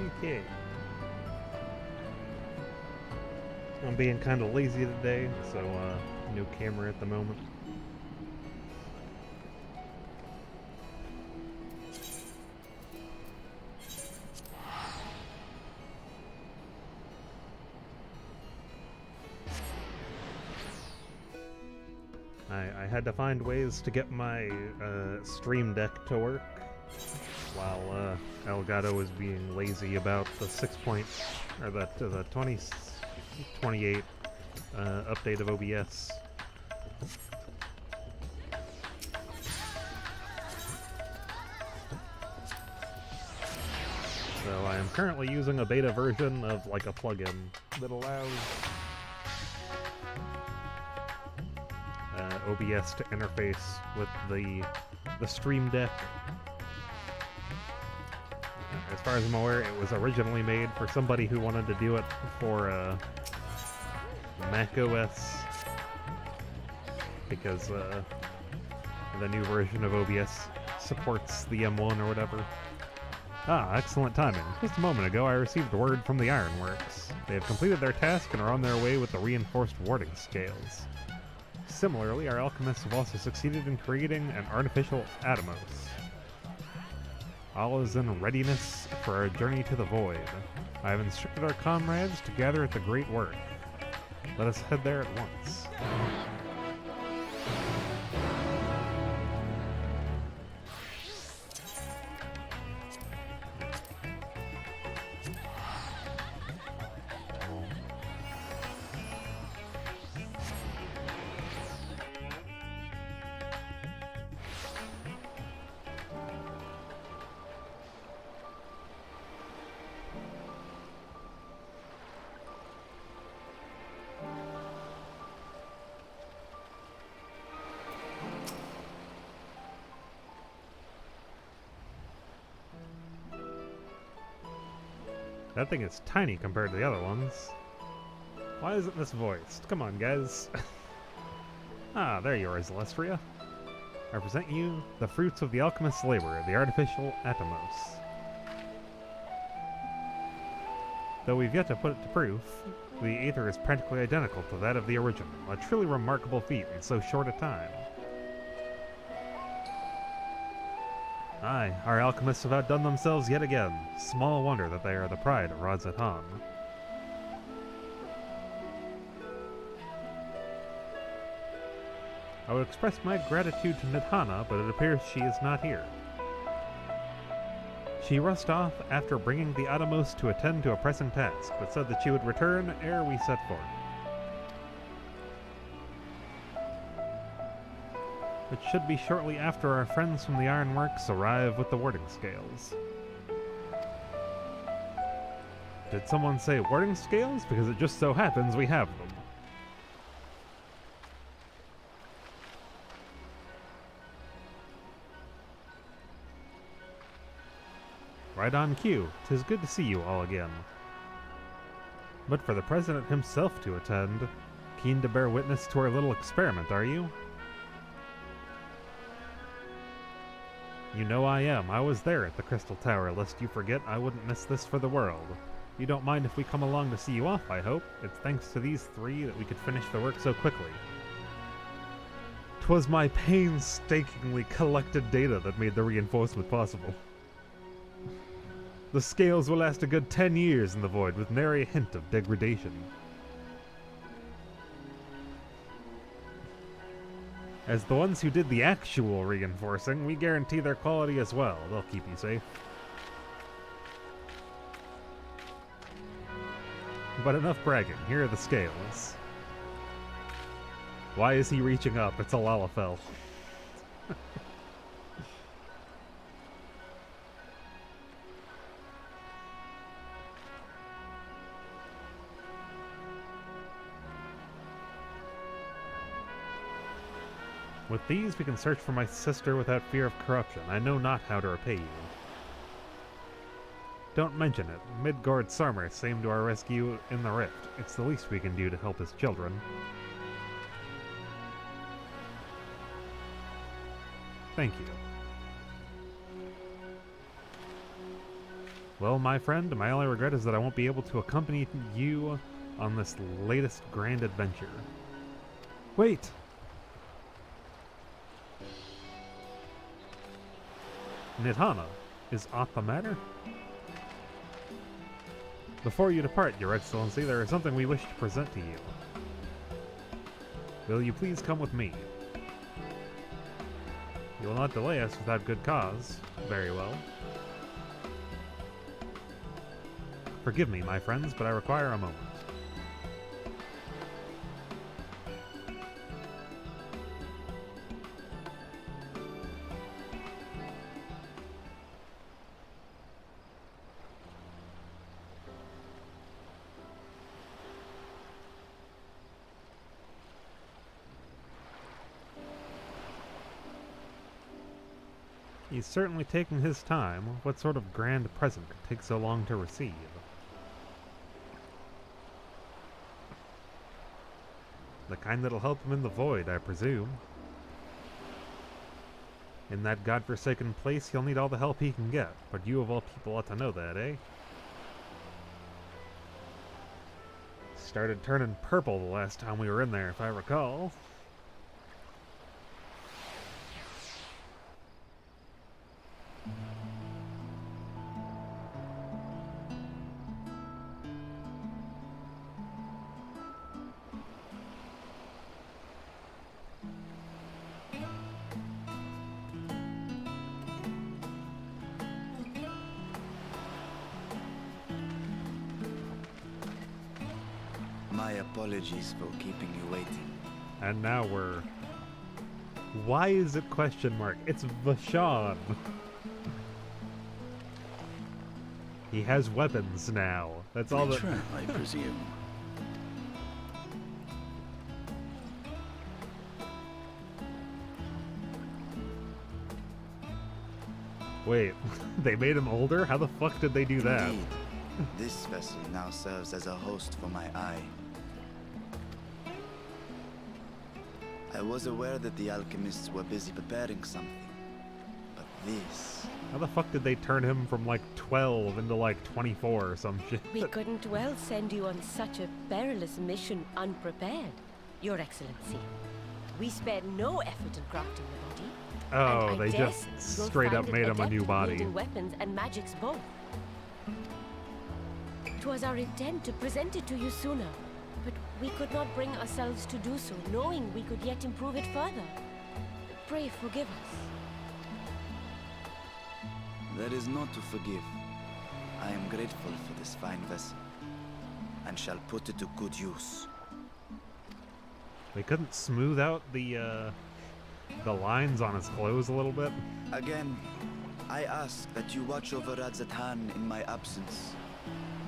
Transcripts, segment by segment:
Okay. I'm being kind of lazy today, so no camera at the moment. I had to find ways to get my Stream Deck to work while Elgato was being lazy about the 6 point or the 2028 update of OBS. So I am currently using a beta version of like a plugin that allows OBS to interface with the Stream Deck. As far as I'm aware, it was originally made for somebody who wanted to do it for Mac OS because the new version of OBS supports the M1 or whatever. Ah, excellent timing. Just a moment ago, I received word from the Ironworks. They have completed their task and are on their way with the reinforced warding scales. Similarly, our alchemists have also succeeded in creating an artificial Atomos. All is in readiness for our journey to the void. I have instructed our comrades to gather at the Great Work. Let us head there at once. That thing is tiny compared to the other ones. Why isn't this voiced? Come on, guys. Ah, there you are, Zelestria. I present you the fruits of the alchemist's labor, the artificial Atomos. Though we've yet to put it to proof, the Aether is practically identical to that of the original, a truly remarkable feat in so short a time. Aye, our alchemists have outdone themselves yet again. Small wonder that they are the pride of Radzat Han. I would express my gratitude to Nidhana, but it appears she is not here. She rushed off after bringing the Atomos to attend to a pressing task, but said that she would return ere we set forth. It should be shortly after our friends from the Ironworks arrive with the warding scales. Did someone say warding scales? Because it just so happens we have them. Right on cue. 'Tis good to see you all again. But for the President himself to attend, keen to bear witness to our little experiment, are you? You know I am. I was there at the Crystal Tower, lest you forget I wouldn't miss this for the world. You don't mind if we come along to see you off, I hope. It's thanks to these three that we could finish the work so quickly. 'Twas my painstakingly collected data that made the reinforcement possible. The scales will last a good 10 years in the void with nary a hint of degradation. As the ones who did the actual reinforcing, we guarantee their quality as well. They'll keep you safe. But enough bragging. Here are the scales. Why is he reaching up? It's a Lalafell. With these, we can search for my sister without fear of corruption. I know not how to repay you. Don't mention it. Midgard Sarmers came to our rescue in the rift. It's the least we can do to help his children. Thank you. Well, my friend, my only regret is that I won't be able to accompany you on this latest grand adventure. Wait! Nidhana, is aught the matter? Before you depart, Your Excellency, there is something we wish to present to you. Will you please come with me? You will not delay us without good cause. Very well. Forgive me, my friends, but I require a moment. He's certainly taking his time. What sort of grand present could take so long to receive? The kind that'll help him in the void, I presume. In that godforsaken place, he'll need all the help he can get, but you of all people ought to know that, eh? Started turning purple the last time we were in there, if I recall. My apologies for keeping you waiting. And now we're... Why is it question mark? It's Vashan. He has weapons now. That's all that... Trap, I presume. Wait, they made him older? How the fuck did they do that? Indeed. This vessel now serves as a host for my eye. I was aware that the alchemists were busy preparing something, but this... How the fuck did they turn him from like 12 into like 24 or some shit? We couldn't well send you on such a perilous mission unprepared, Your Excellency. We spared no effort in crafting the body. Oh, and I they dare just say you'll straight find up it made him a adept new at body. wielding weapons and magics both. 'Twas our intent to present it to you sooner, but we could not bring ourselves to do so, knowing we could yet improve it further. Pray forgive us. There is naught to forgive. I am grateful for this fine vessel, and shall put it to good use. They couldn't smooth out the lines on his clothes a little bit? Again, I ask that you watch over Radzatan in my absence.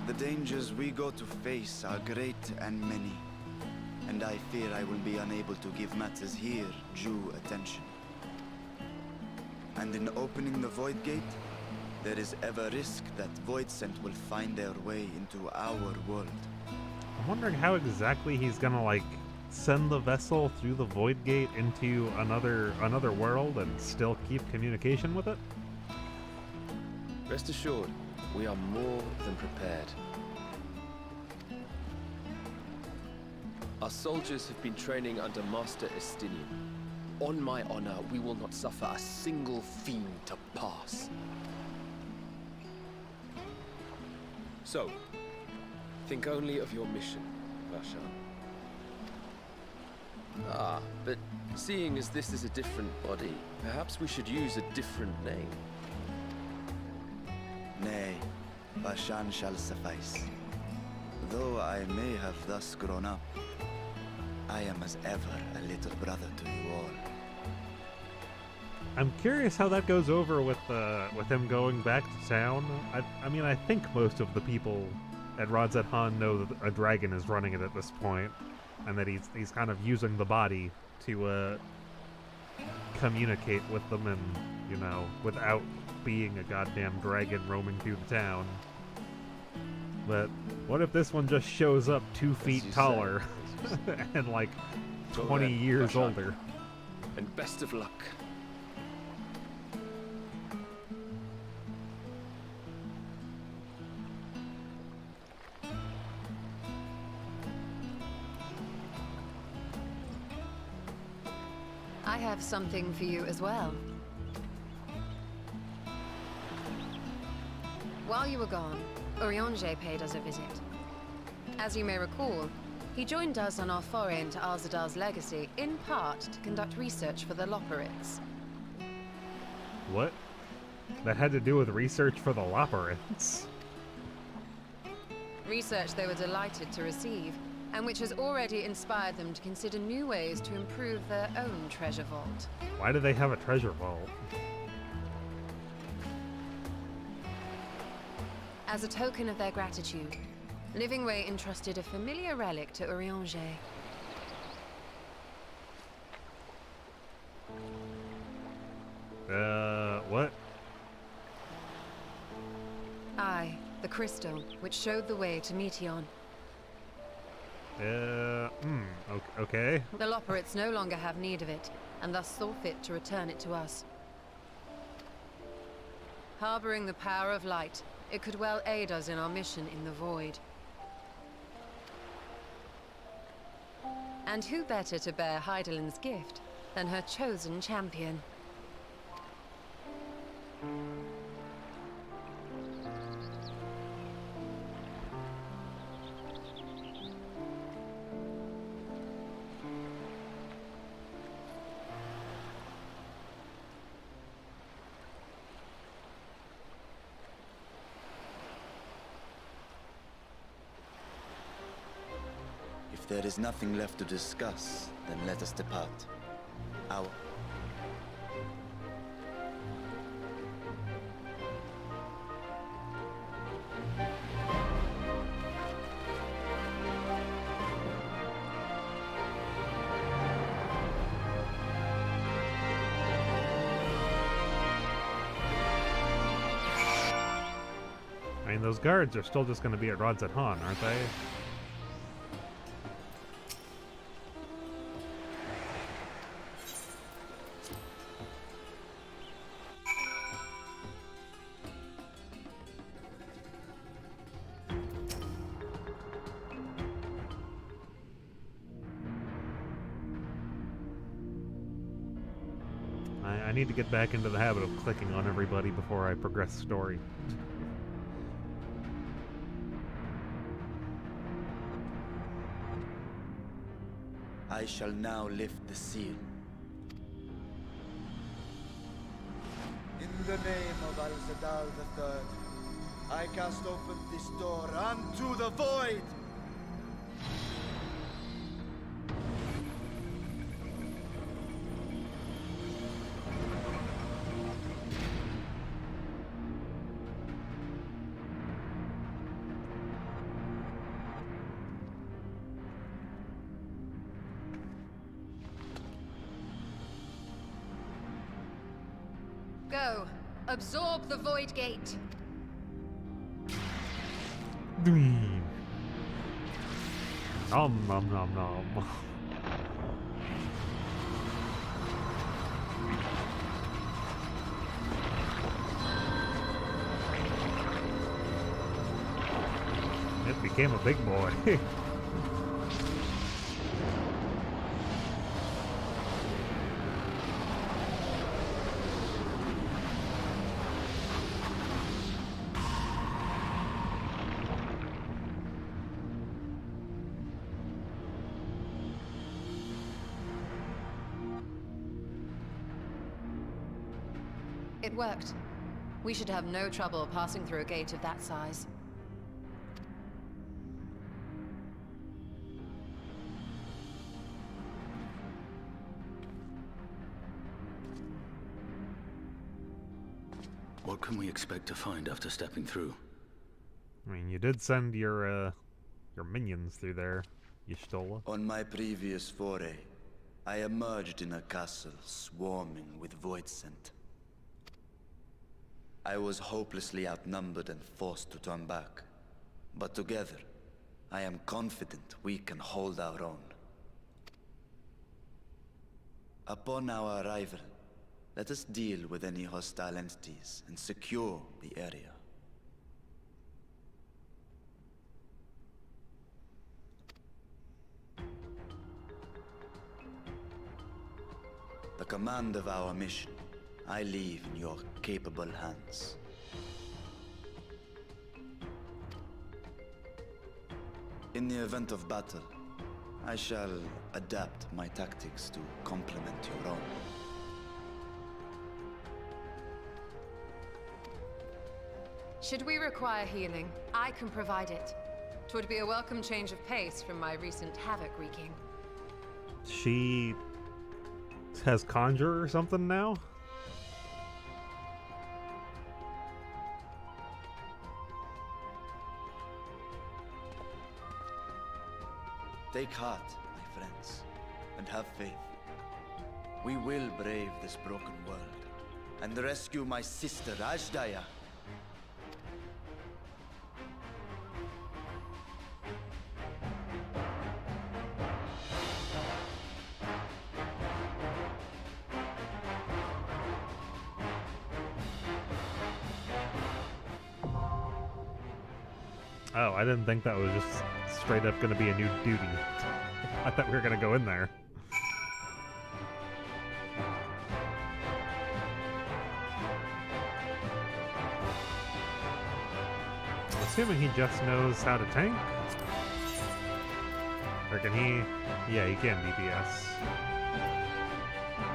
The dangers we go to face are great and many, and I fear I will be unable to give matters here due attention. And in opening the Void Gate, there is ever risk that Voidsent will find their way into our world. I'm wondering how exactly he's gonna like send the vessel through the Void Gate into another world and still keep communication with it? Rest assured, we are more than prepared. Our soldiers have been training under Master Estinian. On my honor, we will not suffer a single fiend to pass. So, think only of your mission, Vashan. Ah, but seeing as this is a different body, perhaps we should use a different name. Nay, Vashan shall suffice. Though I may have thus grown up, I am as ever a little brother to you all. I'm curious how that goes over with him going back to town. I mean, I think most of the people at Radzatan know that a dragon is running it at this point, and that he's kind of using the body to communicate with them, and you know, without being a goddamn dragon roaming through the town. But what if this one just shows up 2 feet you taller and like Go 20 then, years Vashan. older? And best of luck. I have something for you as well. While you were gone, Urianger paid us a visit. As you may recall, he joined us on our foray into Alzadal's legacy, in part to conduct research for the Loporrits. What? That had to do with research for the Loporrits. Research they were delighted to receive, and which has already inspired them to consider new ways to improve their own treasure vault. Why do they have a treasure vault? As a token of their gratitude, Livingway entrusted a familiar relic to Urianger. What? Aye, the crystal, which showed the way to Meteion. Okay. The Loporrits no longer have need of it, and thus saw fit to return it to us. Harboring the power of light, it could well aid us in our mission in the Void. And who better to bear Hydaelyn's gift than her chosen champion? If there is nothing left to discuss, then let us depart. Our... I mean, those guards are still just going to be at Rodzat Han, aren't they? I need to get back into the habit of clicking on everybody before I progress story. I shall now lift the seal. In the name of Alzadal III, I cast open this door unto the void! Go, absorb the Void Gate. Nom nom nom nom. It became a big boy. It worked. We should have no trouble passing through a gate of that size. What can we expect to find after stepping through? I mean, you did send your minions through there, Y'shtola. On my previous foray, I emerged in a castle swarming with void scent. I was hopelessly outnumbered and forced to turn back. But together, I am confident we can hold our own. Upon our arrival, let us deal with any hostile entities and secure the area. The command of our mission, I leave in your capable hands. In the event of battle, I shall adapt my tactics to complement your own. Should we require healing, I can provide it. 'Twould be a welcome change of pace from my recent havoc wreaking. She has Conjure or something now? Take heart, my friends, and have faith. We will brave this broken world and rescue my sister Ajdaya. Oh, I didn't think that was just straight up going to be a new duty. I thought we were going to go in there. I'm assuming he just knows how to tank? Or can he? Yeah, he can DPS.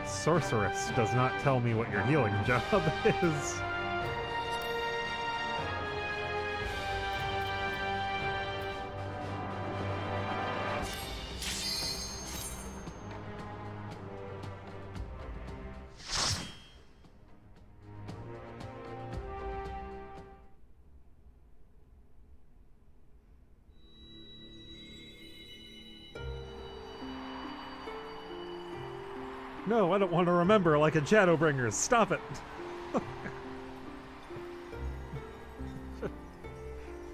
Sorceress does not tell me what your healing job is. No, I don't want to remember like in Shadowbringers. Stop it.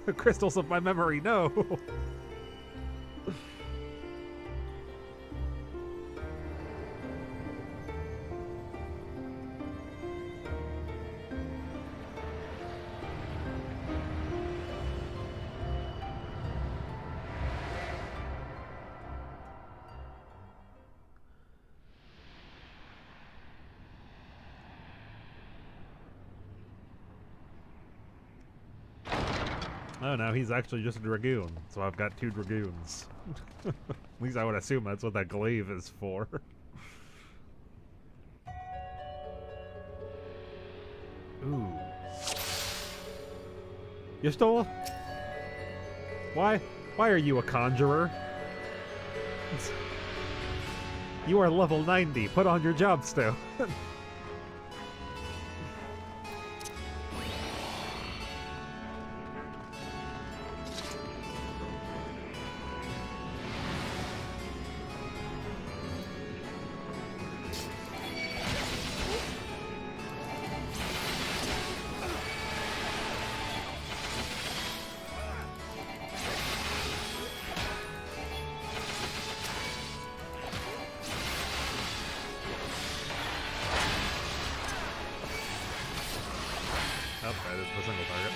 The crystals of my memory, no. Oh no, he's actually just a dragoon, so I've got 2 dragoons. At least I would assume that's what that glaive is for. Ooh. Y'shtola? Why are you a conjurer? You are level 90. Put on your job stone. Okay, this is a single target.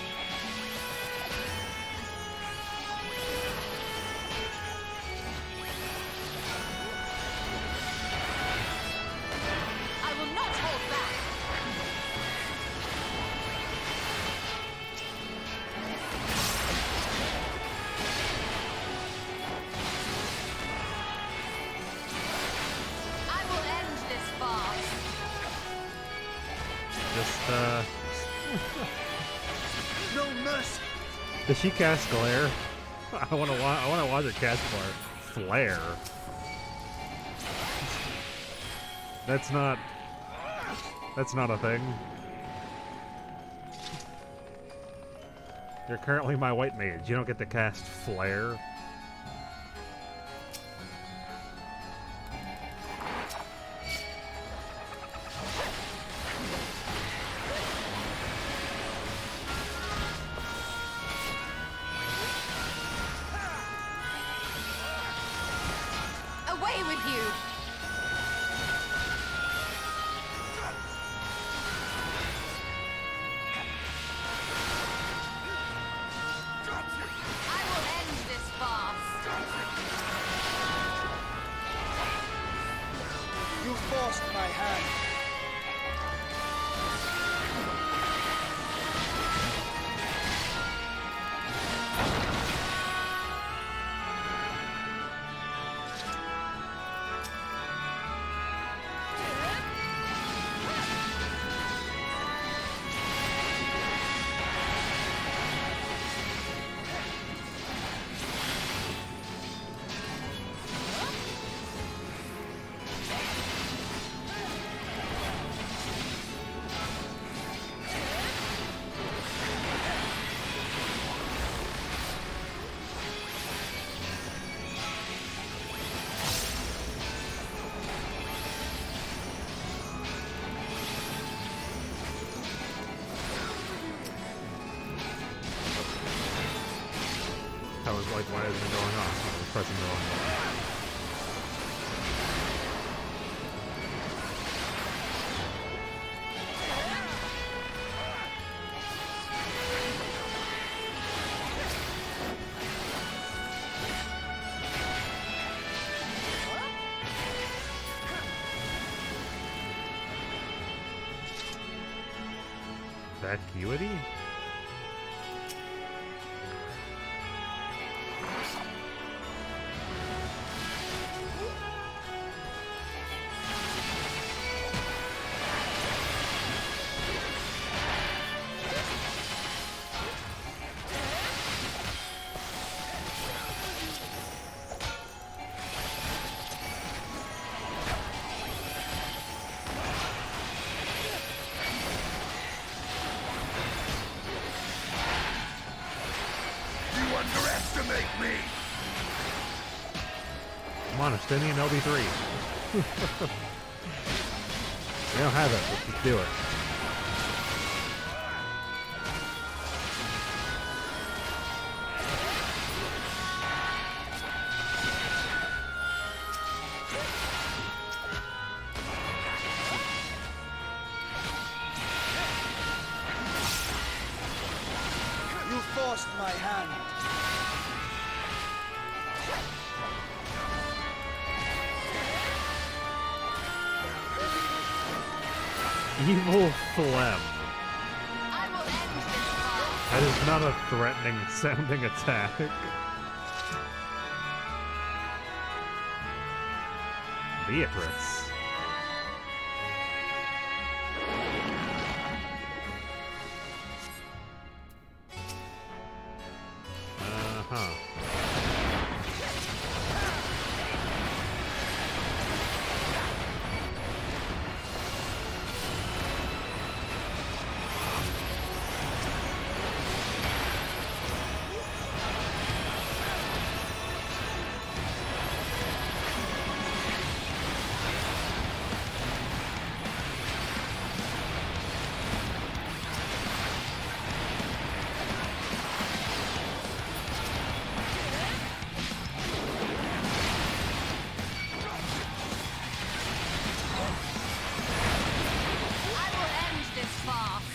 I will not hold back! I will end this farce! Just, No mercy! Does she cast Glare? I wanna watch her cast Flare. That's not a thing. You're currently my white mage. You don't get to cast Flare. Away with you! I will end this farce! You forced my hand. I was like, why isn't it going on? I was pressing the wrong button. Vacuity? Underestimate me! Come on, Estinian LB3. We don't have it. Let's just do it. You forced my hand. Evil phlegm. I will end this fight. That is not a threatening sounding attack. Beatrice. Uh-huh. I will end this farce.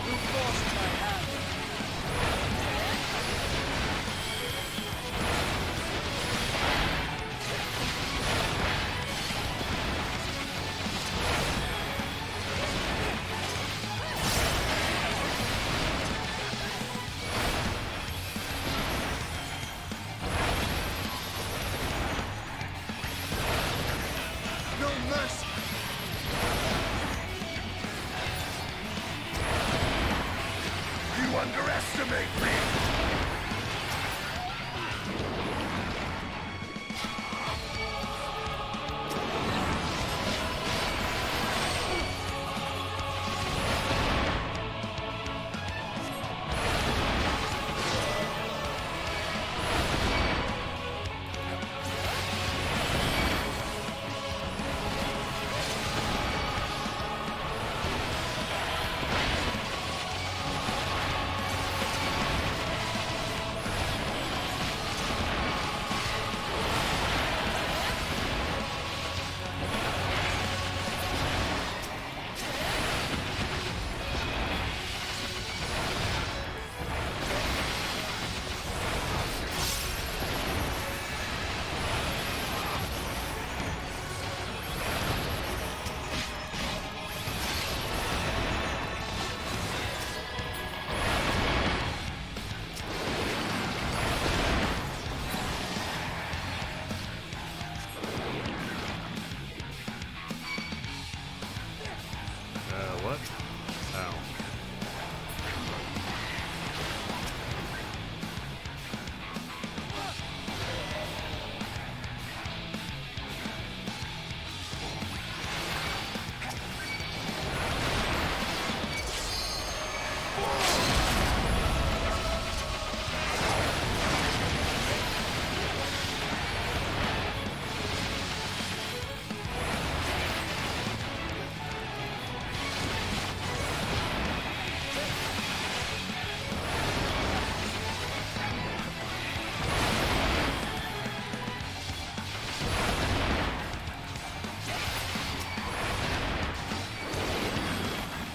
You forced my hand. No mercy. You underestimate me!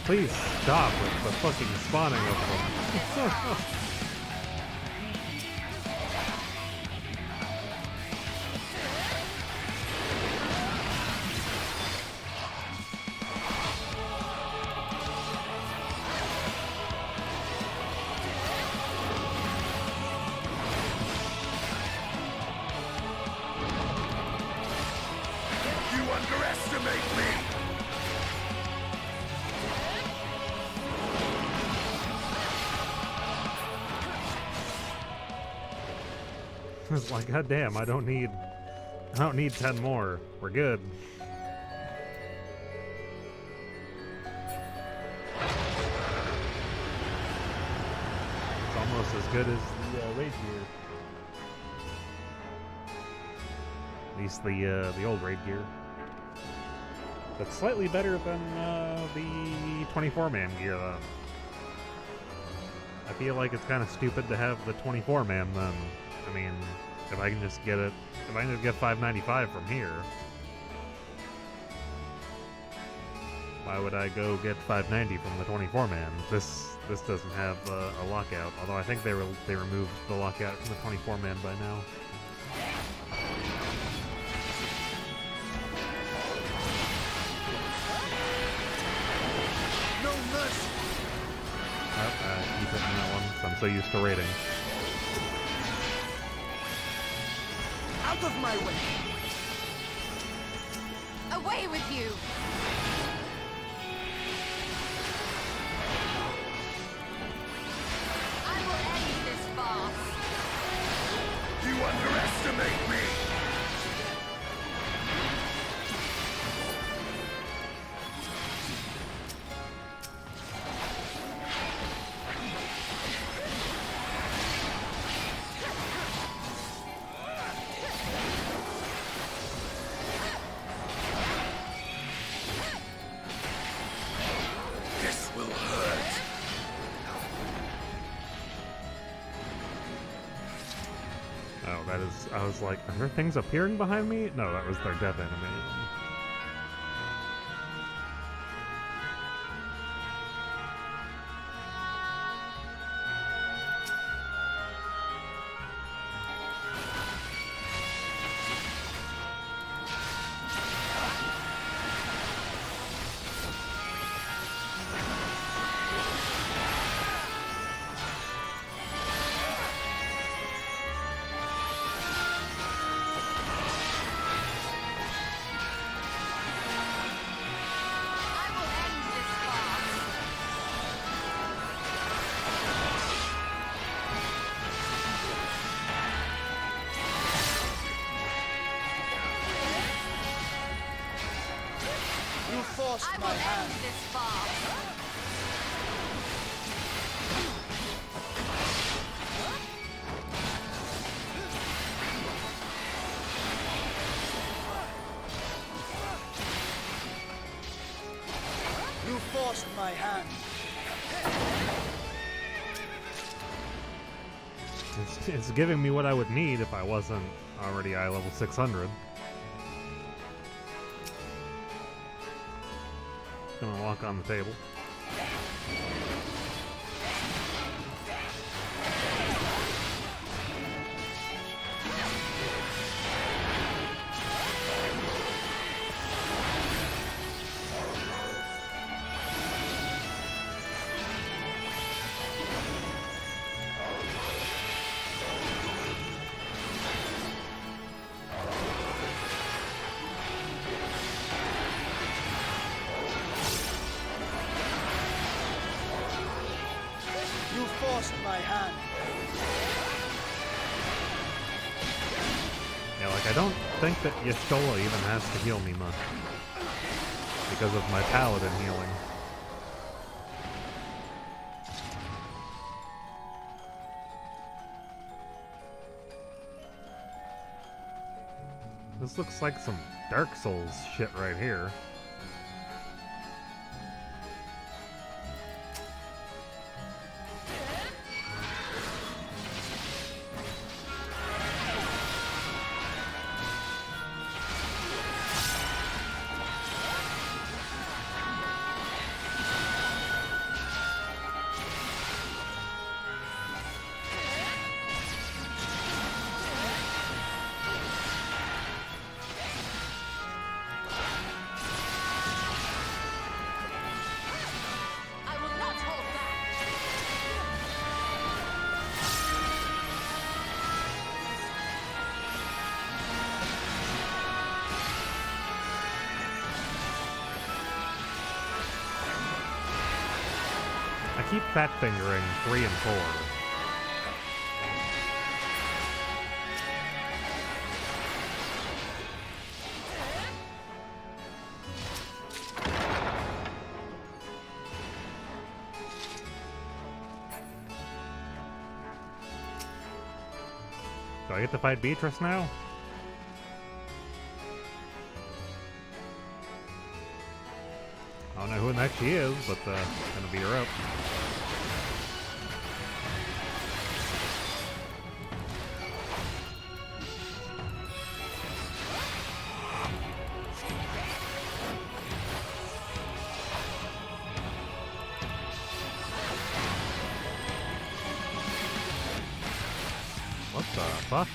Please stop with the fucking spawning of them. You underestimate me! It's like, god damn, I don't need 10 more. We're good. It's almost as good as the raid gear. At least the old raid gear. That's slightly better than the 24-man gear, though. I feel like it's kind of stupid to have the 24-man then. I mean, if I can just get 595 from here, why would I go get 590 from the 24-man? This doesn't have a lockout, although I think they removed the lockout from the 24-man by now. No mercy! Keep hitting that one, 'cause I'm so used to raiding. Out of my way! Away with you! I will end this farce! You underestimate me! This will hurt! Oh, that is. I was like, are there things appearing behind me? No, that was their death enemy. I will end this farce! You forced I my will hand. end this farce! You forced my hand. It's giving me what I would need if I wasn't already eye level 600. Gonna walk on the table. You forced my hand. Yeah, like I don't think that Y'shtola even has to heal me much because of my paladin healing. This looks like some Dark Souls shit right here. keep fat fingering 3 and 4. Do I get to fight Beatrice now? I don't know who the heck she is, but gonna beat her up. What the fuck?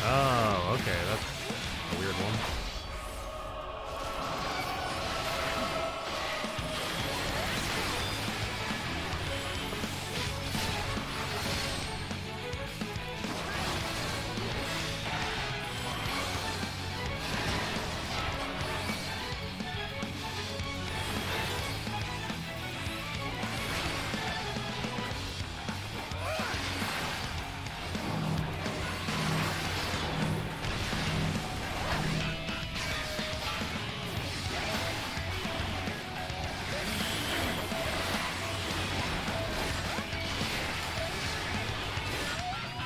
Oh, okay, that's a weird one.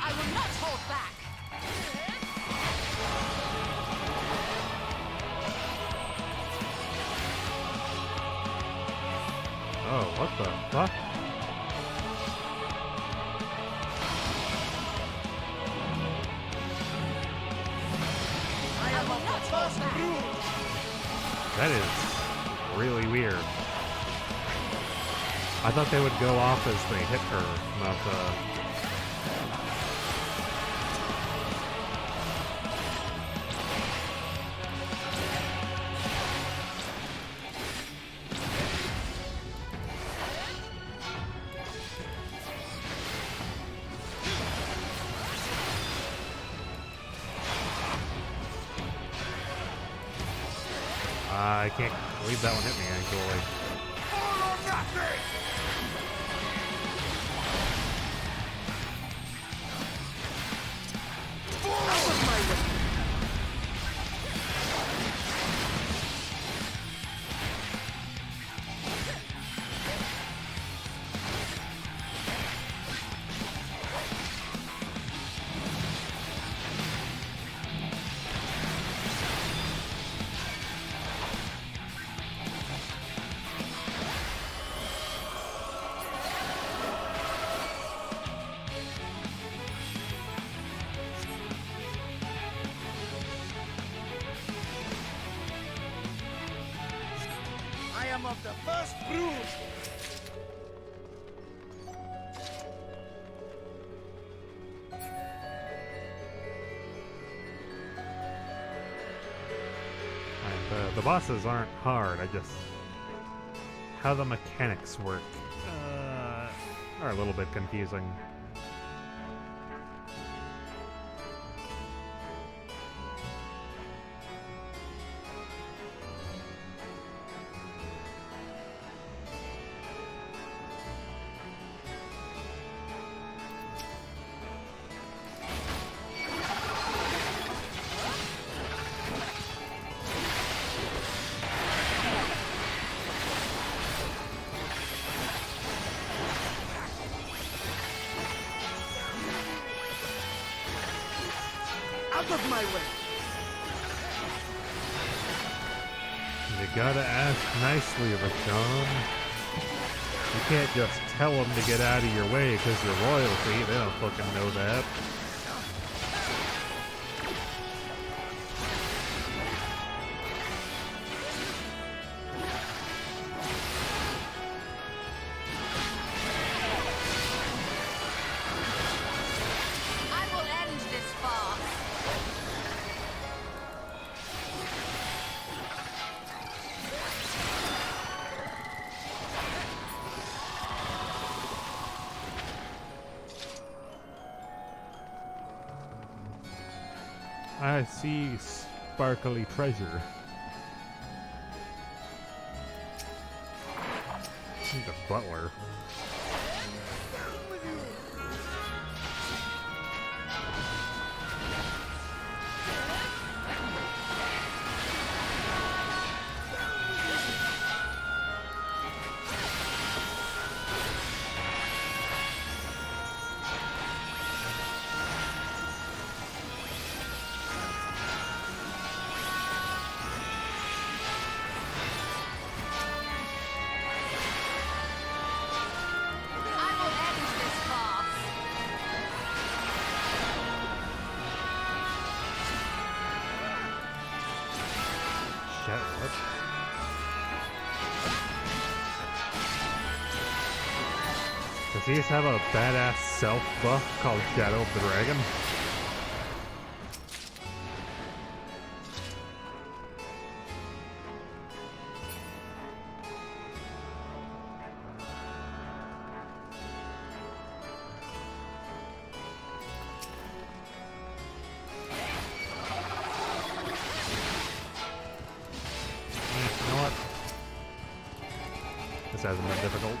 I will not hold back. Oh, what the fuck? I am of the first brood. That is really weird. I thought they would go off as they hit her, not I can't believe that one hit me actually. All or nothing! Out of my way! I am of the first brood. The bosses aren't hard, I just... how the mechanics work are a little bit confusing. Out of my way! You gotta ask nicely, Rashawn. You can't just tell them to get out of your way because you're royalty. They don't fucking know that. I will end this farce. I see sparkly treasure. He's a butler. I will end this farce. Shit, what? Does he just have a badass self buff called Shadow of the Dragon? You know what? This hasn't been difficult.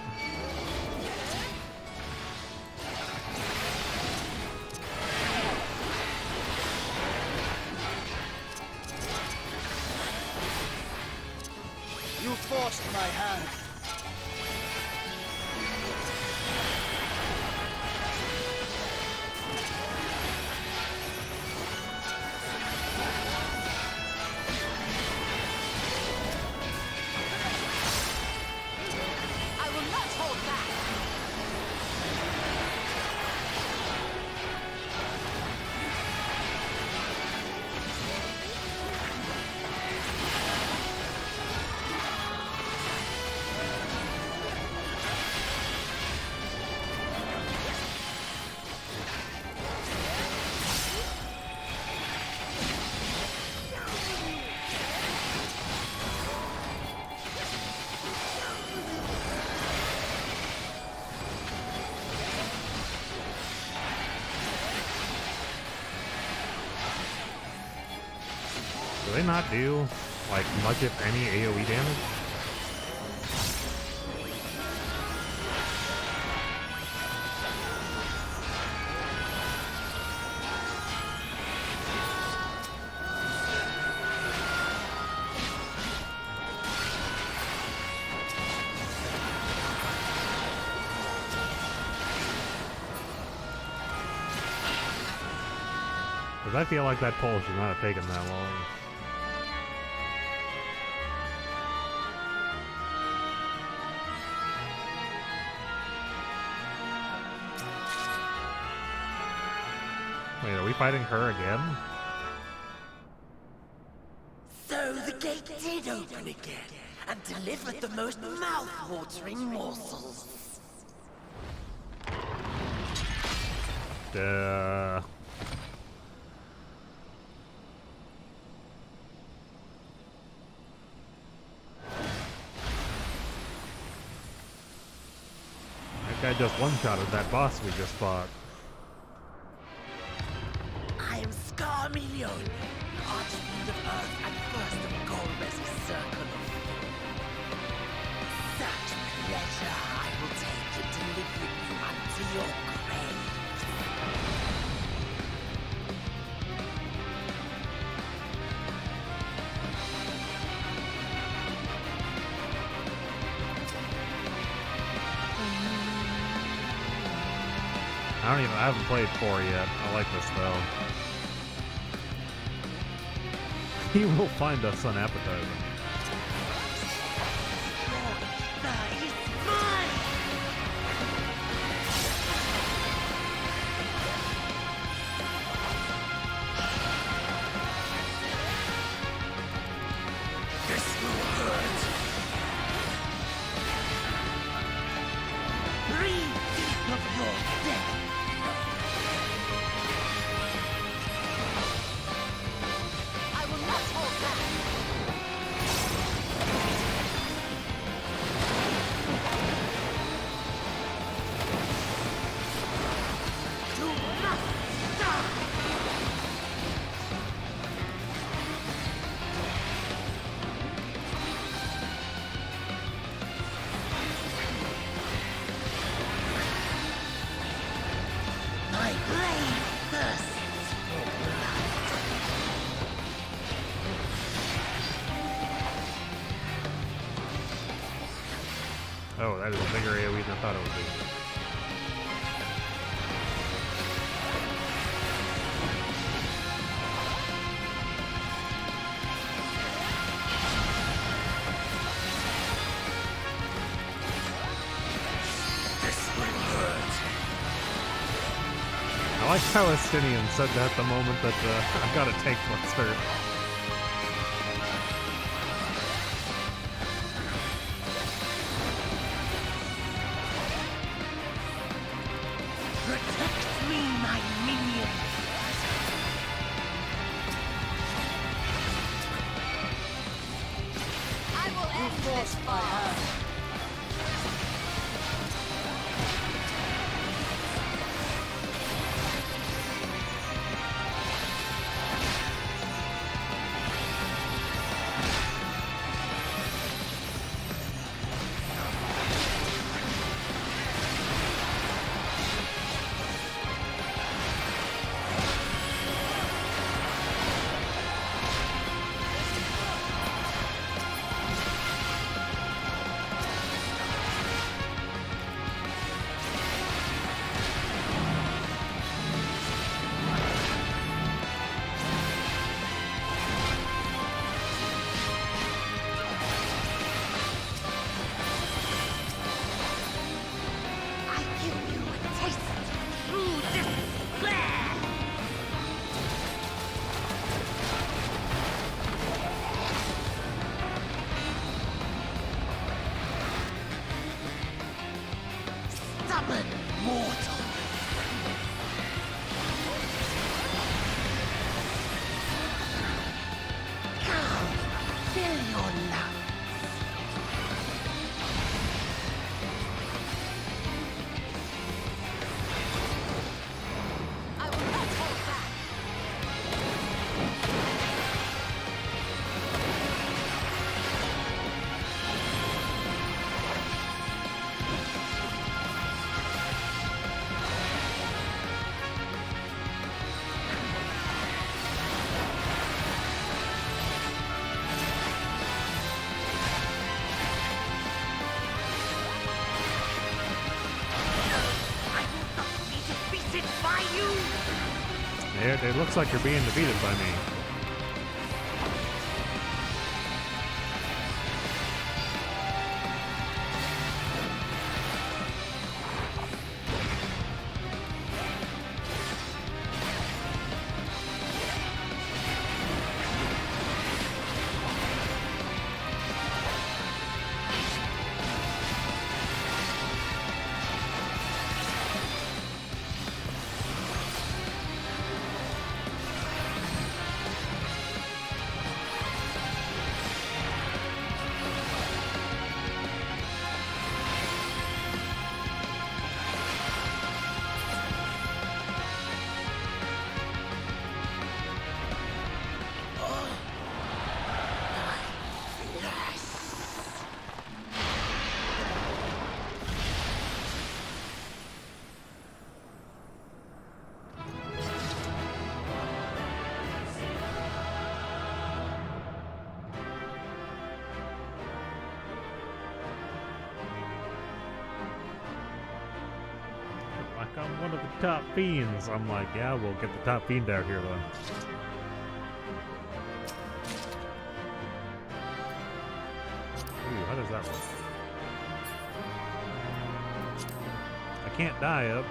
You forced my hand. I will not hold back. Do they not do, like, much if any AoE damage? Because I feel like that pull should not have taken that long. Wait, are we fighting her again? So the gate did open again and delivered the most mouth-watering morsels. Duh. That guy just one-shotted that boss we just fought. I am Scarmelion, Archfiend of Earth and first of Golbez's Circle of Such pleasure I will take in delivering you unto your grave. I haven't played 4 yet. I like this though. He will find us unappetizing. That is mine! This will hurt! Breathe deep of your death! I will not hold back. My blade thirsts for blood. Oh, that is a bigger AoE than I thought it would be. I like how Estinian said that the moment that I got a tank was hurt. Protect me, my minion. I will end this farce. I give you a taste through despair. Stubborn mortal. Come, fill your lungs. I will not hold back. I will not be defeated by you. It looks like you're being defeated by me. Like I'm one of the top fiends. I'm like, yeah, we'll get the top fiend out here though. Ooh, how does that work? I can't die up.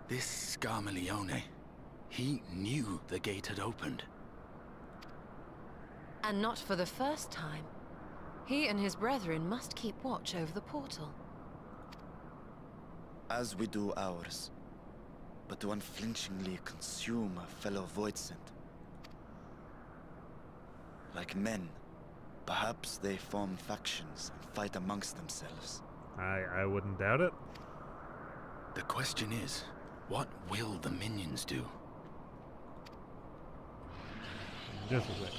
This Scarmalione, he knew the gate had opened. And not for the first time. He and his brethren must keep watch over the portal. As we do ours, but to unflinchingly consume a fellow Voidsent. Like men, perhaps they form factions and fight amongst themselves. I wouldn't doubt it. The question is, What will the minions do? Just a bit.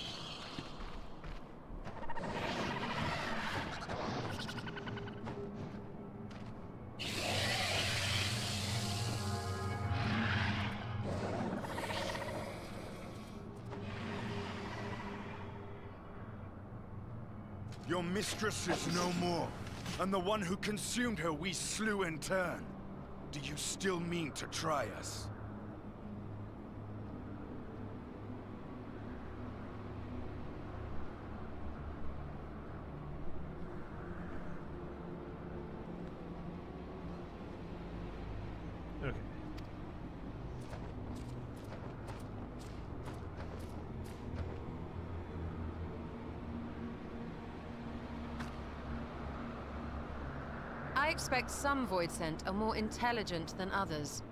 Your mistress is no more, and the one who consumed her we slew in turn. Do you still mean to try us? Okay. I expect some Voidsent are more intelligent than others.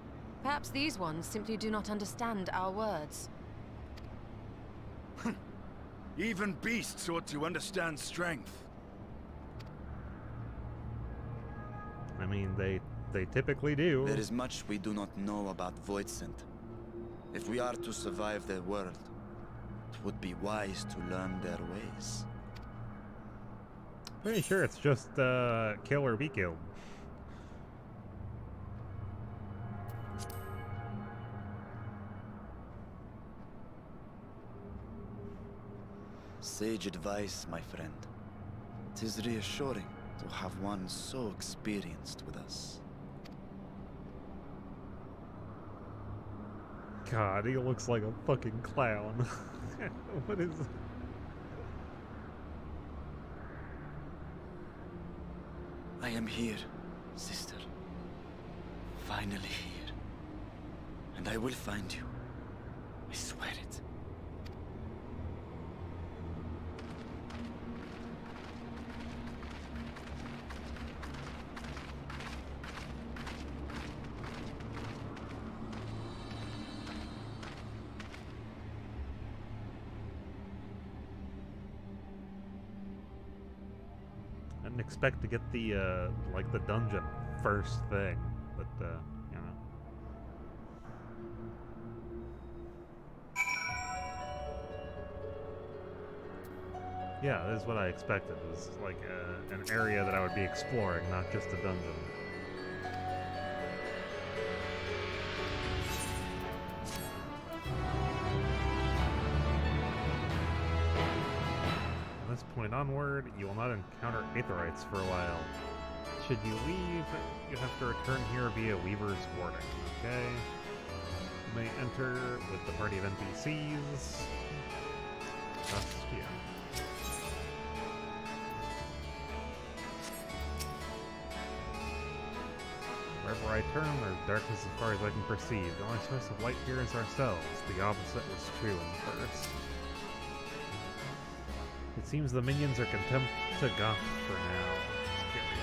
Perhaps these ones simply do not understand our words. Even beasts ought to understand strength. I mean, they typically do. There is much we do not know about Voidsent. If we are to survive their world, it would be wise to learn their ways. Pretty sure it's just kill or be killed. Sage advice, my friend. 'Tis reassuring to have one so experienced with us. God, he looks like a fucking clown. What is... I am here, sister. Finally here. And I will find you. I swear it. I didn't expect to get the, like, the dungeon first thing, but, you know. Yeah, this is what I expected. It was like an area that I would be exploring, not just a dungeon. From this point onward, you will not encounter Aetherites for a while. Should you leave, you have to return here via Weaver's Warning, okay? You may enter with the party of NPCs. Just, yeah. Wherever I turn, there's darkness as far as I can perceive. The only source of light here is ourselves. The opposite was true in first. It seems the minions are content to Goth for now. Let's carry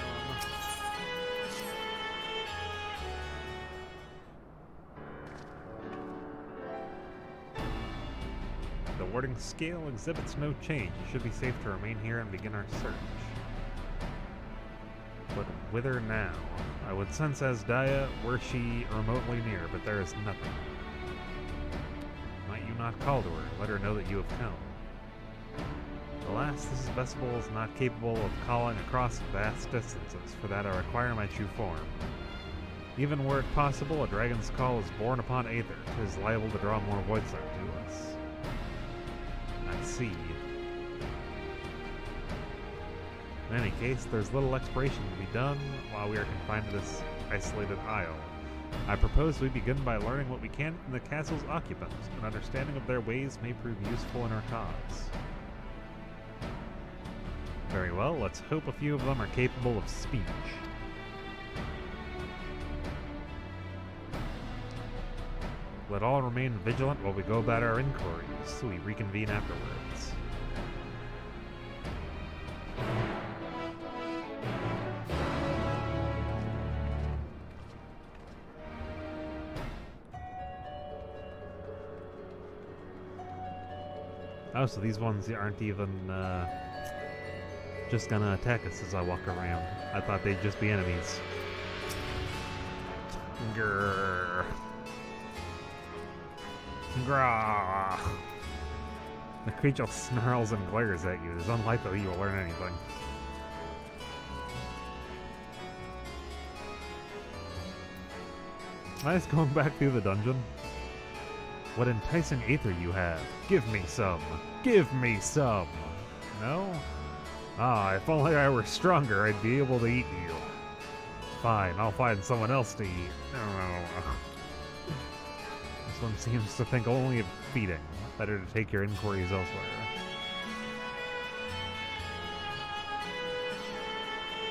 on. The warding scale exhibits no change. It should be safe to remain here and begin our search. But whither now? I would sense Asdaya were she remotely near, but there is nothing. Might you not call to her? Let her know that you have come. Alas, this vessel is not capable of calling across vast distances. For that I require my true form. Even were it possible, a dragon's call is born upon Aether. 'Tis liable to draw more Voidsent to us. I see. In any case, there's little exploration to be done while we are confined to this isolated isle. I propose we begin by learning what we can from the castle's occupants. An understanding of their ways may prove useful in our cause. Very well, let's hope a few of them are capable of speech. Let all remain vigilant while we go about our inquiries, so we reconvene afterwards. Oh, so these ones aren't even, just gonna attack us as I walk around. I thought they'd just be enemies. Grrr. Grah! The creature snarls and glares at you. It is unlikely you will learn anything. Nice going back through the dungeon. What enticing aether you have. Give me some. Give me some. No? Ah, if only I were stronger, I'd be able to eat you. Fine, I'll find someone else to eat. This one seems to think only of feeding. Better to take your inquiries elsewhere.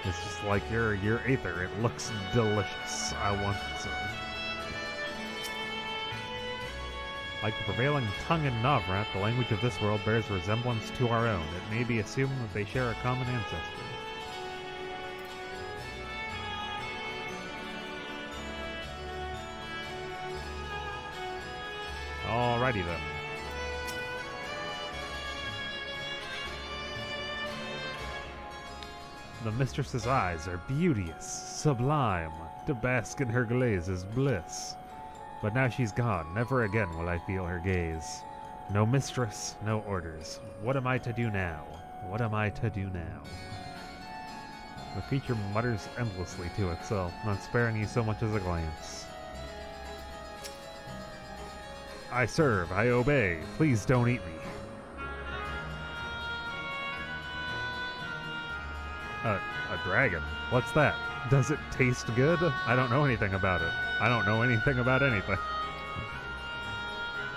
It's just like your aether. It looks delicious. I want some. Like the prevailing tongue in Navrat, the language of this world bears resemblance to our own. It may be assumed that they share a common ancestor. Alrighty then. The mistress's eyes are beauteous, sublime. To bask in her glaze is bliss. But now she's gone. Never again will I feel her gaze. No mistress, no orders. What am I to do now? What am I to do now? The creature mutters endlessly to itself, not sparing you so much as a glance. I serve, I obey. Please don't eat me. A dragon? What's that? Does it taste good? I don't know anything about it. I don't know anything about anything.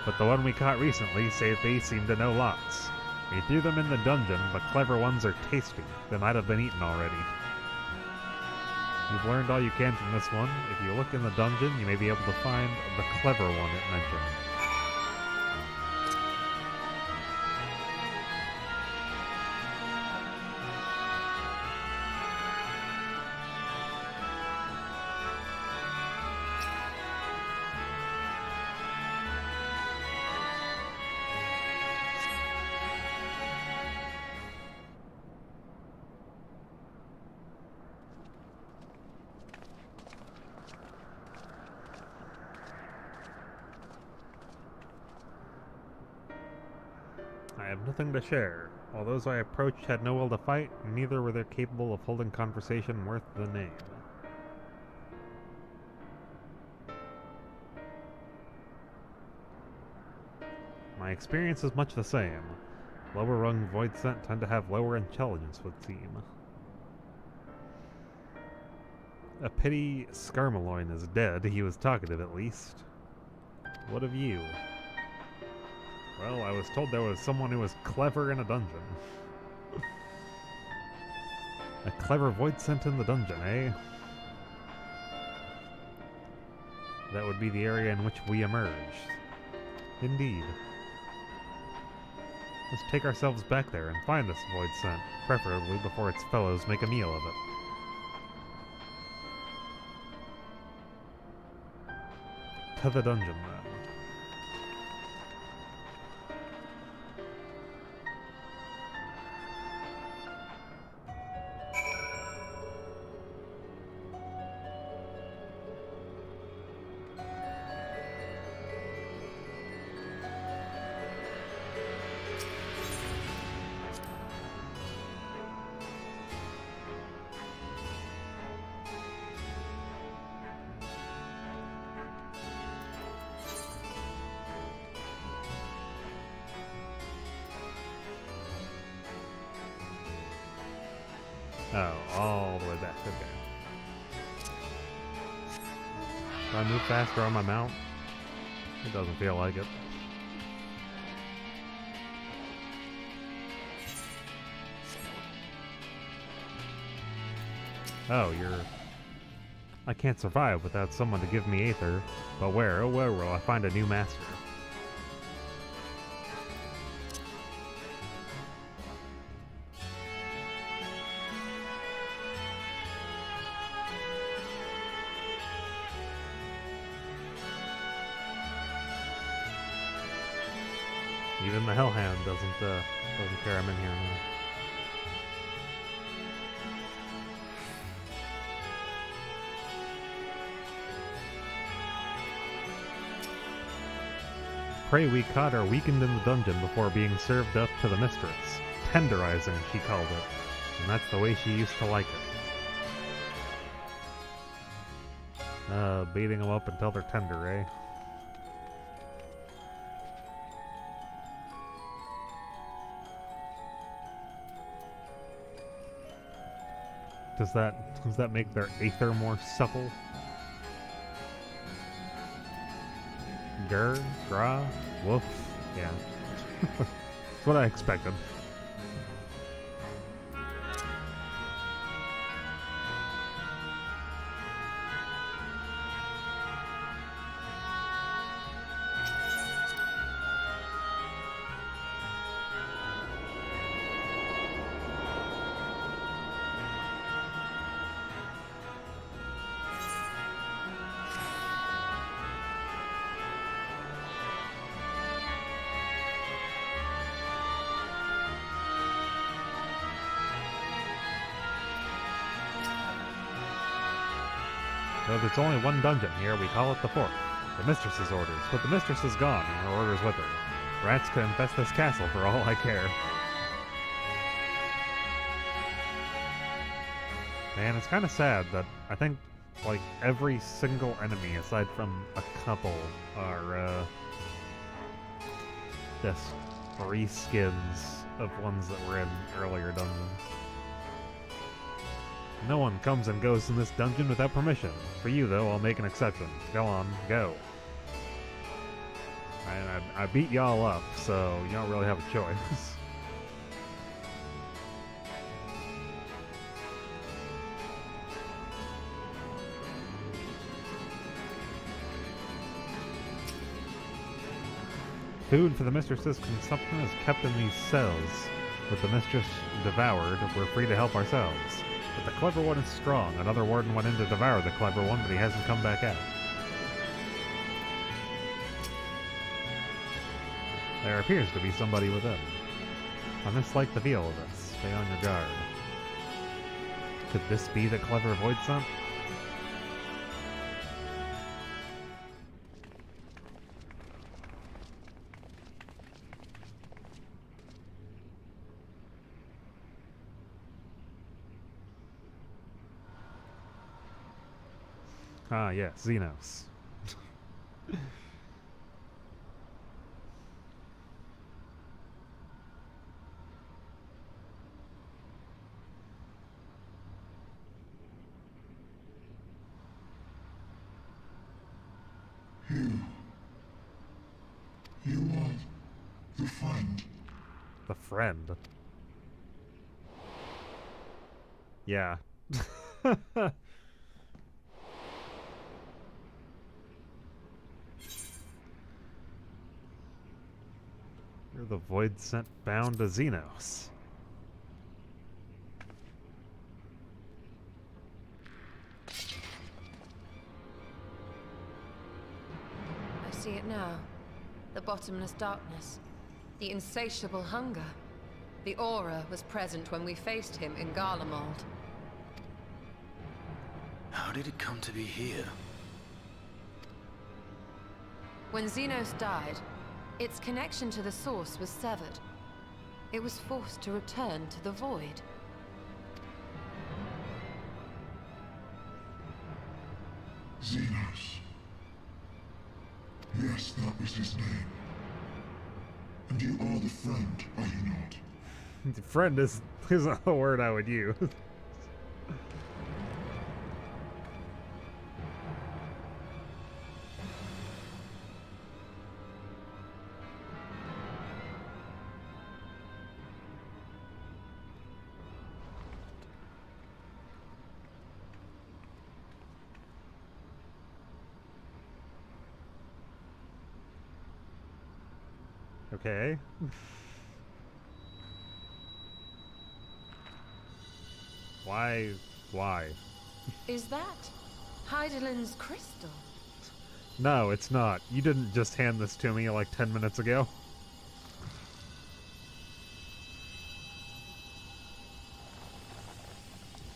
But the one we caught recently say they seem to know lots. We threw them in the dungeon, but clever ones are tasty. They might have been eaten already. You've learned all you can from this one. If you look in the dungeon, you may be able to find the clever one it mentioned. I have nothing to share. All those I approached had no will to fight, and neither were they capable of holding conversation worth the name. My experience is much the same. Lower rung void scent tend to have lower intelligence, would seem. A pity Skarmaloin is dead. He was talkative, at least. What of you? Well, I was told there was someone who was clever in a dungeon. A clever void scent in the dungeon, eh? That would be the area in which we emerged. Indeed. Let's take ourselves back there and find this void scent, preferably before its fellows make a meal of it. To the dungeon, then. Oh, all the way back. Okay. Do I move faster on my mount? It doesn't feel like it. Oh, you're... I can't survive without someone to give me aether. But where, oh where will I find a new master? Even the Hellhound doesn't care I'm in here now. prey we caught are weakened in the dungeon before being served up to the mistress. Tenderizing, she called it. And that's the way she used to like it. Beating them up until they're tender, eh? Does that make their aether more supple? Grr, gra, woof, yeah. That's what I expected. Though there's only one dungeon here, we call it the Fort. The mistress's orders, but the mistress is gone, and her orders with her. Rats could infest this castle for all I care. Man, it's kind of sad that I think, like, every single enemy, aside from a couple, are, just reskins of ones that were in earlier dungeons. No one comes and goes in this dungeon without permission. For you, though, I'll make an exception. Go on, go. I beat y'all up, so you don't really have a choice. Food for the mistress's consumption is kept in these cells. With the mistress devoured, we're free to help ourselves. But the clever one is strong. Another warden went in to devour the clever one, but he hasn't come back out. There appears to be somebody within. I mislike the feel of this. Stay on your guard. Could this be the clever void scent? Ah, yes, Xenos. You are the friend. The friend? Yeah. You're the void scent bound to Xenos. I see it now. The bottomless darkness. The insatiable hunger. The aura was present when we faced him in Garlemald. How did it come to be here? When Xenos died, its connection to the source was severed. It was forced to return to the void. Xenos. Yes, that was his name. And you are the friend, are you not? The friend isn't a word I would use. Okay. Why? Is that Hydaelyn's crystal? No, it's not. You didn't just hand this to me like 10 minutes ago.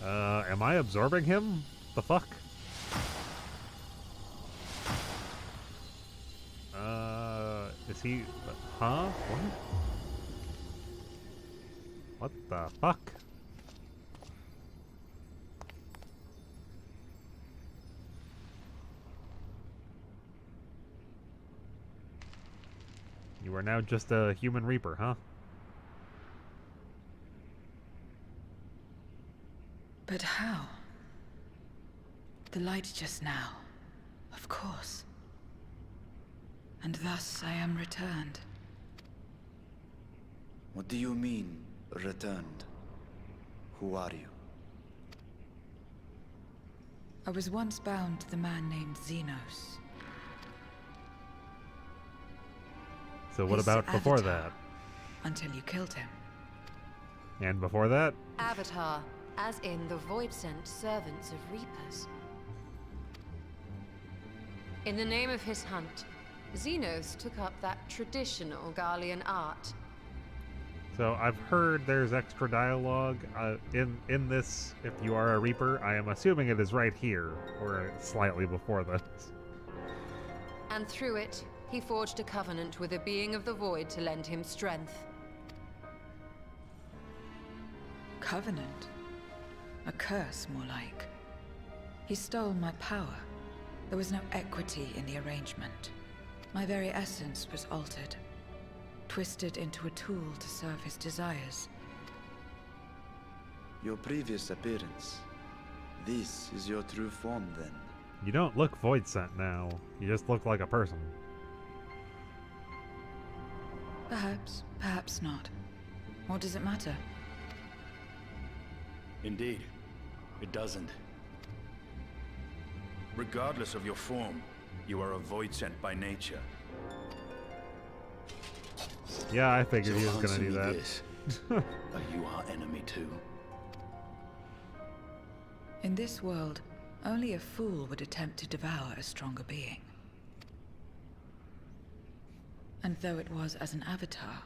Am I absorbing him? The fuck? Is he... Huh? What? What the fuck? You are now just a human reaper, huh? But how? The light just now. Of course. And thus I am returned. What do you mean, returned? Who are you? I was once bound to the man named Xenos. So what His about before avatar, that? Until you killed him. And before that? Avatar, as in the Void-sent servants of Reapers. In the name of his hunt, Xenos took up that traditional Garlean art. So I've heard there's extra dialogue in this. If you are a Reaper, I am assuming it is right here, or slightly before this. And through it, he forged a covenant with a being of the Void to lend him strength. Covenant? A curse, more like. He stole my power. There was no equity in the arrangement. My very essence was altered, twisted into a tool to serve his desires. Your previous appearance. This is your true form, then. You don't look Void Sent now. You just look like a person. Perhaps, perhaps not. What does it matter? Indeed, it doesn't. Regardless of your form, you are a Void Sent by nature. Yeah, I figured he was answer gonna do me that. this. Are you our enemy too? In this world, only a fool would attempt to devour a stronger being. And though it was as an avatar,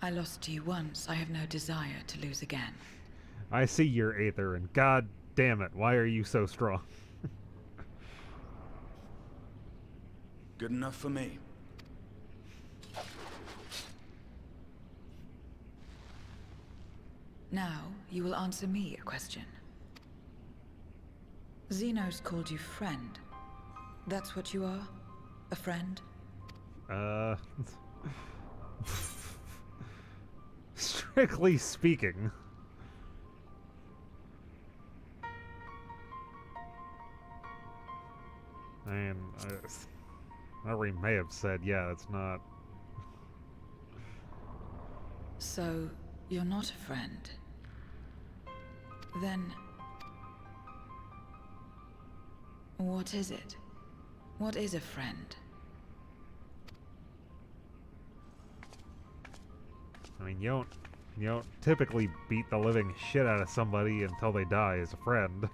I lost to you once, I have no desire to lose again. I see your Aether, and god damn it, why are you so strong? Good enough for me. Now, you will answer me a question. Xenos called you friend. That's what you are? A friend? Strictly speaking. I mean, whatever he may have said, yeah, it's not. So, you're not a friend. Then... what is it? What is a friend? I mean, you don't typically beat the living shit out of somebody until they die as a friend.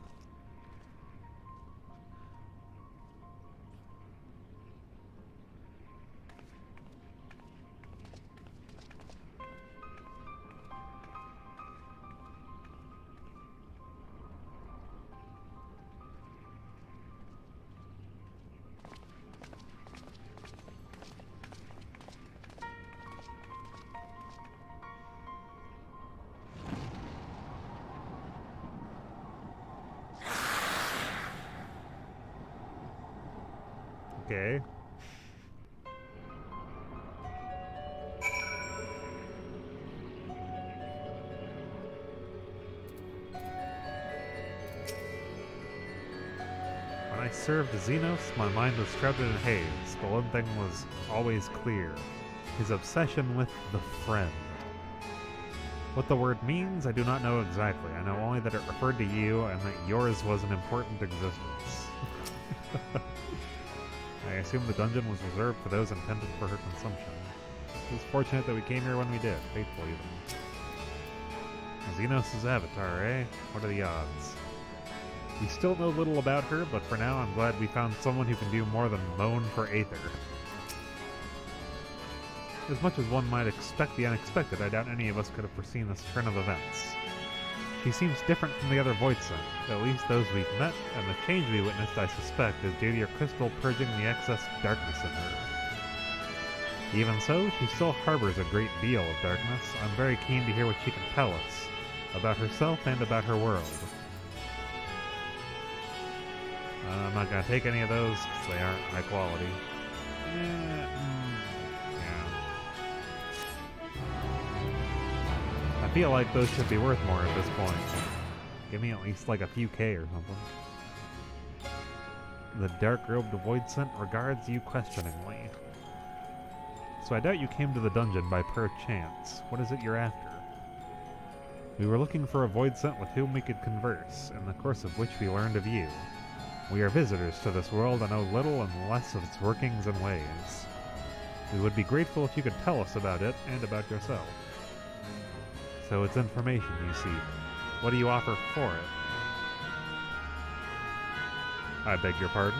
Okay. When I served Xenos, my mind was shrouded in haze, but one thing was always clear. His obsession with the friend. What the word means, I do not know exactly. I know only that it referred to you and that yours was an important existence. I assume the dungeon was reserved for those intended for her consumption. It was fortunate that we came here when we did, faithful even. Xenos' avatar, eh? What are the odds? We still know little about her, but for now I'm glad we found someone who can do more than moan for Aether. As much as one might expect the unexpected, I doubt any of us could have foreseen this turn of events. She seems different from the other Voidsent, at least those we've met, and the change we witnessed, I suspect, is due to your crystal purging the excess darkness in her. Even so, she still harbors a great deal of darkness. I'm very keen to hear what she can tell us about herself and about her world. I'm not going to take any of those because they aren't high quality. Yeah. I feel like those should be worth more at this point. Give me at least like a few K or something. The dark-robed Voidsent regards you questioningly. So I doubt you came to the dungeon by pure chance. What is it you're after? We were looking for a Voidsent with whom we could converse, in the course of which we learned of you. We are visitors to this world and know little and less of its workings and ways. We would be grateful if you could tell us about it and about yourself. So it's information you seek. What do you offer for it? I beg your pardon?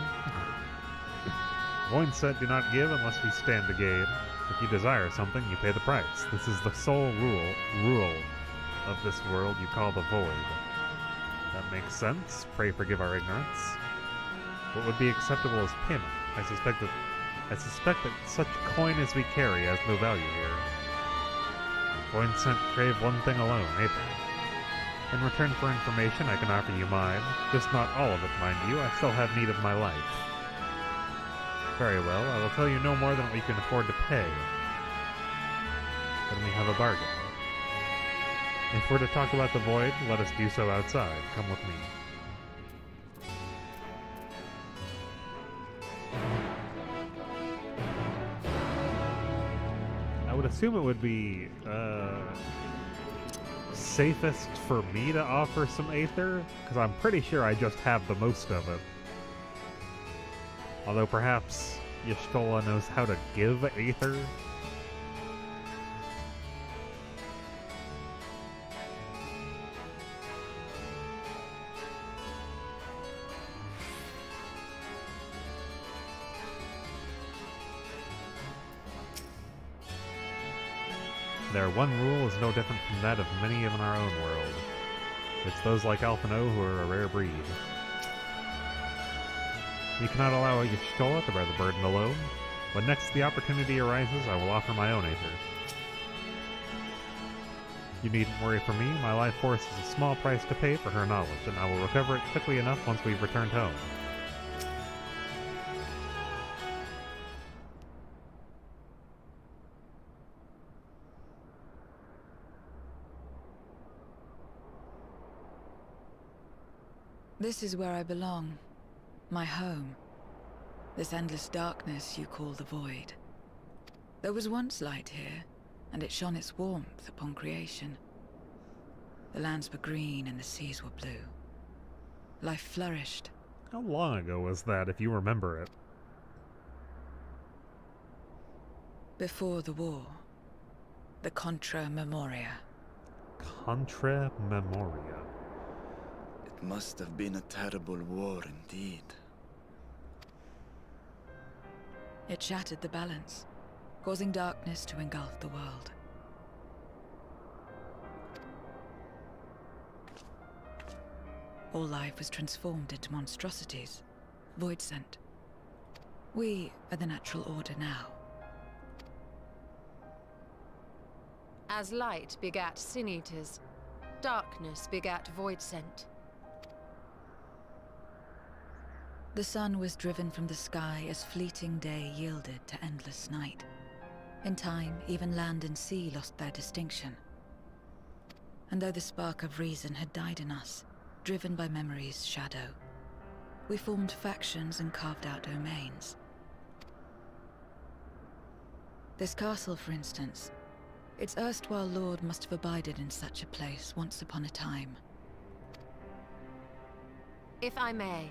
Voidsent do not give unless we stand to gain. If you desire something, you pay the price. This is the sole rule of this world you call the Void. That makes sense. Pray forgive our ignorance. What would be acceptable as payment? I suspect that such coin as we carry has no value here. Voidsent crave one thing alone, Aether. In return for information, I can offer you mine. Just not all of it, mind you. I still have need of my life. Very well, I will tell you no more than we can afford to pay. Then we have a bargain. If we're to talk about the Void, let us do so outside. Come with me. I would assume it would be safest for me to offer some Aether, because I'm pretty sure I just have the most of it. Although perhaps Y'shtola knows how to give Aether. Their one rule is no different from that of many in our own world. It's those like Alphinaud who are a rare breed. We cannot allow Y'shtola to bear the burden alone. When next the opportunity arises, I will offer my own Aether. You needn't worry for me. My life force is a small price to pay for her knowledge, and I will recover it quickly enough once we've returned home. This is where I belong. My home. This endless darkness you call the Void. There was once light here, and it shone its warmth upon creation. The lands were green and the seas were blue. Life flourished. How long ago was that, if you remember it? Before the war. The Contra Memoria. Contra Memoria. It must have been a terrible war indeed. It shattered the balance, causing darkness to engulf the world. All life was transformed into monstrosities, Voidsent. We are the natural order now. As light begat Sin Eaters, darkness begat Voidsent. The sun was driven from the sky as fleeting day yielded to endless night. In time, even land and sea lost their distinction. And though the spark of reason had died in us, driven by memory's shadow, we formed factions and carved out domains. This castle, for instance, its erstwhile lord must have abided in such a place once upon a time. If I may,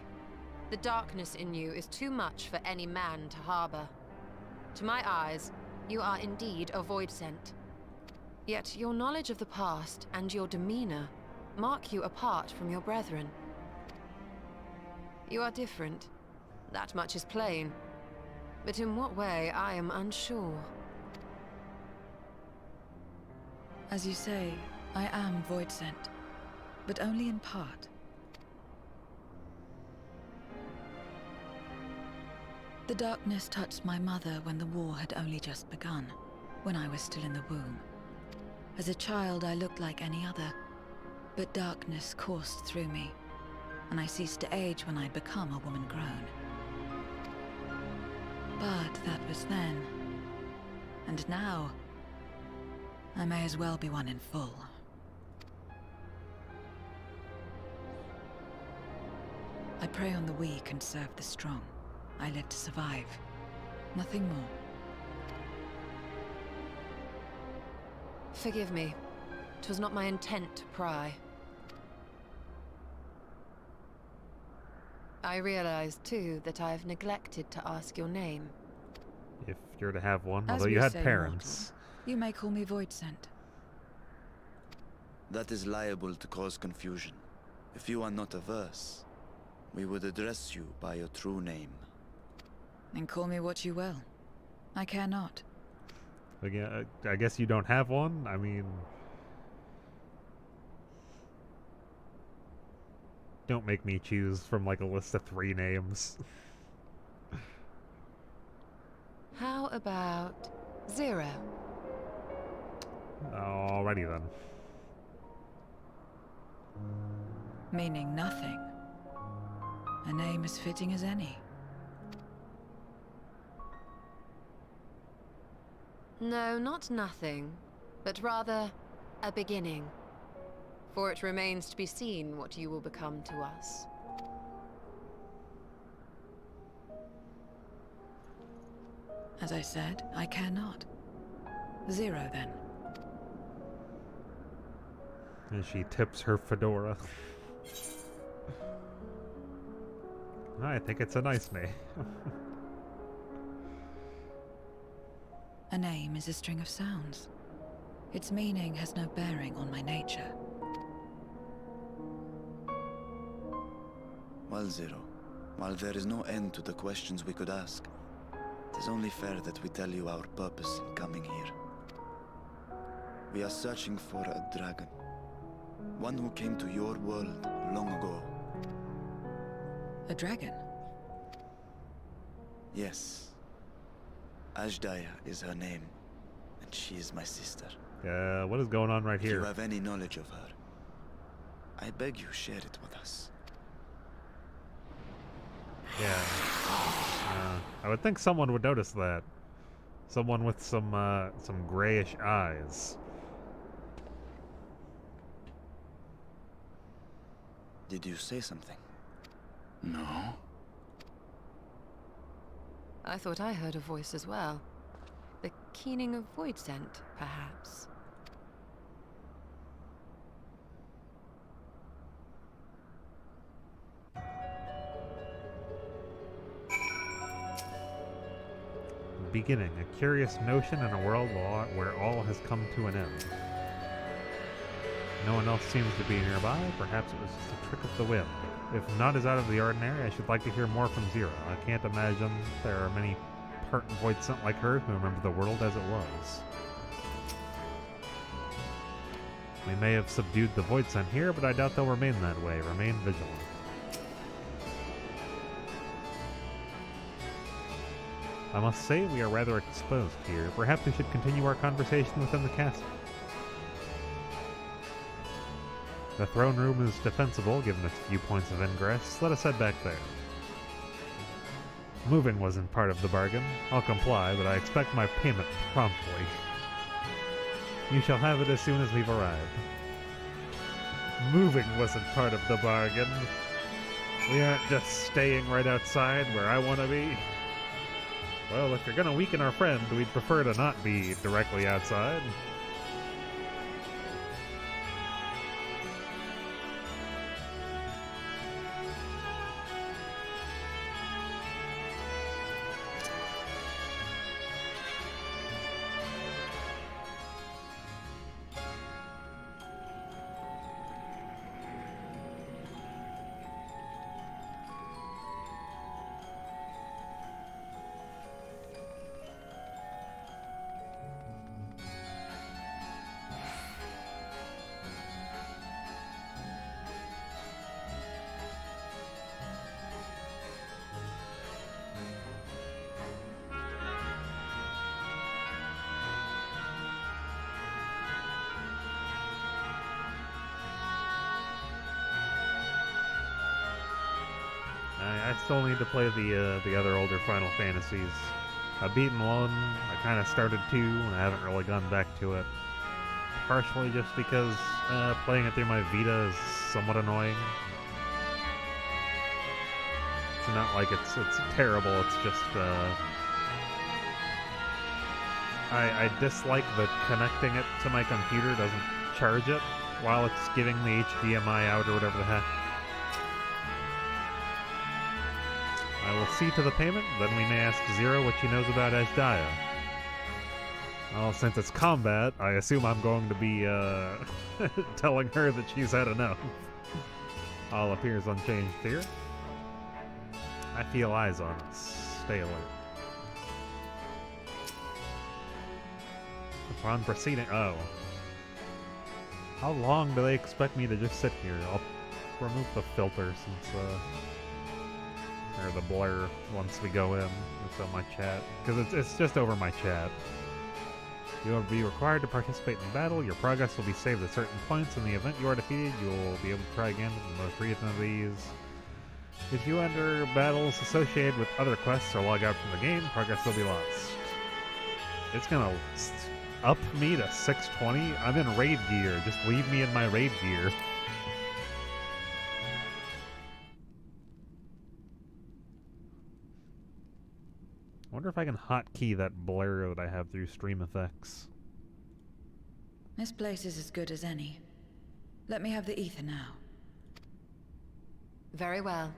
the darkness in you is too much for any man to harbor. To my eyes, you are indeed a Voidsent. Yet your knowledge of the past and your demeanor mark you apart from your brethren. You are different. That much is plain. But in what way, I am unsure. As you say, I am Voidsent, but only in part. The darkness touched my mother when the war had only just begun, when I was still in the womb. As a child, I looked like any other, but darkness coursed through me, and I ceased to age when I'd become a woman grown. But that was then. And now, I may as well be one in full. I prey on the weak and serve the strong. I live to survive. Nothing more. Forgive me. 'Twas not my intent to pry. I realize, too, that I've neglected to ask your name. If you're to have one, As although we you had say, parents. mortal, you may call me Voidsent. That is liable to cause confusion. If you are not averse, we would address you by your true name. Then call me what you will. I care not. Again, I guess you don't have one? I mean... Don't make me choose from like a list of 3 names. How about Zero? Alrighty then. Meaning nothing. A name as fitting as any. No, not nothing, but rather a beginning. For it remains to be seen what you will become to us. As I said, I care not. Zero, then. And she tips her fedora. I think it's a nice name. A name is a string of sounds. Its meaning has no bearing on my nature. Well, Zero, while there is no end to the questions we could ask, it is only fair that we tell you our purpose in coming here. We are searching for a dragon. One who came to your world long ago. A dragon? Yes. Ashdaya is her name, and she is my sister. What is going on right If here? you have any knowledge of her, I beg you share it with us. Yeah. I would think someone would notice that. Someone with some grayish eyes. Did you say something? No. I thought I heard a voice as well. The keening of Voidsent, perhaps. Beginning, a curious notion in a world where all has come to an end. No one else seems to be nearby. Perhaps it was just a trick of the wind. If not as out of the ordinary, I should like to hear more from Zero. I can't imagine there are many part Voidsent like her who remember the world as it was. We may have subdued the Voidsent here, but I doubt they'll remain that way. Remain vigilant. I must say we are rather exposed here. Perhaps we should continue our conversation within the castle. The throne room is defensible, given its few points of ingress. Let us head back there. Moving wasn't part of the bargain. I'll comply, but I expect my payment promptly. You shall have it as soon as we've arrived. Moving wasn't part of the bargain. We aren't just staying right outside where I want to be. Well, if you're gonna weaken our friend, we'd prefer to not be directly outside. still need to play the other older Final Fantasies. I've beaten one, I kind of started two, and I haven't really gone back to it. Partially just because playing it through my Vita is somewhat annoying. It's not like it's terrible, it's just I dislike that connecting it to my computer doesn't charge it while it's giving the HDMI out or whatever the heck. I will see to the payment, then we may ask Zero what she knows about Azdia. Well, since it's combat, I assume I'm going to be telling her that she's had enough. All appears unchanged here. I feel eyes on us. Stay alert. Upon proceeding... Oh. How long do they expect me to just sit here? I'll remove the filter since... or the blur once we go in. It's on my chat. Because it's just over my chat. You will be required to participate in battle. Your progress will be saved at certain points. In the event you are defeated, you will be able to try again with the most recent of these. If you enter battles associated with other quests or log out from the game, progress will be lost. It's gonna up me to 620? I'm in raid gear. Just leave me in my raid gear. I wonder if I can hotkey that blur that I have through Stream Effects. This place is as good as any. Let me have the ether now. Very well.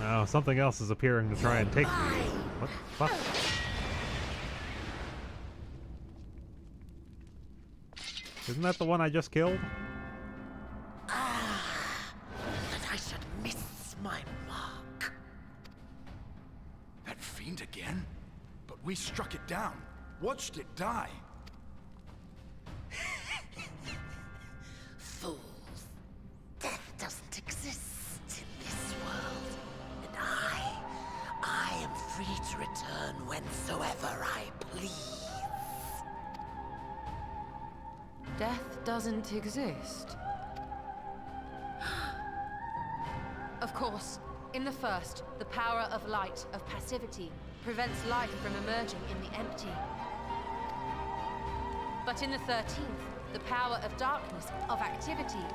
Oh, something else is appearing to try and take me. What the fuck? Isn't that the one I just killed? That I should miss my mark. That fiend again? But we struck it down. Watched it die. Fools. Death doesn't exist in this world. And I am free to return whensoever I please. Death doesn't exist. Of course, in the first, the power of light, of passivity, prevents life from emerging in the empty. But in the 13th, the power of darkness, of activity,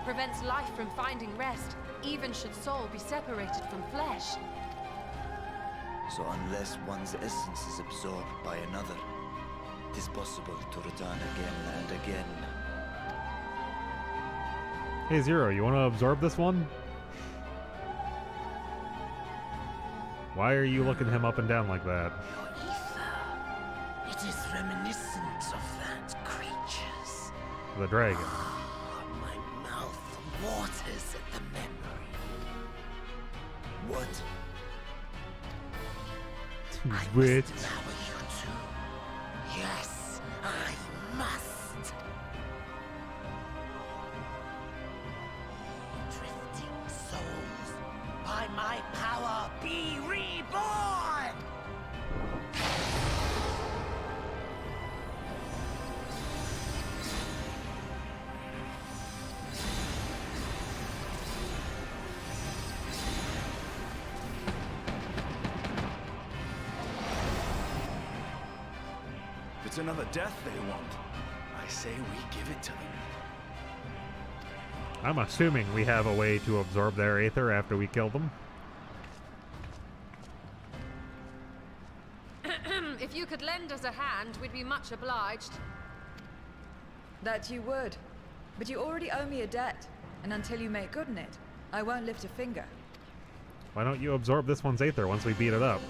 prevents life from finding rest, even should soul be separated from flesh. So unless one's essence is absorbed by another, it is possible to return again and again. Hey Zero, you want to absorb this one? Why are you looking him up and down like that? Your ether. It is reminiscent of that creature's. The dragon. My mouth waters at the memory. What? I must devour you too. Yes, I must. Drifting souls, by my power be reborn! It's another death they want. I say we give it to them. I'm assuming we have a way to absorb their aether after we kill them. If you could lend us a hand, we'd be much obliged. That you would. But you already owe me a debt, and until you make good on it, I won't lift a finger. Why don't you absorb this one's aether once we beat it up?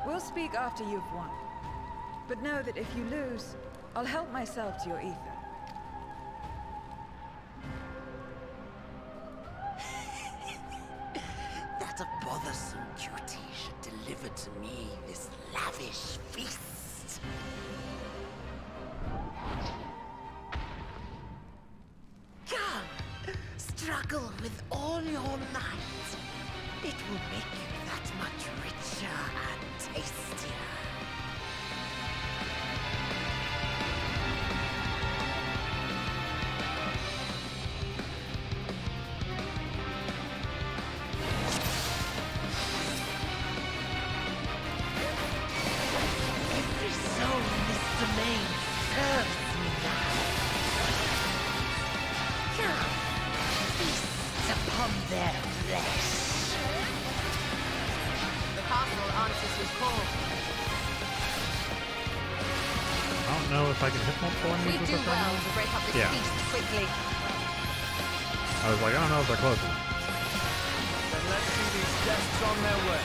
We'll speak after you've won. But know that if you lose, I'll help myself to your ether. That a bothersome duty should deliver to me this lavish feast. all your might. It will make you that much richer and tastier. Every soul in this domain serves me now. Come, feast upon their flesh. The castle answers his call. I don't know if I can hit multiple We enemies with do this well right to break up this Yeah. feast quickly. now. I was like, I don't know if they're close enough. Then let's see these guests on their way.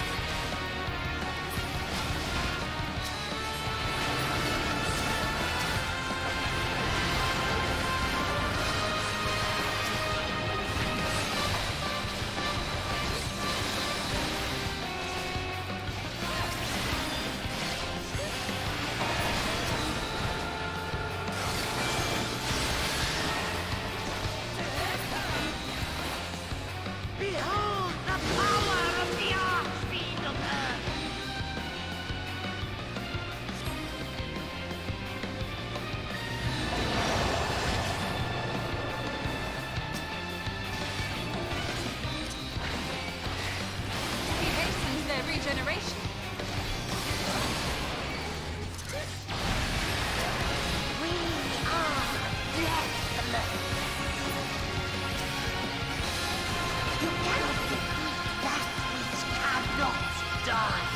Behold the power of the Archfiend of Earth! He hastens their regeneration. We are deathless! You cannot defeat that which cannot die!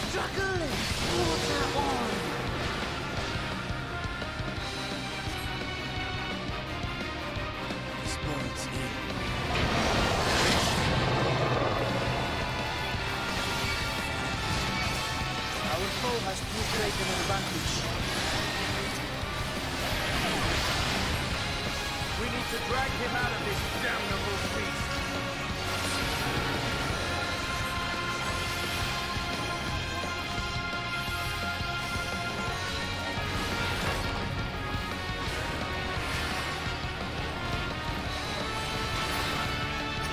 Struggle and slaughter on! This moment's near. Our foe has too great an advantage. We need to drag him out of this damnable feast.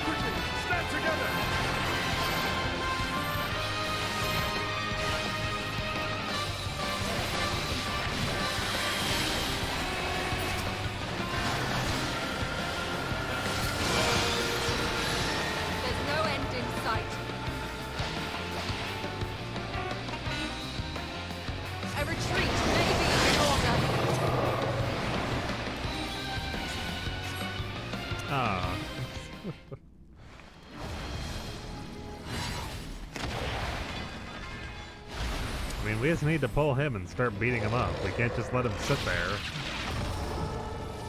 Quickly, stand together! There's no end in sight. A retreat may be in order. Ah. I mean, we just need to pull him and start beating him up. We can't just let him sit there.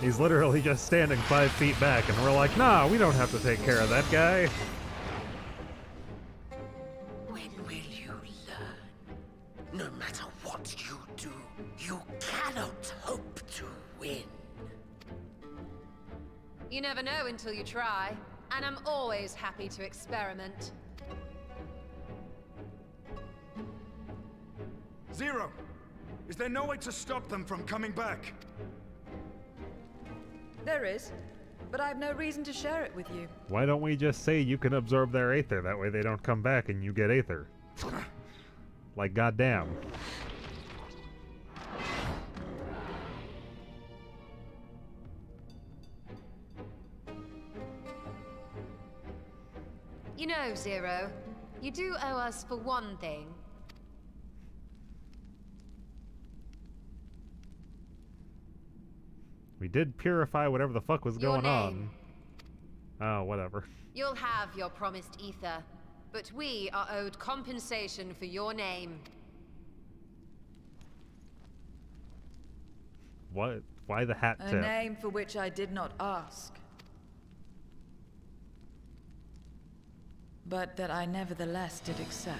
He's literally just standing 5 feet back, and we're like, nah, we don't have to take care of that guy. When will you learn? No matter what you do, you cannot hope to win. You never know until you try, and I'm always happy to experiment. Zero! Is there no way to stop them from coming back? There is, but I have no reason to share it with you. Why don't we just say you can absorb their aether? That way they don't come back and you get aether. Like, goddamn. You know, Zero, you do owe us for one thing. We did purify whatever the fuck was Your going on. name. Oh, whatever. You'll have your promised ether, but we are owed compensation for your name. What? Why the hat A tip? name for which I did not ask. but that I nevertheless did accept.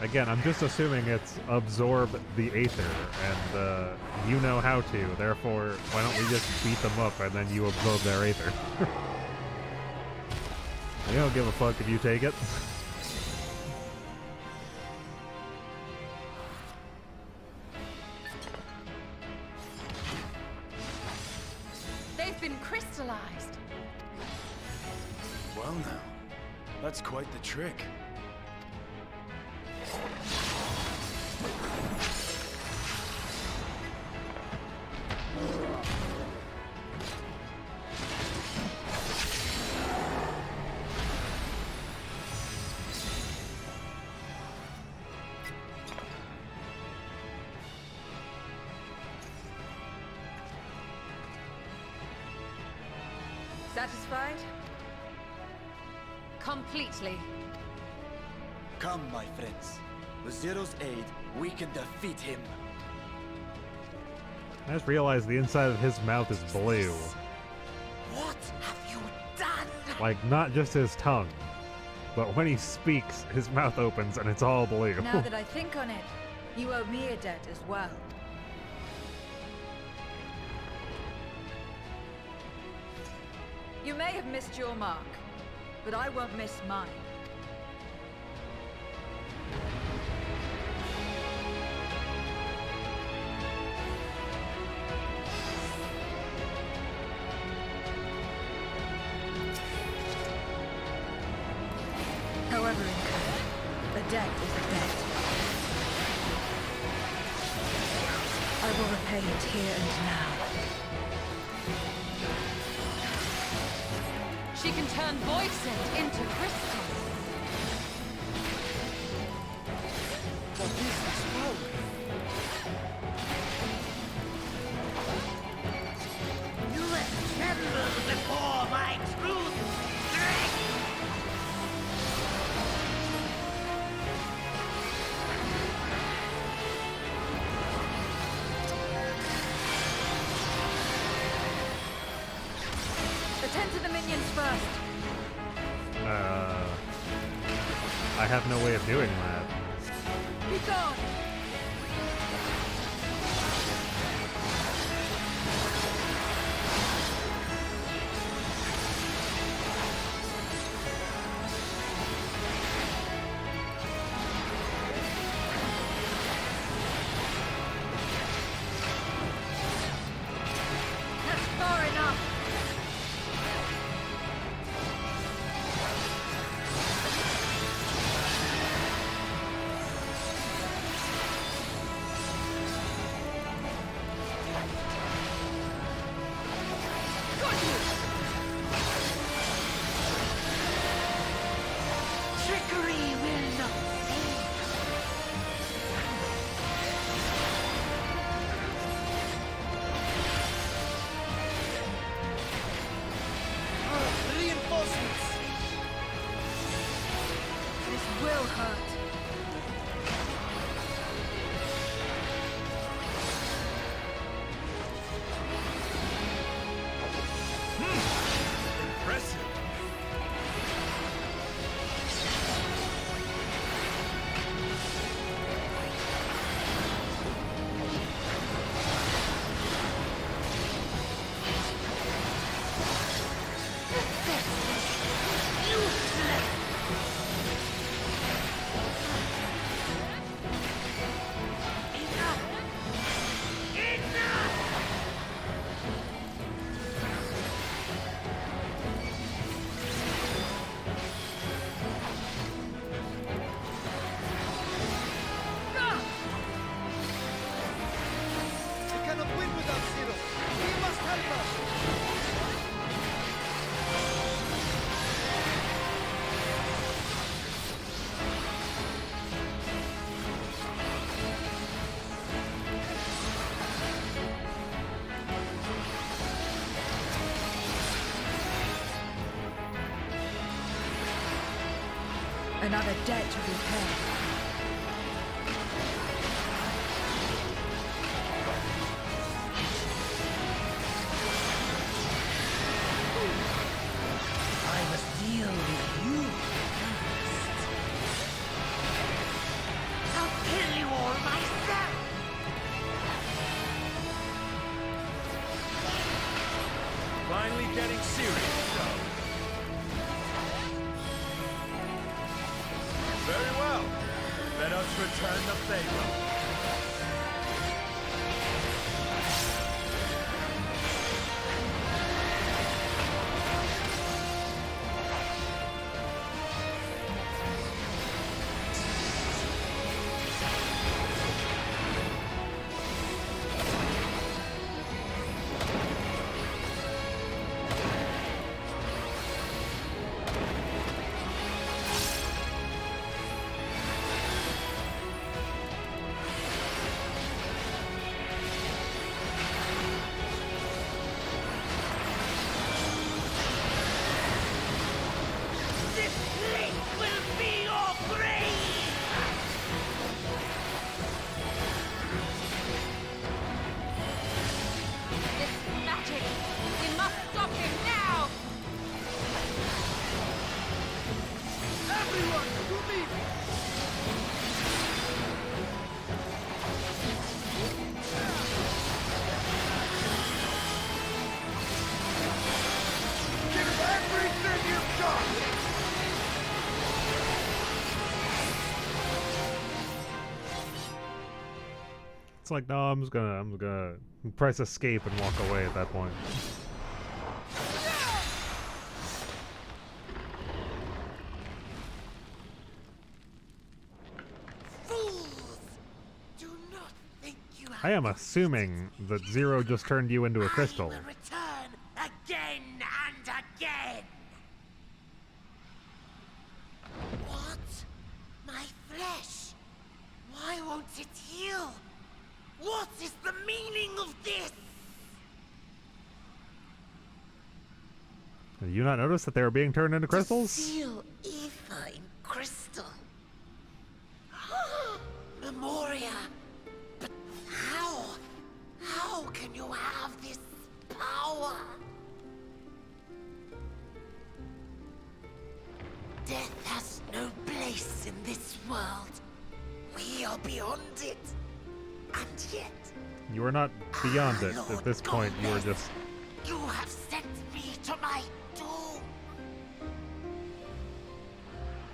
Again, I'm just assuming it's absorb the Aether, and you know how to, therefore, why don't we just beat them up and then you absorb their Aether? We don't give a fuck if you take it. They've been crystallized. Well now, that's quite the trick. Satisfied? Completely. Come, my friends. With Zero's aid, we can defeat him. I just realized the inside of his mouth is blue. What have you done? Like, not just his tongue, but when he speaks, his mouth opens and it's all blue. Now that I think on it, you owe me a debt as well. You may have missed your mark, but I won't miss mine. However incurred, a debt is a debt. I will repay it here and now. She can turn void scent into crystal. What is this world? You have trembled before my truth strength! Attend to the minions first. I have no way of doing that. Be gone! That's far enough! Trickery will not save. Reinforcements! This will hurt. Impressive. We cannot win without Zero. He must help us. Another debt to repay. Finally getting serious, though. Very well. Let us return the favor. It's like, no, I'm gonna press escape and walk away at that point. Fools! Do not think you have I am assuming that Zero just turned you into a crystal. I will return again and again. What? My flesh? Why won't it heal? What is the meaning of this? Did you not notice that they were being turned into crystals? Seal ether in crystal. Memoria. But how? How can you have this power? Death has no place in this world. We are beyond it. And yet... You are not beyond it. At this point, you are just... You have sent me to my doom.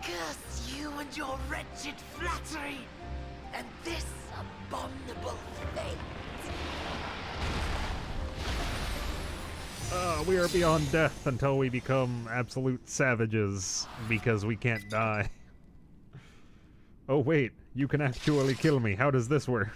Curse you and your wretched flattery, and this abominable fate. We are beyond death until we become absolute savages, because we can't die. Oh wait, you can actually kill me. How does this work?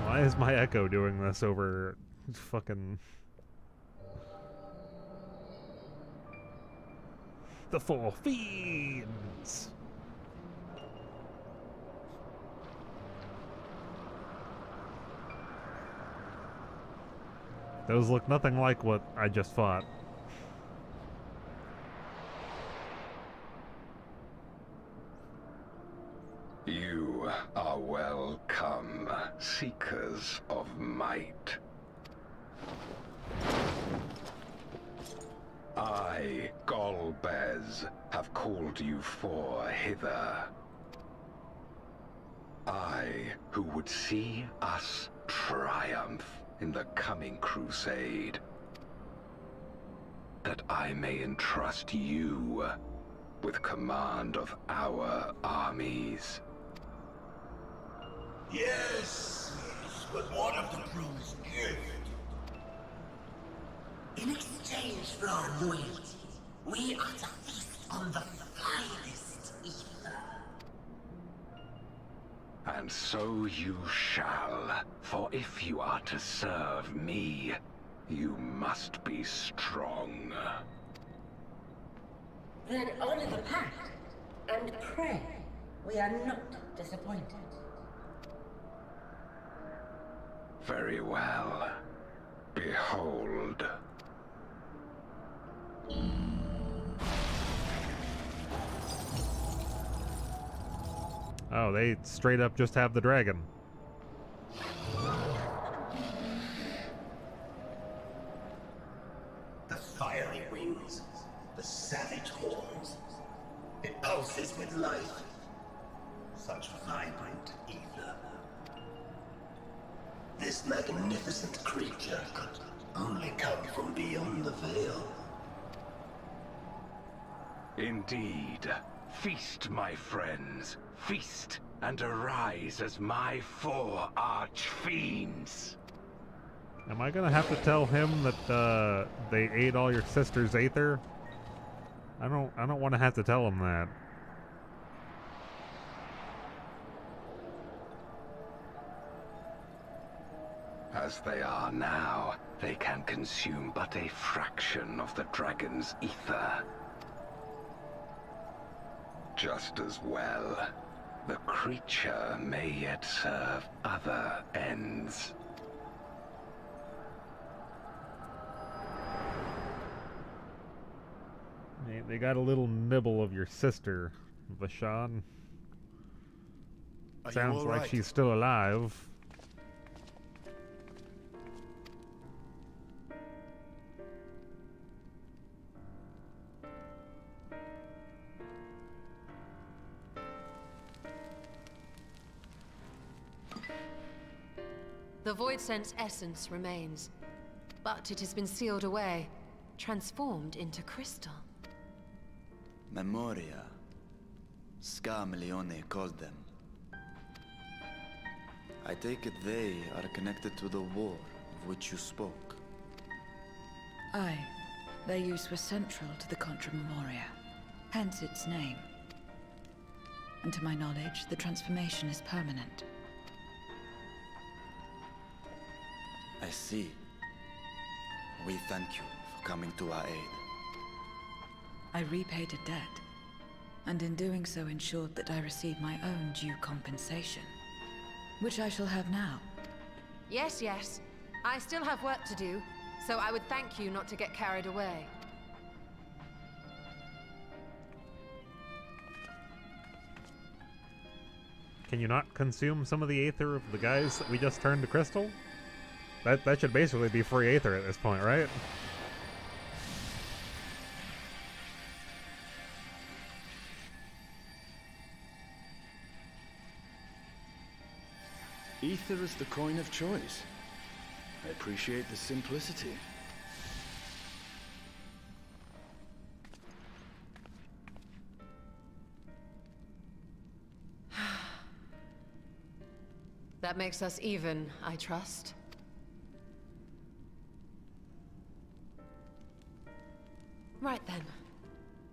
Why is my echo doing this over fucking... The Four Fiends! Those look nothing like what I just fought. You are welcome, seekers of might. I, Golbez, have called you for hither. I, who would see us triumph in the coming crusade, that I may entrust you with command of our armies. Yes, but what of the promised gift? In exchange for our loyalty, we are to feast on the finest ether. And so you shall, for if you are to serve me, you must be strong. Then honor the pact, and pray we are not disappointed. Very well. Behold. Oh, they straight up just have the dragon. The fiery wings, the savage horns. It pulses with life. Such vibrant ether. This magnificent creature could only come from beyond the veil. Indeed. Feast, my friends. Feast and arise as my 4 arch-fiends. Am I gonna have to tell him that they ate all your sister's aether? I don't want to have to tell him that. As they are now, they can consume but a fraction of the dragon's ether. Just as well, the creature may yet serve other ends. They got a little nibble of your sister, Vashon. Sounds like she's still alive. The Voidsent's essence remains, but it has been sealed away, transformed into crystal. Memoria. Scarmelione called them. I take it they are connected to the war of which you spoke. Aye. Their use was central to the Contra Memoria, hence its name. And to my knowledge, the transformation is permanent. I see. We thank you for coming to our aid. I repaid a debt, and in doing so ensured that I received my own due compensation, which I shall have now. Yes, yes. I still have work to do, so I would thank you not to get carried away. Can you not consume some of the aether of the guys that we just turned to crystal? That should basically be free aether at this point, right? Ether is the coin of choice. I appreciate the simplicity. That makes us even, I trust. Right then.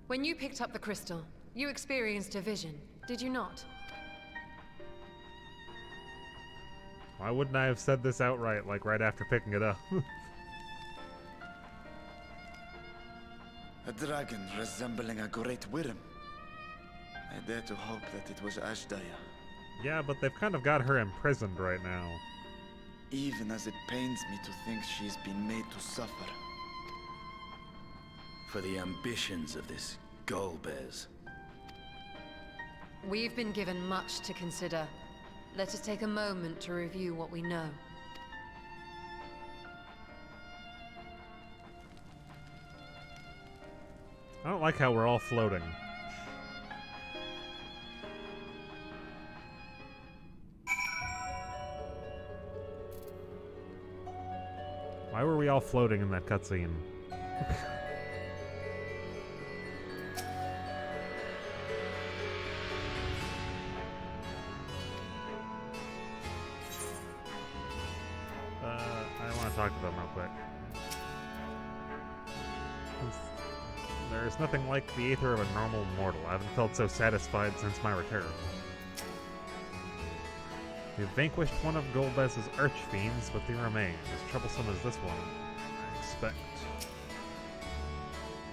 When you picked up the crystal, you experienced a vision, did you not? Why wouldn't I have said this outright, like right after picking it up? A dragon resembling a great worm. I dare to hope that it was Ashdaya. Yeah, but they've kind of got her imprisoned right now. Even as it pains me to think she's been made to suffer. For the ambitions of this Golbez. We've been given much to consider. Let us take a moment to review what we know. I don't like how we're all floating. Why were we all floating in that cutscene? I want to talk to them real quick. There's nothing like the aether of a normal mortal. I haven't felt so satisfied since my return. We've vanquished one of Golbez's archfiends, but they remain, as troublesome as this one, I expect.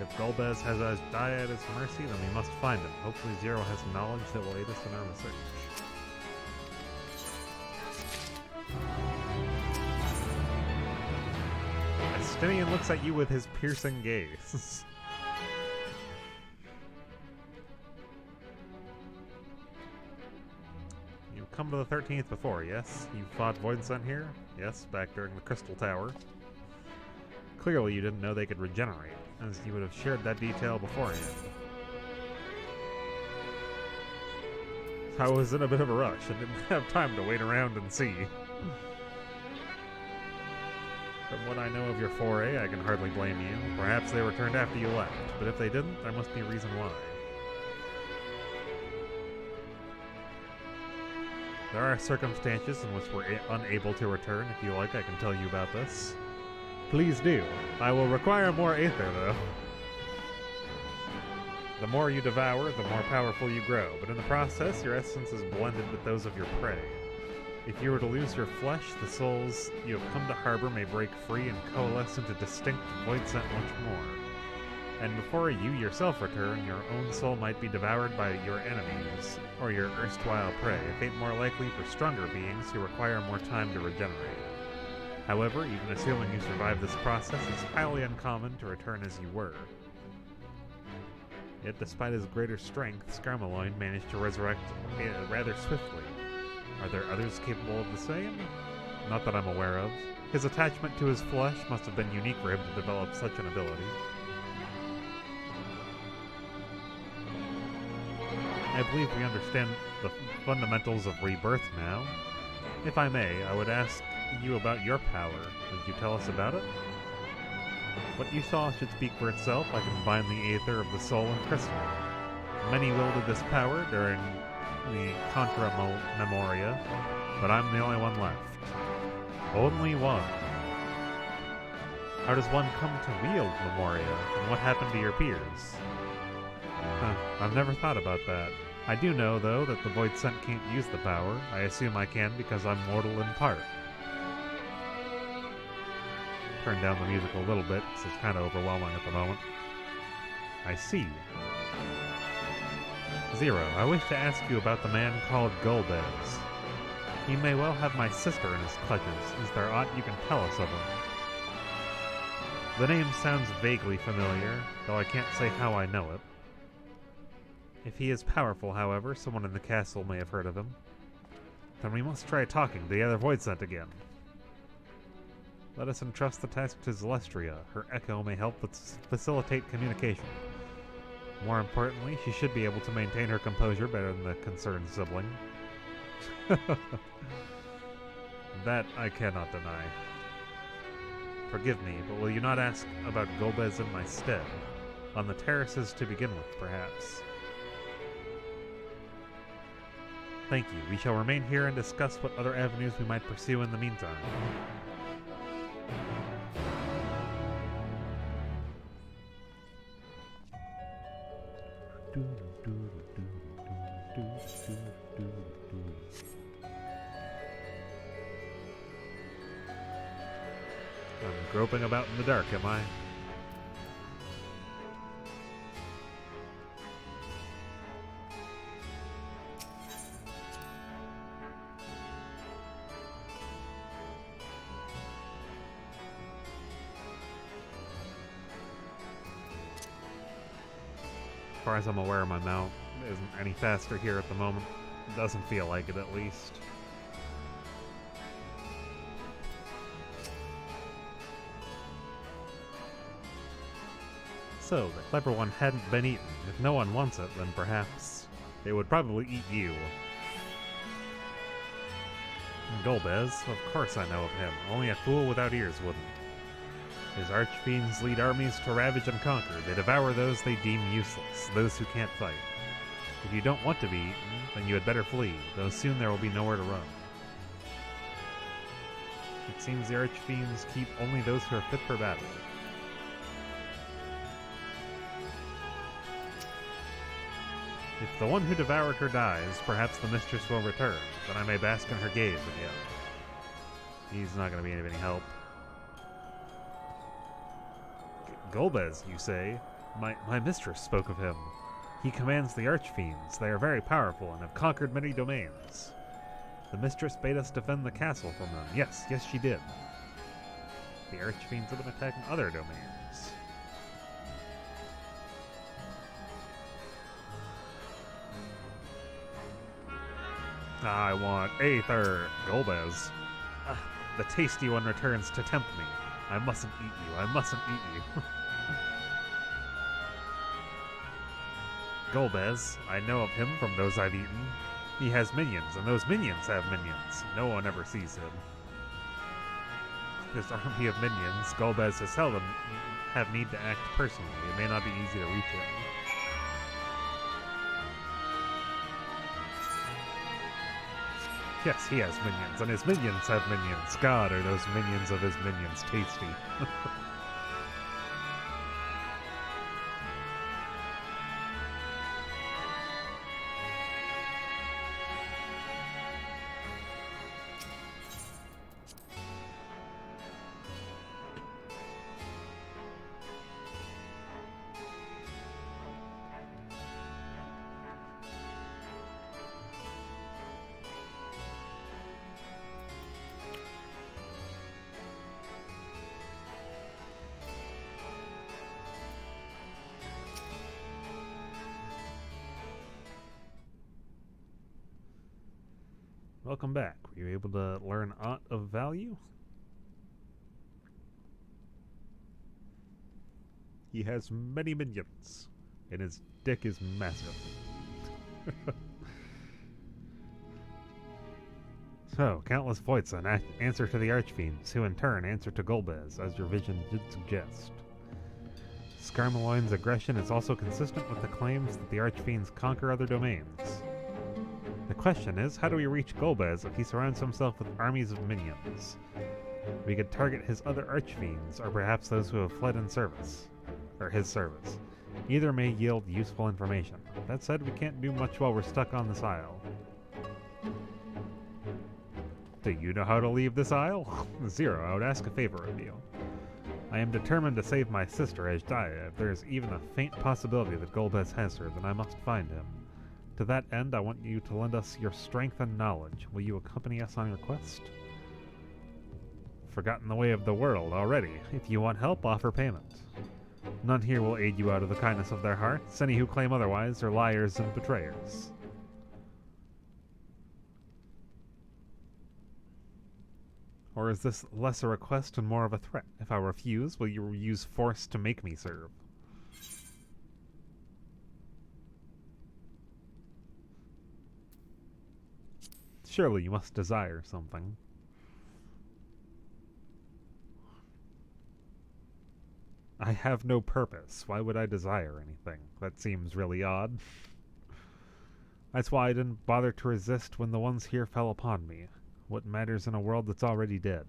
If Golbez has Ashdaya at his mercy, then we must find him. Hopefully Zero has knowledge that will aid us in our research. Estinian looks at you with his piercing gaze. You've come to the 13th before, yes? You fought Voidsent here? Yes, back during the Crystal Tower. Clearly you didn't know they could regenerate, as you would have shared that detail beforehand. I was in a bit of a rush and didn't have time to wait around and see. From what I know of your foray, I can hardly blame you. Perhaps they returned after you left, but if they didn't, there must be a reason why. There are circumstances in which we're unable to return. If you like, I can tell you about this. Please do. I will require more Aether, though. The more you devour, the more powerful you grow, but in the process, your essence is blended with those of your prey. If you were to lose your flesh, the souls you have come to harbor may break free and coalesce into distinct Voidsent once more. And before you yourself return, your own soul might be devoured by your enemies, or your erstwhile prey, a fate more likely for stronger beings who require more time to regenerate. However, even assuming you survive this process, it's highly uncommon to return as you were. Yet despite his greater strength, Skarmeloin managed to resurrect rather swiftly. Are there others capable of the same? Not that I'm aware of. His attachment to his flesh must have been unique for him to develop such an ability. I believe we understand the fundamentals of rebirth now. If I may, I would ask you about your power. Would you tell us about it? What you saw should speak for itself. I combine the Aether of the soul and crystal. Many wielded this power during the Contra Memoria, but I'm the only one left. Only one. How does one come to wield Memoria, and what happened to your peers? I've never thought about that. I do know, though, that the Voidsent can't use the power. I assume I can because I'm mortal in part. Turn down the music a little bit, because it's kind of overwhelming at the moment. I see. Zero, I wish to ask you about the man called Golbez. He may well have my sister in his clutches. Is there aught you can tell us of him? The name sounds vaguely familiar, though I can't say how I know it. If he is powerful, however, someone in the castle may have heard of him. Then we must try talking to the other Voidsent again. Let us entrust the task to Celestria. Her echo may help facilitate communication. More importantly, she should be able to maintain her composure better than the concerned sibling. That I cannot deny. Forgive me, but will you not ask about Golbez in my stead? On the terraces to begin with, perhaps. Thank you. We shall remain here and discuss what other avenues we might pursue in the meantime. I'm groping about in the dark, am I? As far as I'm aware, my mount isn't any faster here at the moment. It doesn't feel like it, at least. So, the clever one hadn't been eaten. If no one wants it, then perhaps it would probably eat you. Golbez, of course I know of him. Only a fool without ears wouldn't. His archfiends lead armies to ravage and conquer. They devour those they deem useless, those who can't fight. If you don't want to be eaten, then you had better flee, though soon there will be nowhere to run. It seems the archfiends keep only those who are fit for battle. If the one who devoured her dies, perhaps the mistress will return, then I may bask in her gaze again. He's not going to be of any help. Golbez, you say? My mistress spoke of him. He commands the Archfiends. They are very powerful and have conquered many domains. The mistress bade us defend the castle from them. Yes, she did. The Archfiends have been attacking other domains. I want Aether, Golbez. The tasty one returns to tempt me. I mustn't eat you. I mustn't eat you. Golbez, I know of him from those I've eaten. He has minions, and those minions have minions. No one ever sees him. This army of minions, Golbez has seldom have need to act personally. It may not be easy to reach him. Yes, he has minions, and his minions have minions. God, are those minions of his minions tasty. Welcome back. Were you able to learn aught of value? He has many minions, and his dick is massive. So, Countless Voitzen answer to the Archfiends, who in turn answer to Golbez, as your vision did suggest. Skarmaloin's aggression is also consistent with the claims that the Archfiends conquer other domains. The question is, how do we reach Golbez if he surrounds himself with armies of minions? We could target his other Archfiends, or perhaps those who have fled in service. Or his service. Either may yield useful information. That said, we can't do much while we're stuck on this isle. Do you know how to leave this isle? Zero, I would ask a favor of you. I am determined to save my sister, Ajdaya. If there is even a faint possibility that Golbez has her, then I must find him. To that end, I want you to lend us your strength and knowledge. Will you accompany us on your quest? Forgotten the way of the world already. If you want help, offer payment. None here will aid you out of the kindness of their hearts. Any who claim otherwise are liars and betrayers. Or is this less a request and more of a threat? If I refuse, will you use force to make me serve? Surely you must desire something. I have no purpose. Why would I desire anything? That seems really odd. That's why I didn't bother to resist when the ones here fell upon me. What matters in a world that's already dead?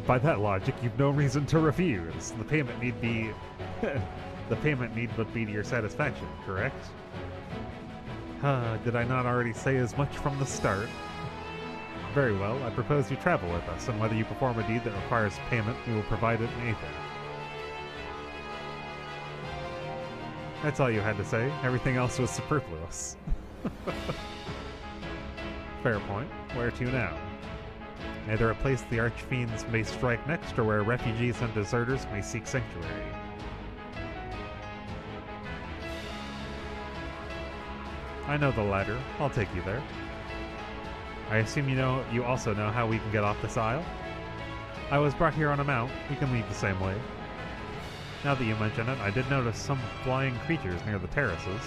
By that logic, you've no reason to refuse. The payment need be... the payment need but be to your satisfaction, correct? Did I not already say as much from the start? Very well, I propose you travel with us, and whether you perform a deed that requires payment, we will provide it in Aether. That's all you had to say. Everything else was superfluous. Fair point. Where to now? Either a place the Archfiends may strike next, or where refugees and deserters may seek sanctuary. I know the latter. I'll take you there. I assume you also know how we can get off this isle? I was brought here on a mount. We can leave the same way. Now that you mention it, I did notice some flying creatures near the terraces.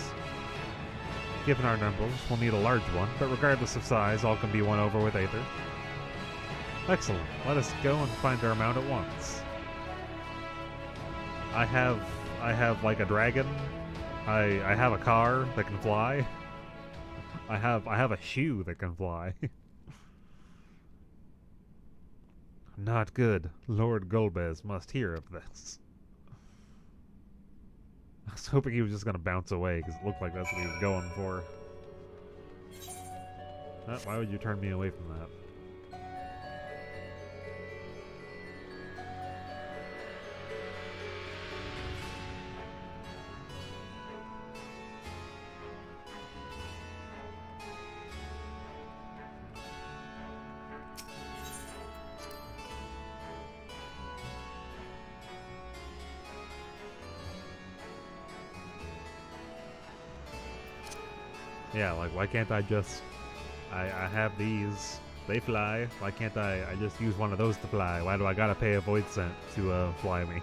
Given our numbers, we'll need a large one, but regardless of size, all can be won over with Aether. Excellent. Let us go and find our mount at once. I have like a dragon. I have a car that can fly. I have a shoe that can fly. Not good. Lord Golbez must hear of this. I was hoping he was just gonna bounce away because it looked like that's what he was going for. Why would you turn me away from that? Yeah, like, why can't I just... I have these. They fly. Why can't I just use one of those to fly? Why do I gotta pay a void cent to fly me?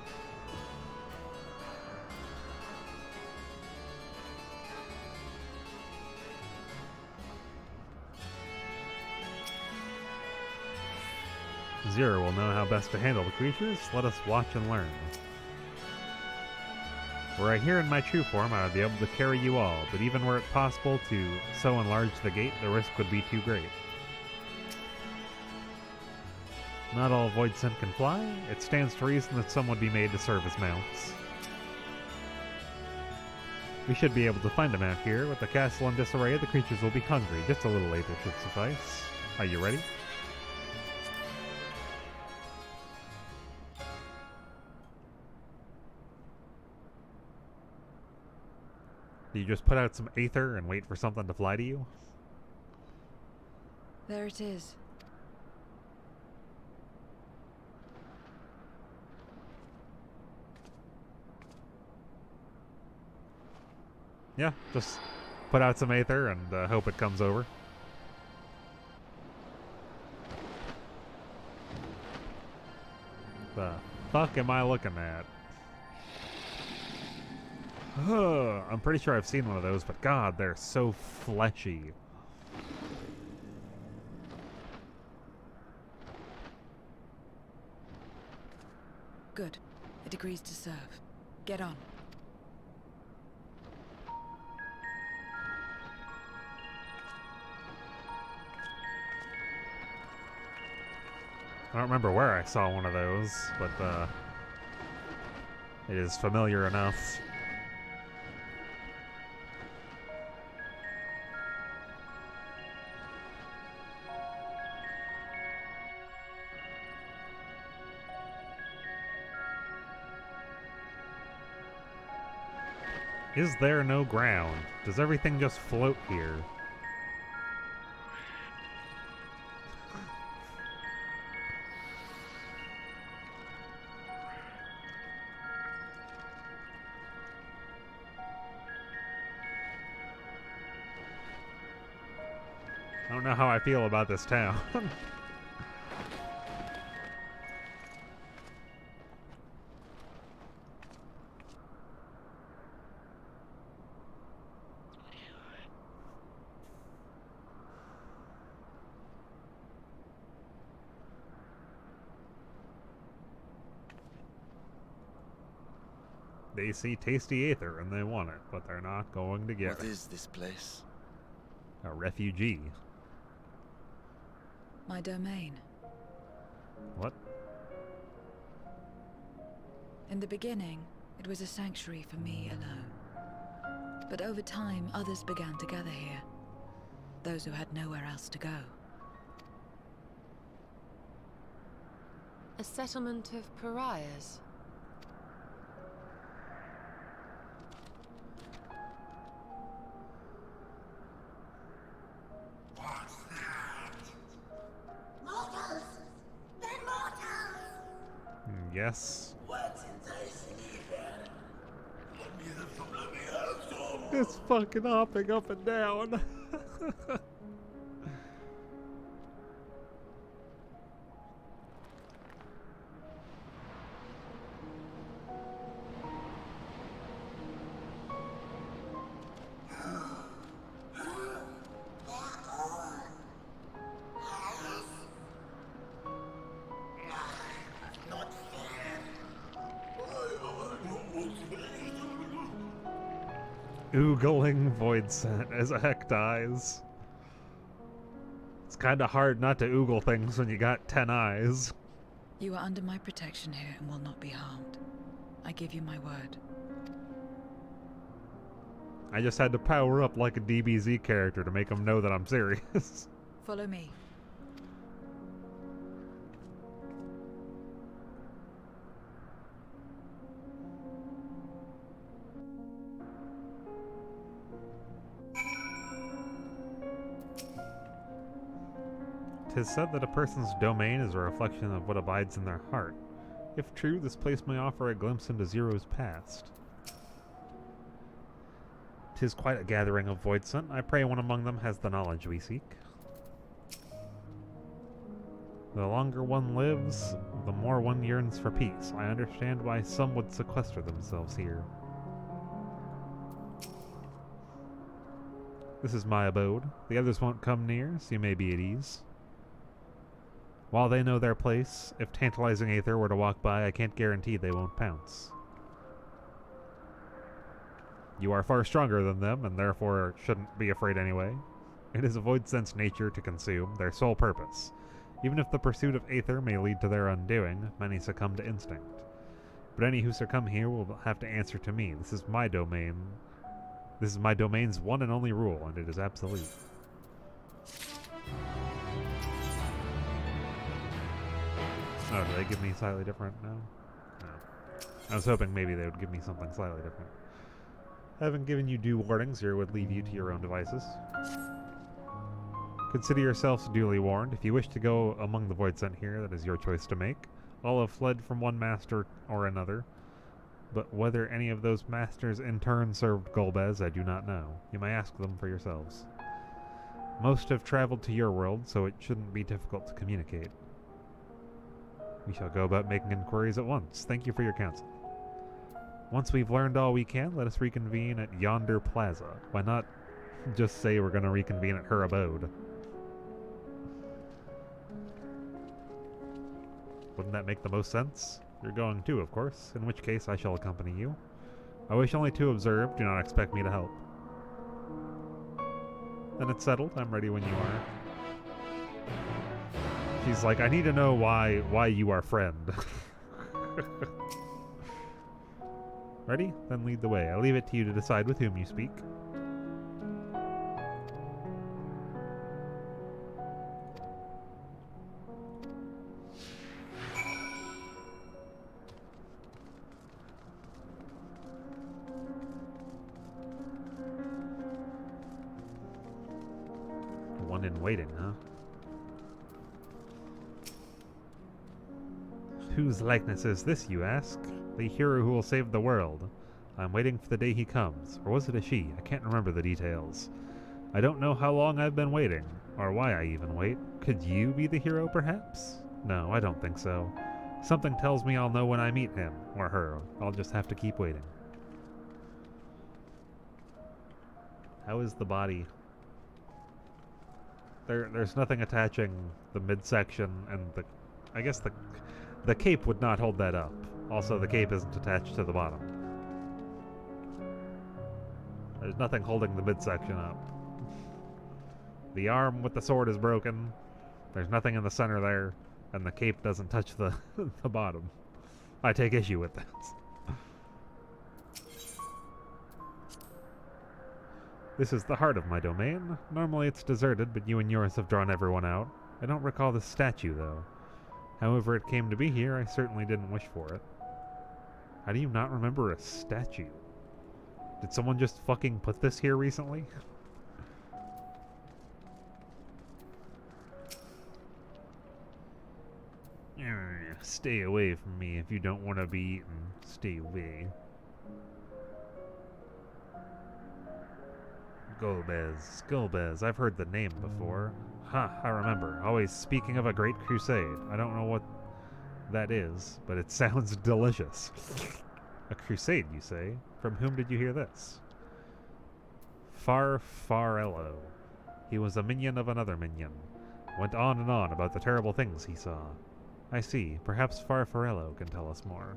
Zero will know how best to handle the creatures. Let us watch and learn. Were I here in my true form, I would be able to carry you all, but even were it possible to so enlarge the gate, the risk would be too great. Not all Voidsent can fly. It stands to reason that some would be made to serve as mounts. We should be able to find a mount here. With the castle in disarray, the creatures will be hungry. Just a little later should suffice. Are you ready? Do you just put out some aether and wait for something to fly to you? There it is. Yeah, just put out some aether and hope it comes over. The fuck am I looking at? I'm pretty sure I've seen one of those, but God, they're so fleshy. Good. It agrees to serve. Get on. I don't remember where I saw one of those, but it is familiar enough. Is there no ground? Does everything just float here? I don't know how I feel about this town. They see tasty aether and they want it, but they're not going to get it. What is this place? A refugee. My domain. What? In the beginning, it was a sanctuary for me alone. But over time, others began to gather here. Those who had nowhere else to go. A settlement of pariahs? Yes. It's fucking hopping up and down. Oogling Voidsent as a heck dies. It's kinda hard not to oogle things when you got 10 eyes. You are under my protection here and will not be harmed. I give you my word. I just had to power up like a DBZ character to make them know that I'm serious. Follow me. Tis said that a person's domain is a reflection of what abides in their heart. If true, this place may offer a glimpse into Zero's past. 'Tis quite a gathering of Voidsent. I pray one among them has the knowledge we seek. The longer one lives, the more one yearns for peace. I understand why some would sequester themselves here. This is my abode. The others won't come near, so you may be at ease. While they know their place, if tantalizing Aether were to walk by, I can't guarantee they won't pounce. You are far stronger than them, and therefore shouldn't be afraid anyway. It is a Void Sense nature to consume, their sole purpose. Even if the pursuit of Aether may lead to their undoing, many succumb to instinct. But any who succumb here will have to answer to me. This is my domain. This is my domain's one and only rule, and it is absolute. Oh, do they give me slightly different now? No. I was hoping maybe they would give me something slightly different. Having given you due warnings, here would leave you to your own devices. Consider yourselves duly warned. If you wish to go among the Void Sent here, that is your choice to make. All have fled from one master or another, but whether any of those masters in turn served Golbez, I do not know. You may ask them for yourselves. Most have traveled to your world, so it shouldn't be difficult to communicate. We shall go about making inquiries at once. Thank you for your counsel. Once we've learned all we can, let us reconvene at yonder plaza. Why not just say we're going to reconvene at her abode? Wouldn't that make the most sense? You're going too, of course, in which case I shall accompany you. I wish only to observe, do not expect me to help. Then it's settled, I'm ready when you are. She's like, I need to know why you are friend. Ready? Then lead the way. I leave it to you to decide with whom you speak. One in waiting, huh? Whose likeness is this, you ask? The hero who will save the world. I'm waiting for the day he comes. Or was it a she? I can't remember the details. I don't know how long I've been waiting, or why I even wait. Could you be the hero, perhaps? No, I don't think so. Something tells me I'll know when I meet him, or her. I'll just have to keep waiting. How is the body? There's nothing attaching the midsection and the... I guess the cape would not hold that up. Also, the cape isn't attached to the bottom. There's nothing holding the midsection up. The arm with the sword is broken. There's nothing in the center there. And the cape doesn't touch the, the bottom. I take issue with this. This is the heart of my domain. Normally it's deserted, but you and yours have drawn everyone out. I don't recall the statue, though. However it came to be here, I certainly didn't wish for it. How do you not remember a statue? Did someone just fucking put this here recently? Stay away from me if you don't want to be eaten. Stay away. Golbez. I've heard the name before. I remember. Always speaking of a great crusade. I don't know what that is, but it sounds delicious. A crusade, you say? From whom did you hear this? Farfarello. He was a minion of another minion. Went on and on about the terrible things he saw. I see. Perhaps Farfarello can tell us more.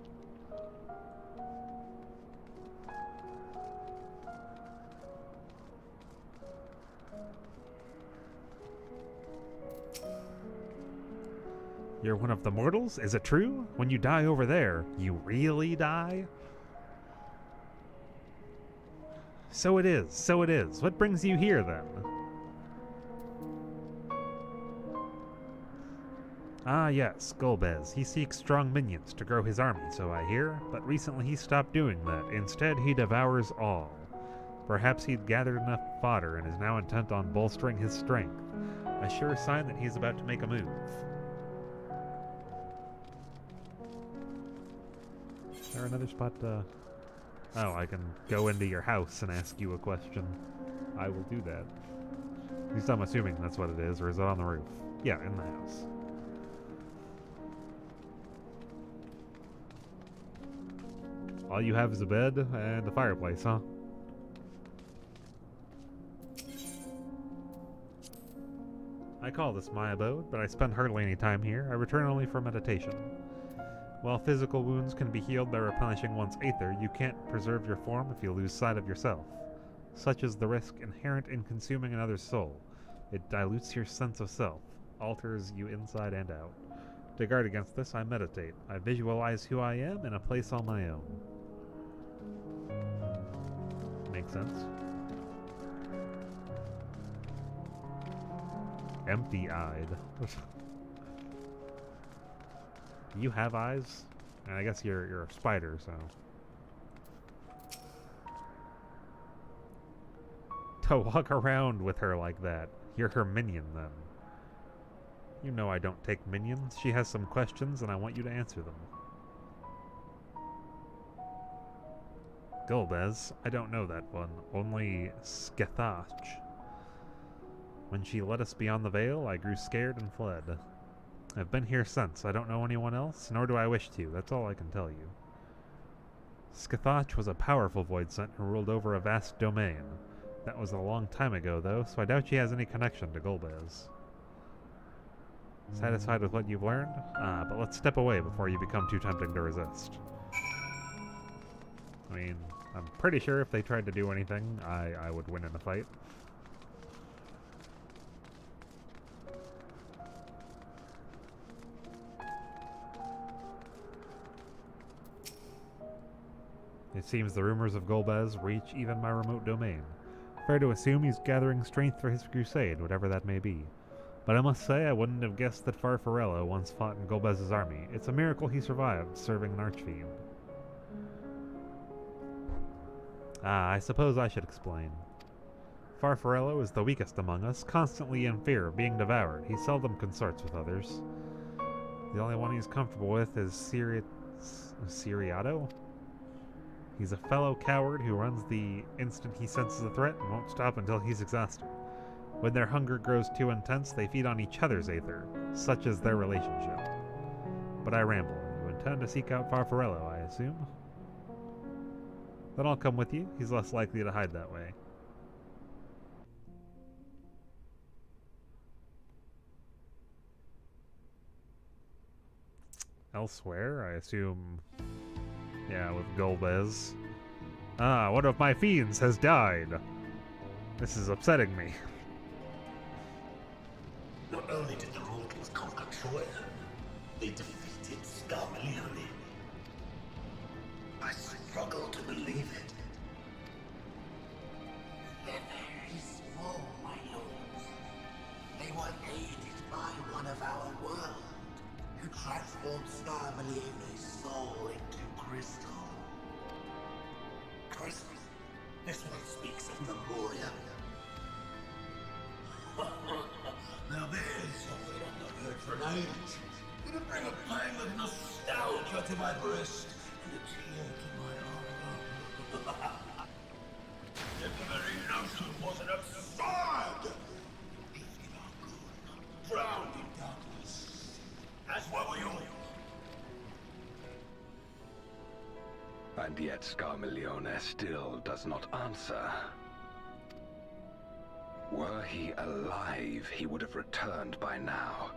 You're one of the mortals? Is it true? When you die over there, you really die? So it is. What brings you here, then? Ah, yes, Golbez. He seeks strong minions to grow his army, so I hear, but recently he stopped doing that. Instead, he devours all. Perhaps he'd gathered enough fodder and is now intent on bolstering his strength. A sure sign that he's about to make a move. Is there another spot Oh, I can go into your house and ask you a question. I will do that. At least I'm assuming that's what it is, or is it on the roof? Yeah, in the house. All you have is a bed and a fireplace, huh? I call this my abode, but I spend hardly any time here. I return only for meditation. While physical wounds can be healed by replenishing one's aether, you can't preserve your form if you lose sight of yourself. Such is the risk inherent in consuming another's soul. It dilutes your sense of self, alters you inside and out. To guard against this, I meditate. I visualize who I am in a place all my own. Makes sense. Empty-eyed. You have eyes? And I guess you're a spider, so. To walk around with her like that. You're her minion, then. You know I don't take minions. She has some questions, and I want you to answer them. Golbez? I don't know that one. Only Scathach. When she led us beyond the veil, I grew scared and fled. I've been here since. I don't know anyone else, nor do I wish to. That's all I can tell you. Scathach was a powerful Voidsent who ruled over a vast domain. That was a long time ago, though, so I doubt she has any connection to Golbez. Satisfied with what you've learned? But let's step away before you become too tempting to resist. I mean, I'm pretty sure if they tried to do anything, I would win in a fight. It seems the rumors of Golbez reach even my remote domain. Fair to assume he's gathering strength for his crusade, whatever that may be. But I must say I wouldn't have guessed that Farfarello once fought in Golbez's army. It's a miracle he survived, serving an archfiend. I suppose I should explain. Farfarello is the weakest among us, constantly in fear of being devoured. He seldom consorts with others. The only one he's comfortable with is Siriato? He's a fellow coward who runs the instant he senses a threat and won't stop until he's exhausted. When their hunger grows too intense, they feed on each other's aether. Such is their relationship. But I ramble. You intend to seek out Farfarello, I assume? Then I'll come with you. He's less likely to hide that way. Elsewhere, I assume... Yeah, with Golbez. One of my fiends has died. This is upsetting me. Not only did the mortals conquer Troya, they defeated Scarmalione. I struggle to believe it. They're very small, my lords. They were aided by one of our world, who transformed Scarmalione's soul into crystal. Crystal? This one speaks of Memoria. Now there's something I've not heard for an age. It'll bring a pang of nostalgia to my breast and a tear to my eye. Yet the very notion was an absurd! Gifted our good, drowned in darkness, as were we all. And yet Scarmalione still does not answer. Were he alive, he would have returned by now.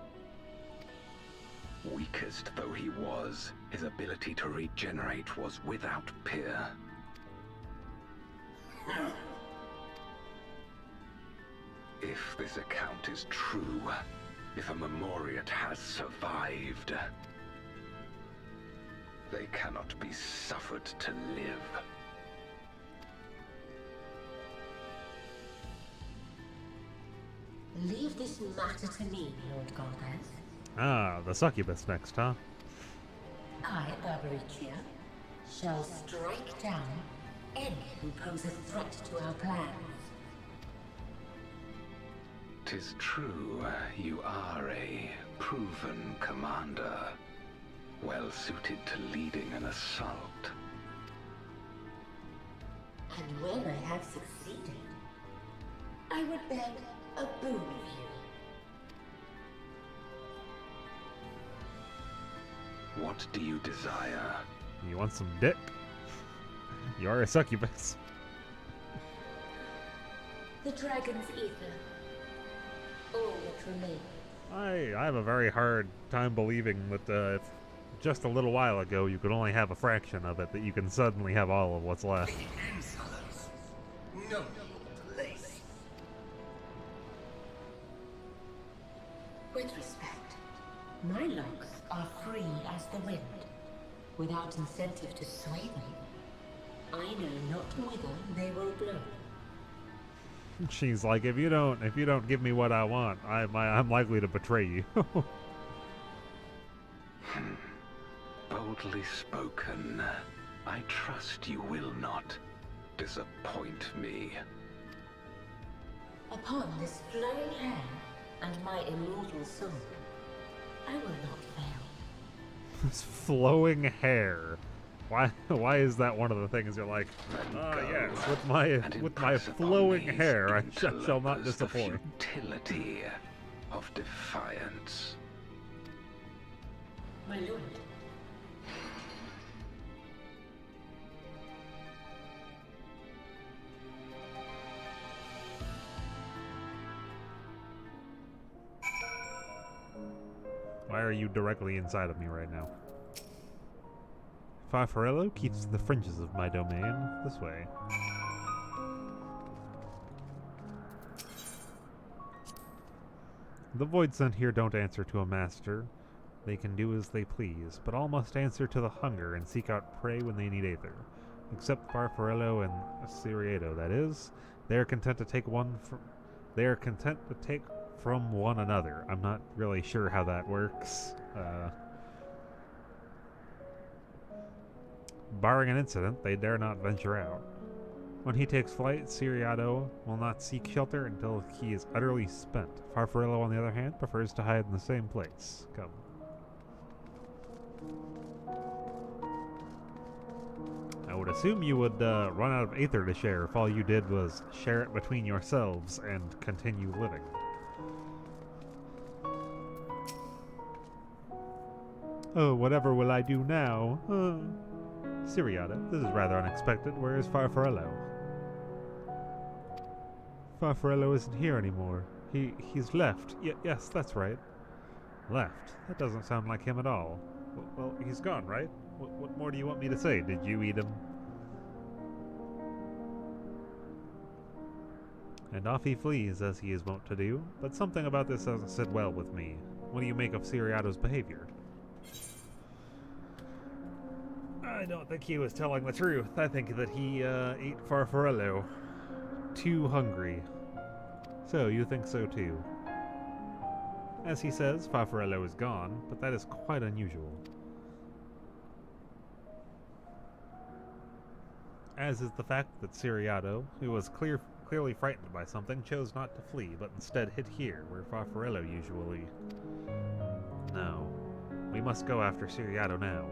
Weakest though he was, his ability to regenerate was without peer. If this account is true, if a Memoriat has survived, they cannot be suffered to live. Leave this matter to me, Lord Golbez. The succubus next, huh? I, Barbaricia, shall strike down any who pose a threat to our plans. 'Tis true, you are a proven commander, well suited to leading an assault. And when I have succeeded, I would beg a boon of you. What do you desire? You want some dick? You are a succubus. The dragon's ether. All that remains. I have a very hard time believing that if just a little while ago you could only have a fraction of it, that you can suddenly have all of what's left. Insolence. No place. With respect, my locks are free as the wind, without incentive to sway them. I know not whither they will blow. She's like, if you don't give me what I want, I'm likely to betray you. Boldly spoken. I trust you will not disappoint me. Upon this flowing hair and my immortal soul, I will not fail. This flowing hair. Why is that one of the things you're like, yes, with my flowing hair I shall not disappoint. The futility of defiance. My lord. Why are you directly inside of me right now? Farfarello keeps the fringes of my domain. This way. The Void Sent here don't answer to a master. They can do as they please, but all must answer to the hunger and seek out prey when they need aether. Except Farfarello and Siriato, that is. They are content to take from one another. I'm not really sure how that works. Barring an incident, they dare not venture out. When he takes flight, Siriato will not seek shelter until he is utterly spent. Farfarello, on the other hand, prefers to hide in the same place. Come. I would assume you would run out of aether to share if all you did was share it between yourselves and continue living. Oh, whatever will I do now? Siriato, this is rather unexpected. Where is Farfarello? Farfarello isn't here anymore. He's left. Yes, that's right. Left? That doesn't sound like him at all. Well, he's gone, right? What more do you want me to say? Did you eat him? And off he flees, as he is wont to do. But something about this doesn't sit well with me. What do you make of Siriato's behavior? I don't think he was telling the truth. I think that he ate Farfarello. Too hungry. So, you think so too. As he says, Farfarello is gone, but that is quite unusual. As is the fact that Siriato, who was clearly frightened by something, chose not to flee, but instead hid here, where Farfarello usually... No. We must go after Siriato now.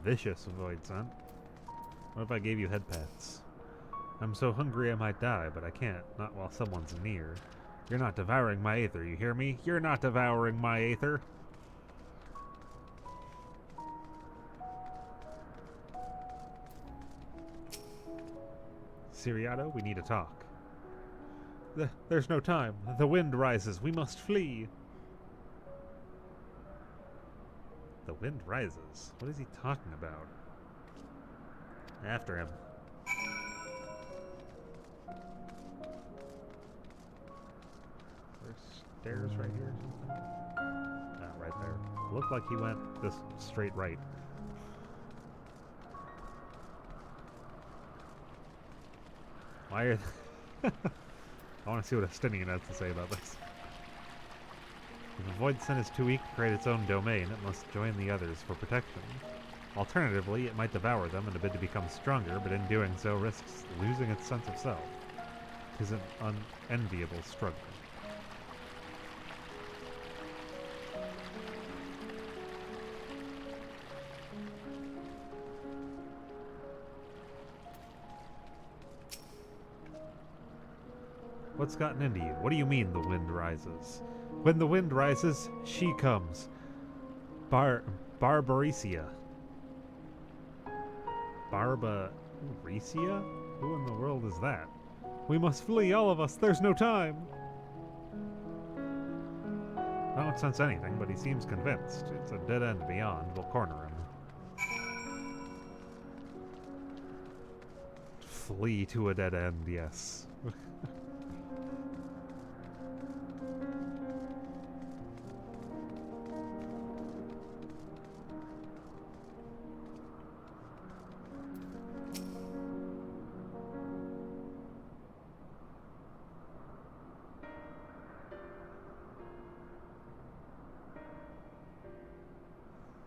Vicious, Void Sent. What if I gave you head pats? I'm so hungry I might die, but I can't, not while someone's near. You're not devouring my aether, you hear me? You're not devouring my aether! Siriato, we need to talk. There's no time. The wind rises. We must flee. The wind rises. What is he talking about? After him. There's stairs right here or something? Ah, right there. Looked like he went this straight right. Why are... I want to see what Estinian has to say about this. If the Void Sent is too weak to create its own domain, it must join the others for protection. Alternatively, it might devour them in a bid to become stronger, but in doing so risks losing its sense of self. It is an unenviable struggle. What's gotten into you? What do you mean the wind rises? When the wind rises, she comes. Barbarecia. Barbarecia? Who in the world is that? We must flee, all of us. There's no time. I don't sense anything, but he seems convinced. It's a dead end beyond. We'll corner him. Flee to a dead end, yes.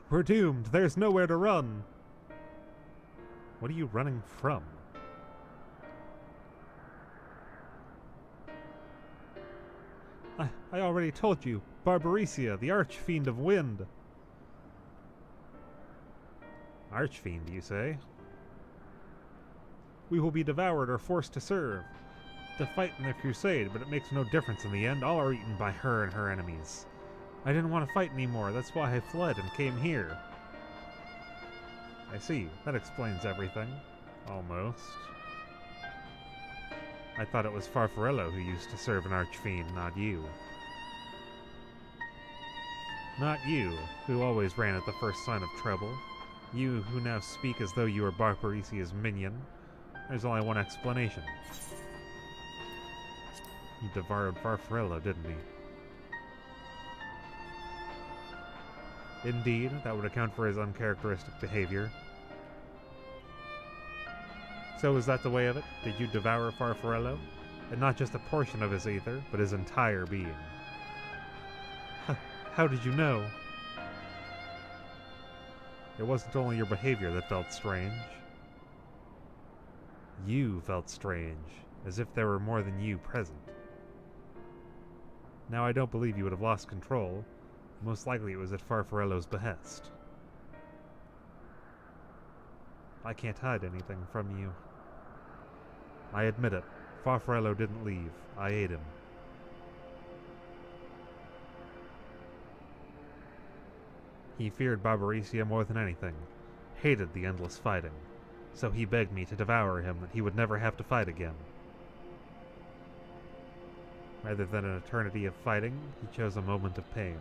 We're doomed. There's nowhere to run. What are you running from? I already told you. Barbarecia, the Archfiend of Wind. Archfiend, you say? We will be devoured or forced to serve. To fight in the crusade, but it makes no difference in the end. All are eaten by her and her enemies. I didn't want to fight anymore. That's why I fled and came here. I see. That explains everything. Almost. I thought it was Farfarello who used to serve an archfiend, not you. Not you, who always ran at the first sign of trouble. You who now speak as though you were Barbarecia's minion. There's only one explanation. He devoured Farfarello, didn't he? Indeed, that would account for his uncharacteristic behavior. So is that the way of it? Did you devour Farfarello? And not just a portion of his ether, but his entire being? How did you know? It wasn't only your behavior that felt strange. You felt strange, as if there were more than you present. Now I don't believe you would have lost control. Most likely it was at Farfarello's behest. I can't hide anything from you. I admit it. Farfarello didn't leave. I ate him. He feared Barbarecia more than anything. Hated the endless fighting. So he begged me to devour him that he would never have to fight again. Rather than an eternity of fighting, he chose a moment of pain.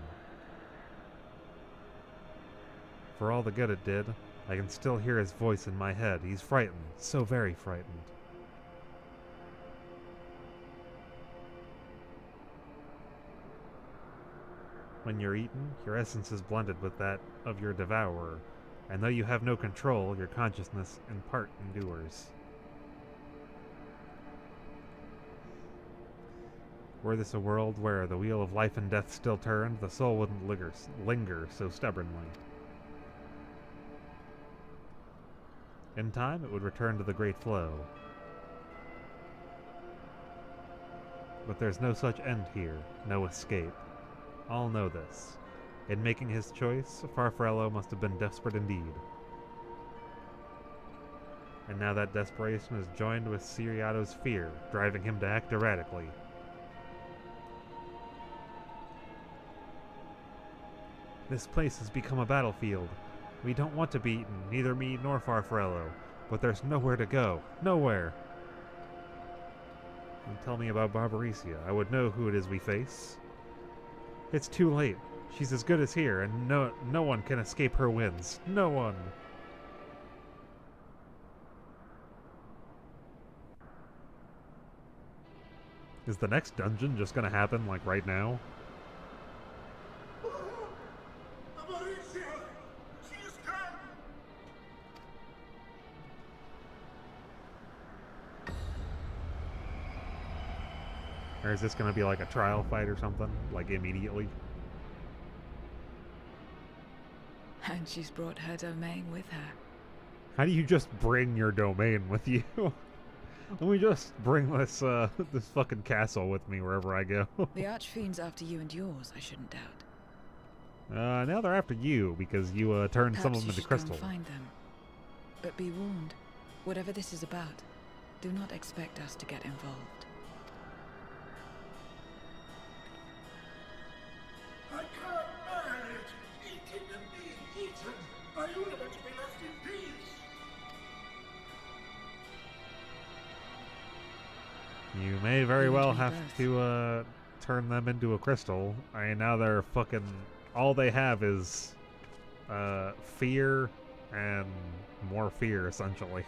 For all the good it did, I can still hear his voice in my head. He's frightened, so very frightened. When you're eaten, your essence is blended with that of your devourer, and though you have no control, your consciousness in part endures. Were this a world where the wheel of life and death still turned, the soul wouldn't linger so stubbornly. In time, it would return to the great flow. But there's no such end here, no escape. All know this. In making his choice, Farfarello must have been desperate indeed. And now that desperation is joined with Siriato's fear, driving him to act erratically. This place has become a battlefield. We don't want to be eaten, neither me nor Farfarello, but there's nowhere to go. Nowhere! And tell me about Barbarecia. I would know who it is we face. It's too late. She's as good as here, and no one can escape her winds. No one! Is the next dungeon just gonna happen, like, right now? Or is this going to be like a trial fight or something? Like immediately? And she's brought her domain with her. How do you just bring your domain with you? Let me just bring this this fucking castle with me wherever I go. The Archfiend's after you and yours, I shouldn't doubt. Now they're after you because you turned Perhaps some of them you into should crystal. Go and find them. But be warned, whatever this is about, do not expect us to get involved. You may very well Lead me have both. to turn them into a crystal. I mean, now they're fucking. All they have is fear and more fear, essentially.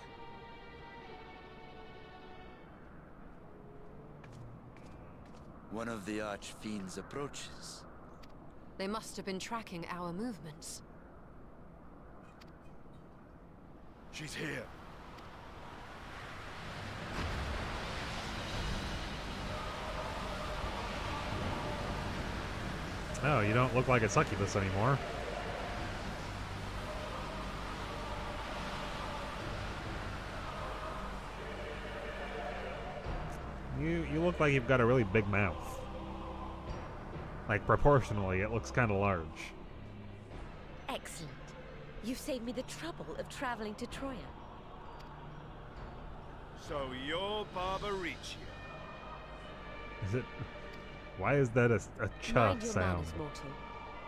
One of the Archfiends approaches. They must have been tracking our movements. She's here. Oh, you don't look like a succubus anymore. You look like you've got a really big mouth. Like, proportionally, it looks kind of large. Excellent. You've saved me the trouble of traveling to Troya. So you're Barbaricia. Is it... Why is that a chuff Mind your sound? manners, mortal.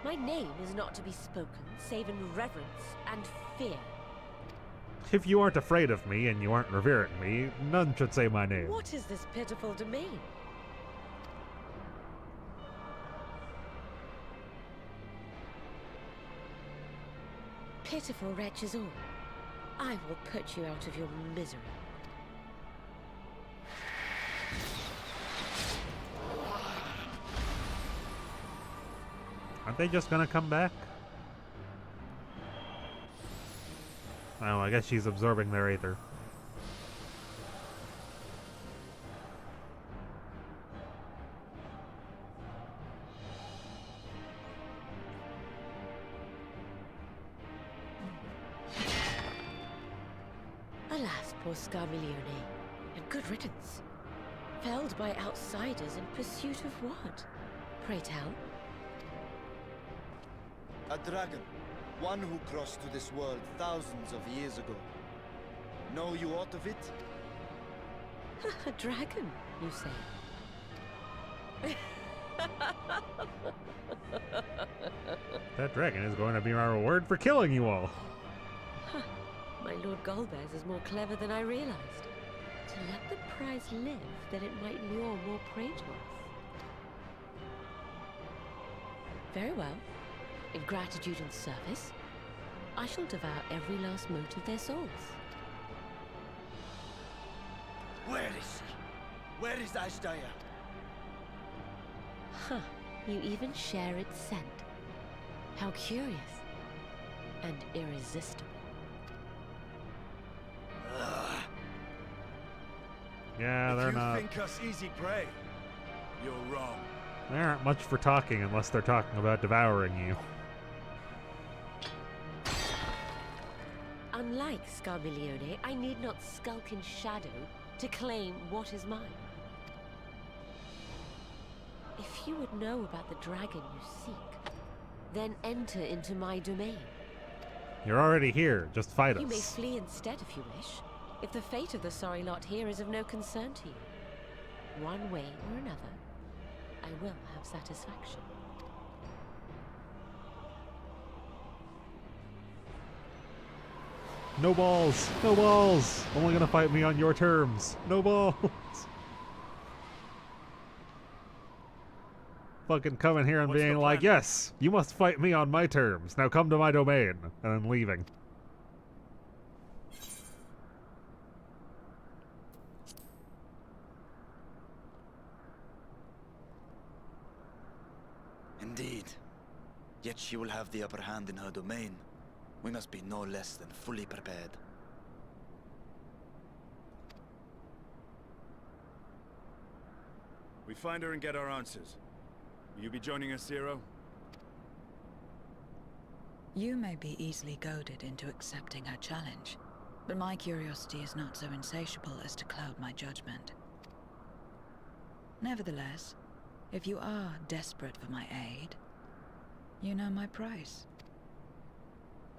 My name is not to be spoken, save in reverence and fear. If you aren't afraid of me and you aren't revering me, none should say my name. What is this pitiful domain? Pitiful wretch is all. I will put you out of your misery. Aren't they just gonna come back? Oh, I guess she's absorbing their aether. Alas, poor Scarmiglione, and good riddance. Felled by outsiders in pursuit of what? Pray tell. A dragon. One who crossed to this world thousands of years ago. Know you aught of it? A dragon, you say? That dragon is going to be my reward for killing you all. Huh. My Lord Golbez is more clever than I realized. To let the prize live, that it might lure more prey to us. Very well. In gratitude and service, I shall devour every last mote of their souls. Where is she? Where is Ashdaya? Huh. You even share its scent. How curious. And irresistible. Yeah, they're not. If you think us easy prey, you're wrong. They aren't much for talking unless they're talking about devouring you. Unlike Scarmiglione, I need not skulk in shadow to claim what is mine. If you would know about the dragon you seek, then enter into my domain. You're already here. Just fight You may us. flee instead if you wish, if the fate of the sorry lot here is of no concern to you. One way or another, I will have satisfaction. No balls. No balls. Only gonna fight me on your terms. No balls. Fucking coming here and What's the being like, plan? yes, you must fight me on my terms. Now come to my domain. And then leaving. Indeed. Yet she will have the upper hand in her domain. We must be no less than fully prepared. We find her and get our answers. Will you be joining us, Zero? You may be easily goaded into accepting her challenge, but my curiosity is not so insatiable as to cloud my judgment. Nevertheless, if you are desperate for my aid, you know my price.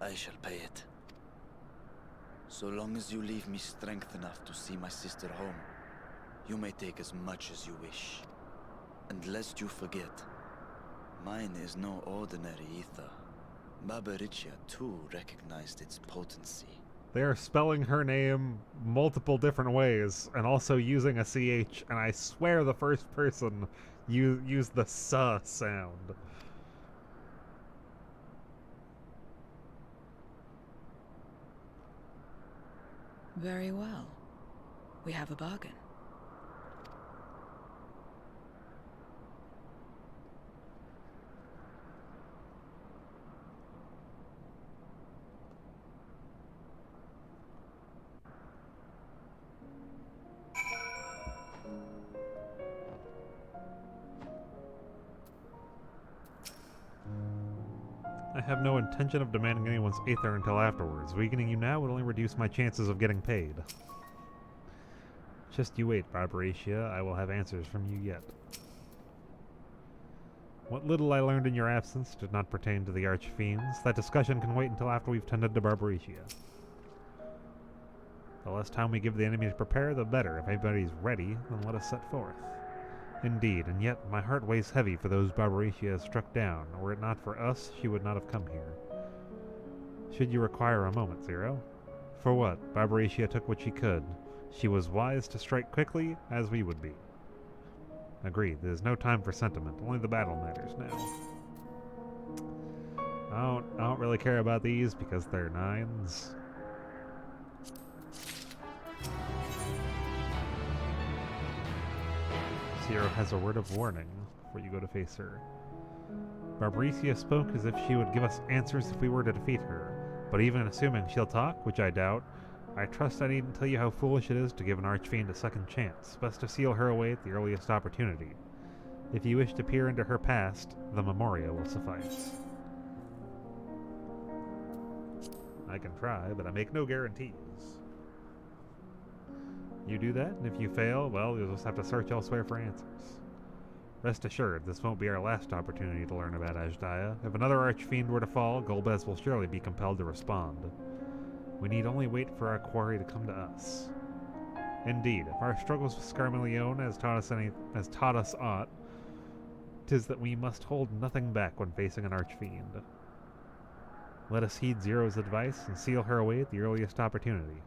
I shall pay it. So long as you leave me strength enough to see my sister home, you may take as much as you wish. And lest you forget, mine is no ordinary ether. Barbaricia too recognized its potency. They are spelling her name multiple different ways and also using a CH, and I swear the first person used the "suh" sound. Very well. We have a bargain. I have no intention of demanding anyone's aether until afterwards. Weakening you now would only reduce my chances of getting paid. Just you wait, Barbaricia. I will have answers from you yet. What little I learned in your absence did not pertain to the Archfiends. That discussion can wait until after we've tended to Barbaricia. The less time we give the enemy to prepare, the better. If anybody's ready, then let us set forth. Indeed, and yet my heart weighs heavy for those Barbaricia has struck down. Were it not for us, she would not have come here. Should you require a moment, Zero? For what? Barbaricia took what she could. She was wise to strike quickly, as we would be. Agreed, there is no time for sentiment. Only the battle matters now. I don't really care about these because they're 9s. Zero has a word of warning before you go to face her. Barbaricia spoke as if she would give us answers if we were to defeat her, but even assuming she'll talk, which I doubt, I trust I needn't tell you how foolish it is to give an Archfiend a second chance. Best to seal her away at the earliest opportunity. If you wish to peer into her past, the Memoria will suffice. I can try, but I make no guarantees. You do that, and if you fail, well, you'll just have to search elsewhere for answers. Rest assured, this won't be our last opportunity to learn about Azdaia. If another Archfiend were to fall, Golbez will surely be compelled to respond. We need only wait for our quarry to come to us. Indeed, if our struggles with Scarmaleone has taught us aught, 'tis that we must hold nothing back when facing an Archfiend. Let us heed Zero's advice and seal her away at the earliest opportunity.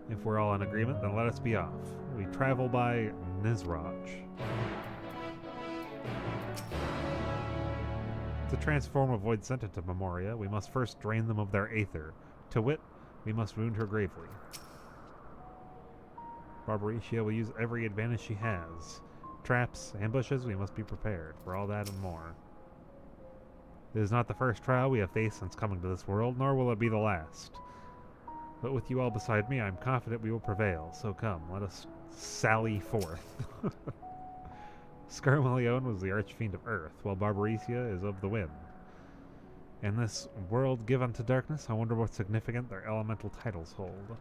If we're all in agreement, then let us be off. We travel by Nizraj. To transform a Void Sent into Memoria, we must first drain them of their aether. To wit, we must wound her gravely. Barbaricia will use every advantage she has. Traps, ambushes, we must be prepared for all that and more. It is not the first trial we have faced since coming to this world, nor will it be the last. But with you all beside me, I am confident we will prevail. So come, let us sally forth. Scarmaleone was the Archfiend of Earth, while Barbaricia is of the Wind. In this world given to darkness, I wonder what significant their elemental titles hold.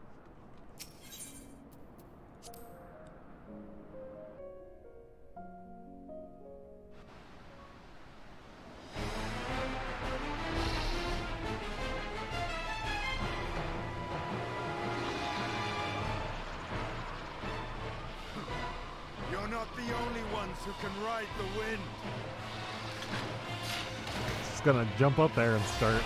You're not the only ones who can ride the wind. Just gonna jump up there and start.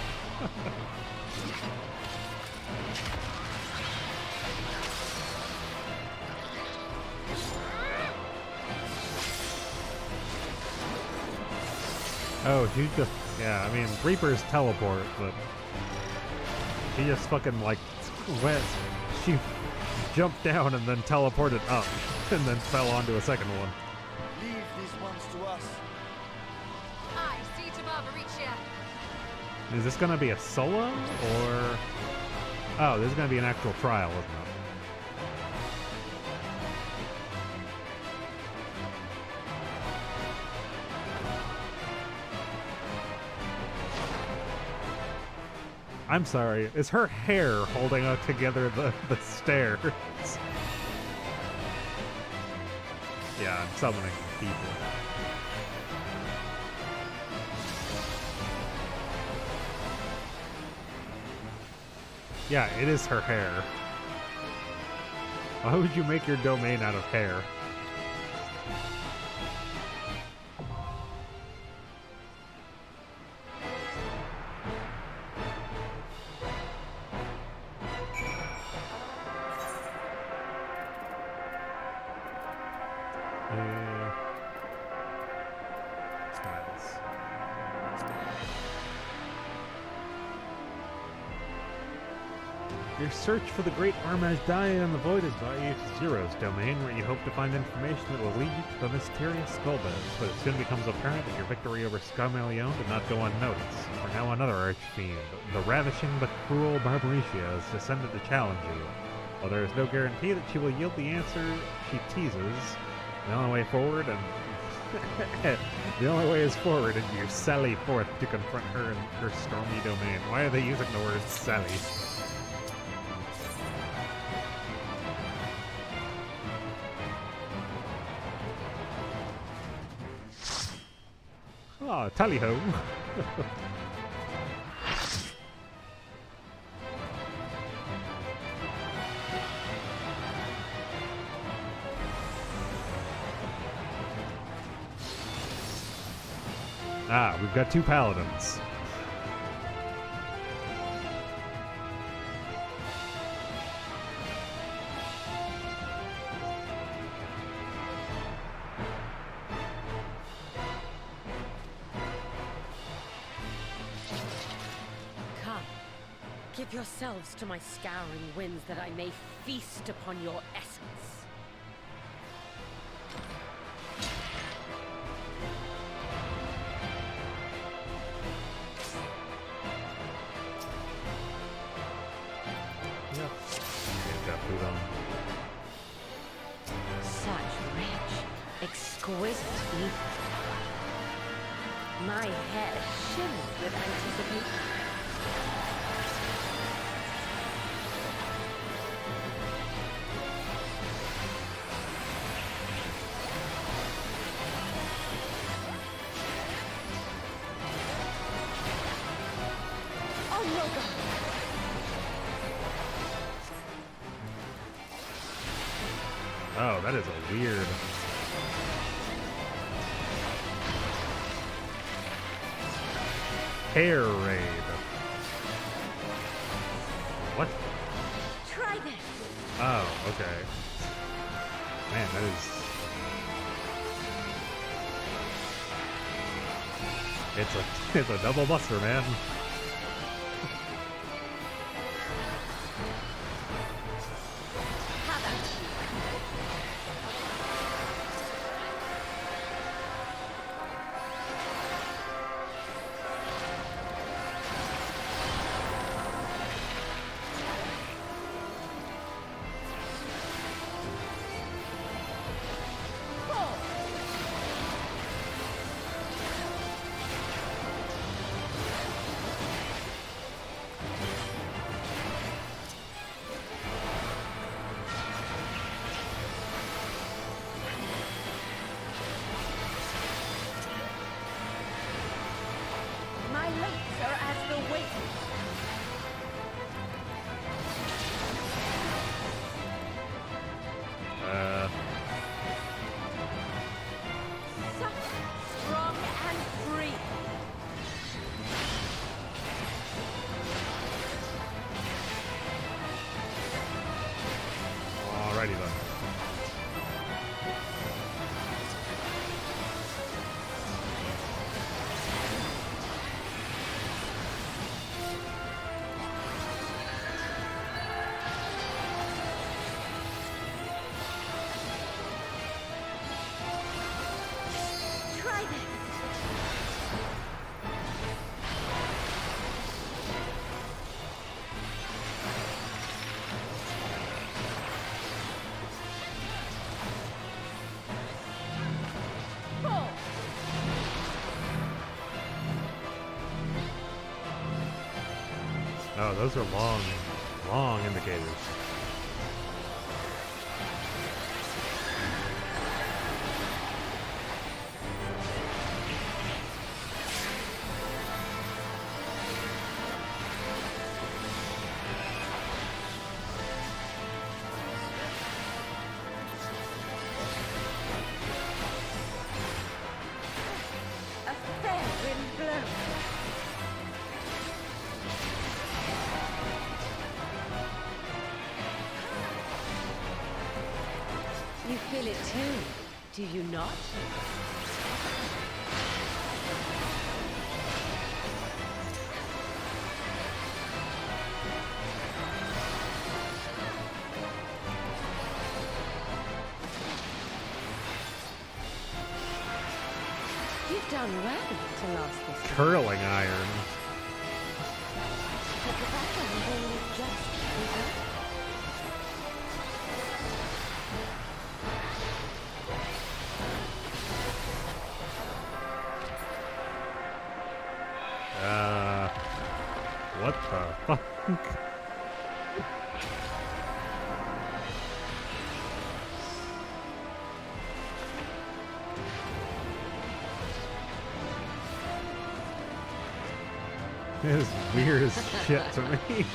Oh, she just, yeah, I mean, Reapers teleport, but she just fucking, like, went, she jumped down and then teleported up, and then fell onto a second one. Leave these ones to us. I see to Barbaricia. Is this gonna be a solo, or... Oh, this is gonna be an actual trial, isn't it? I'm sorry, is her hair holding up together the stairs? Yeah, I'm summoning people. Yeah, it is her hair. Why would you make your domain out of hair? Tiles. Your search for the Great Armage Die on the Void has brought you to Zero's domain, where you hope to find information that will lead you to the mysterious Skullbeds, but it soon becomes apparent that your victory over Scarmelion did not go unnoticed. For now another archfiend, the ravishing but cruel Barbaricia, has descended to challenge you. While there is no guarantee that she will yield the answer she teases, the only way forward the only way is forward, and you sally forth to confront her in her stormy domain. Why are they using the word sally? Ah, tally-ho! Ah, we've got two paladins. Come, give yourselves to my scouring winds that I may feast upon your essence. Such rich, exquisite evil. My head shimmers with anticipation. Oh no, God! Oh, that is a weird... Hair raid. What? Try this. Oh, okay. Man, that is... It's a double buster, man. My lips are as the wind. Soft, strong, and free. Alrighty then. Try this. Pull. Oh, those are long indicators. A fair wind blows. Do you not? You've done well to last this long. Curling iron. But the battle has only just begun. What the fuck? This is weird as shit to me.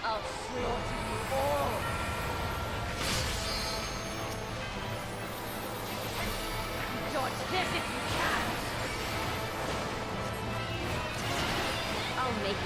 I'll slaughter you all. Dodge this if you can. I'll make it.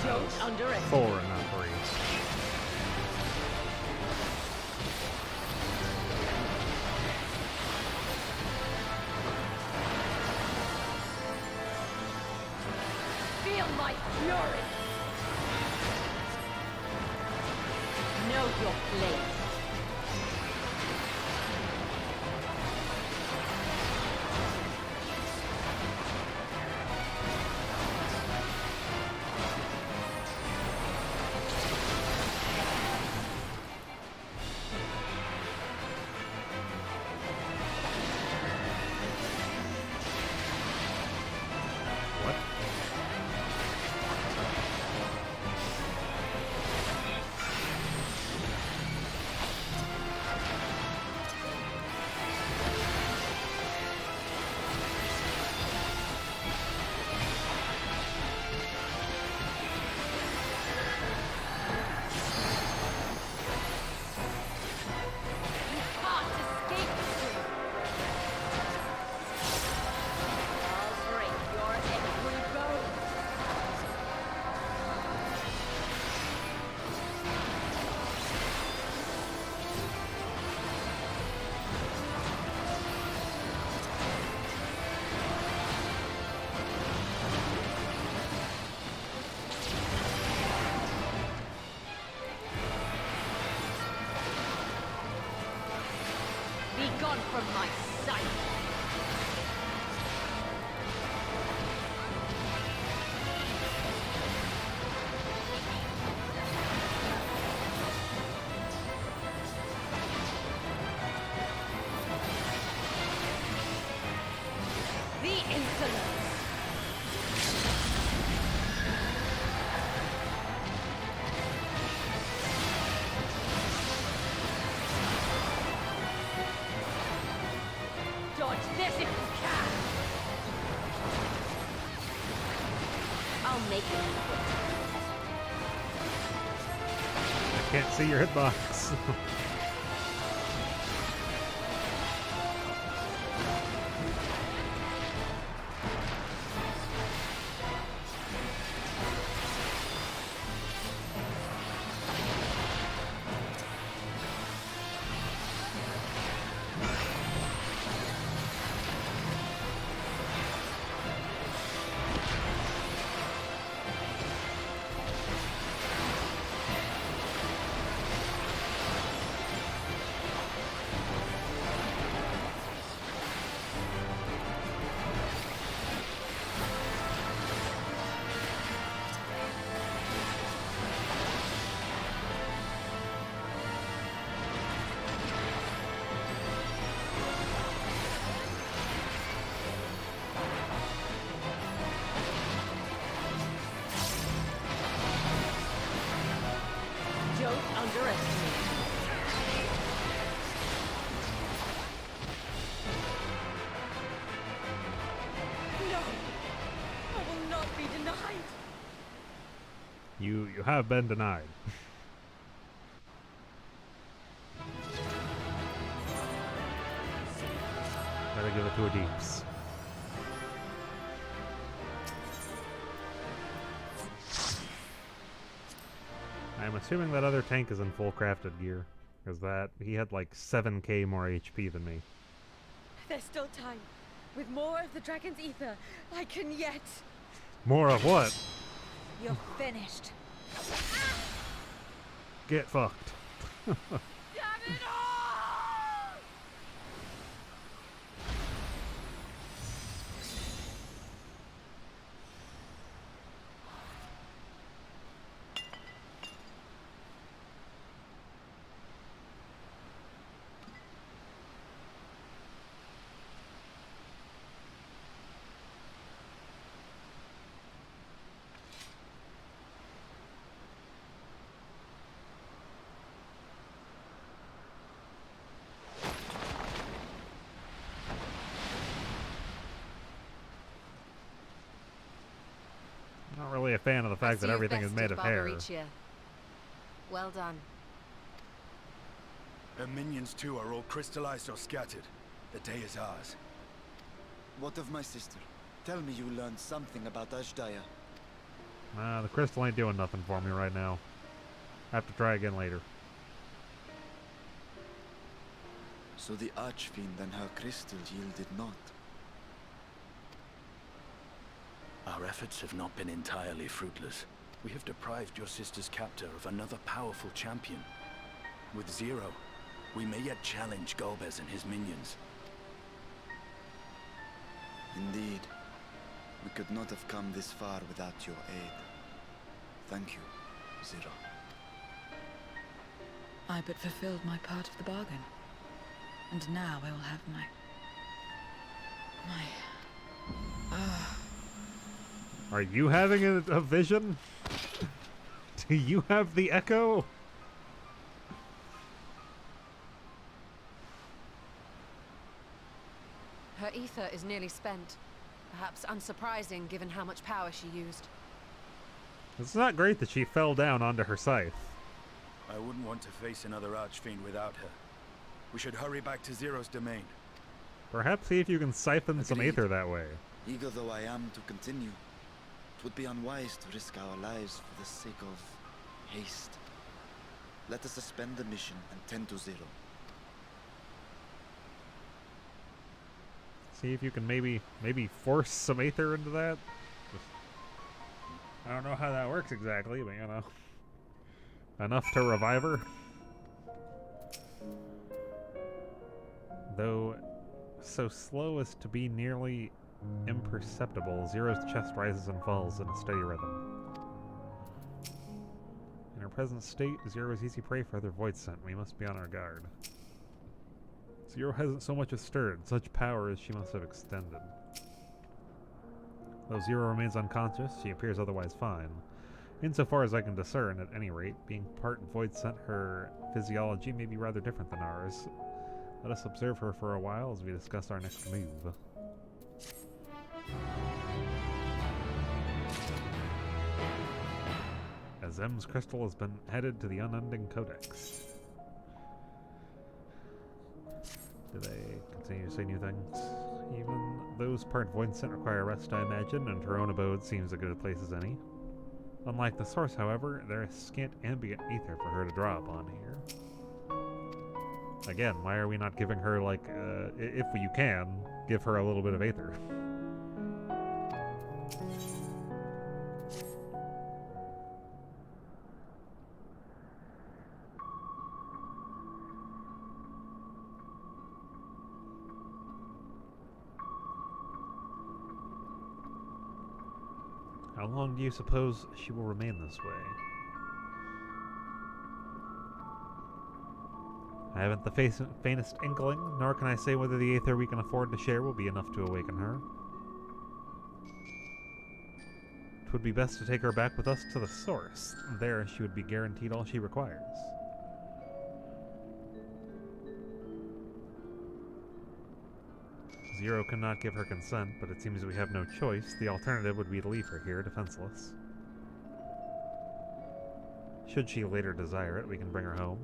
Don't underestimate. 4 and not 3. Feel my fury. Know your place. What? Can't escape the truth. I'll break your every bone. Be gone from my sight. The insolence. Dodge this if you can. I'll make it. I can't see your hitbox. Don't underestimate me. No! I will not be denied! You have been denied. Better give it to a Deeps. I'm assuming that other tank is in full crafted gear, because that he had like 7k more HP than me. There's still time. With more of the dragon's ether, I can yet... More of what? You're finished. Get fucked. Damn it all! Not really a fan of the fact that everything is made of hair. Barbariccia. Well done. Her minions too are all crystallized or scattered. The day is ours. What of my sister? Tell me you learned something about Ashdaya. The crystal ain't doing nothing for me right now. Have to try again later. So the Archfiend and her crystal yielded not. Our efforts have not been entirely fruitless. We have deprived your sister's captor of another powerful champion. With Zero, we may yet challenge Golbez and his minions. Indeed. We could not have come this far without your aid. Thank you, Zero. I but fulfilled my part of the bargain. And now I will have my... Are you having a vision? Do you have the echo? Her ether is nearly spent. Perhaps unsurprising given how much power she used. It's not great that she fell down onto her scythe. I wouldn't want to face another Archfiend without her. We should hurry back to Zero's domain. Perhaps see if you can siphon some aether that way. Eager though I am to continue, it would be unwise to risk our lives for the sake of haste. Let us suspend the mission and tend to Zero. See if you can maybe force some aether into that. I don't know how that works exactly, but you know, enough to revive her. Though so slow as to be nearly imperceptible, Zero's chest rises and falls in a steady rhythm. In her present state, Zero is easy prey for other void scent. We must be on our guard. Zero hasn't so much as stirred, such power as she must have extended. Though Zero remains unconscious, she appears otherwise fine. Insofar as I can discern, at any rate, being part void scent, her physiology may be rather different than ours. Let us observe her for a while as we discuss our next move. Azem's crystal has been headed to the Unending Codex. Do they continue to say new things? Even those part void scent require rest, I imagine, and her own abode seems as good a place as any. Unlike the source, however, there is scant ambient ether for her to draw upon here. Again, why are we not giving her, like, if you can, give her a little bit of aether? How long do you suppose she will remain this way? I haven't the faintest inkling, nor can I say whether the aether we can afford to share will be enough to awaken her. would be best to take her back with us to the source. There, she would be guaranteed all she requires. Zero cannot give her consent, but it seems we have no choice. The alternative would be to leave her here, defenseless. Should she later desire it, we can bring her home.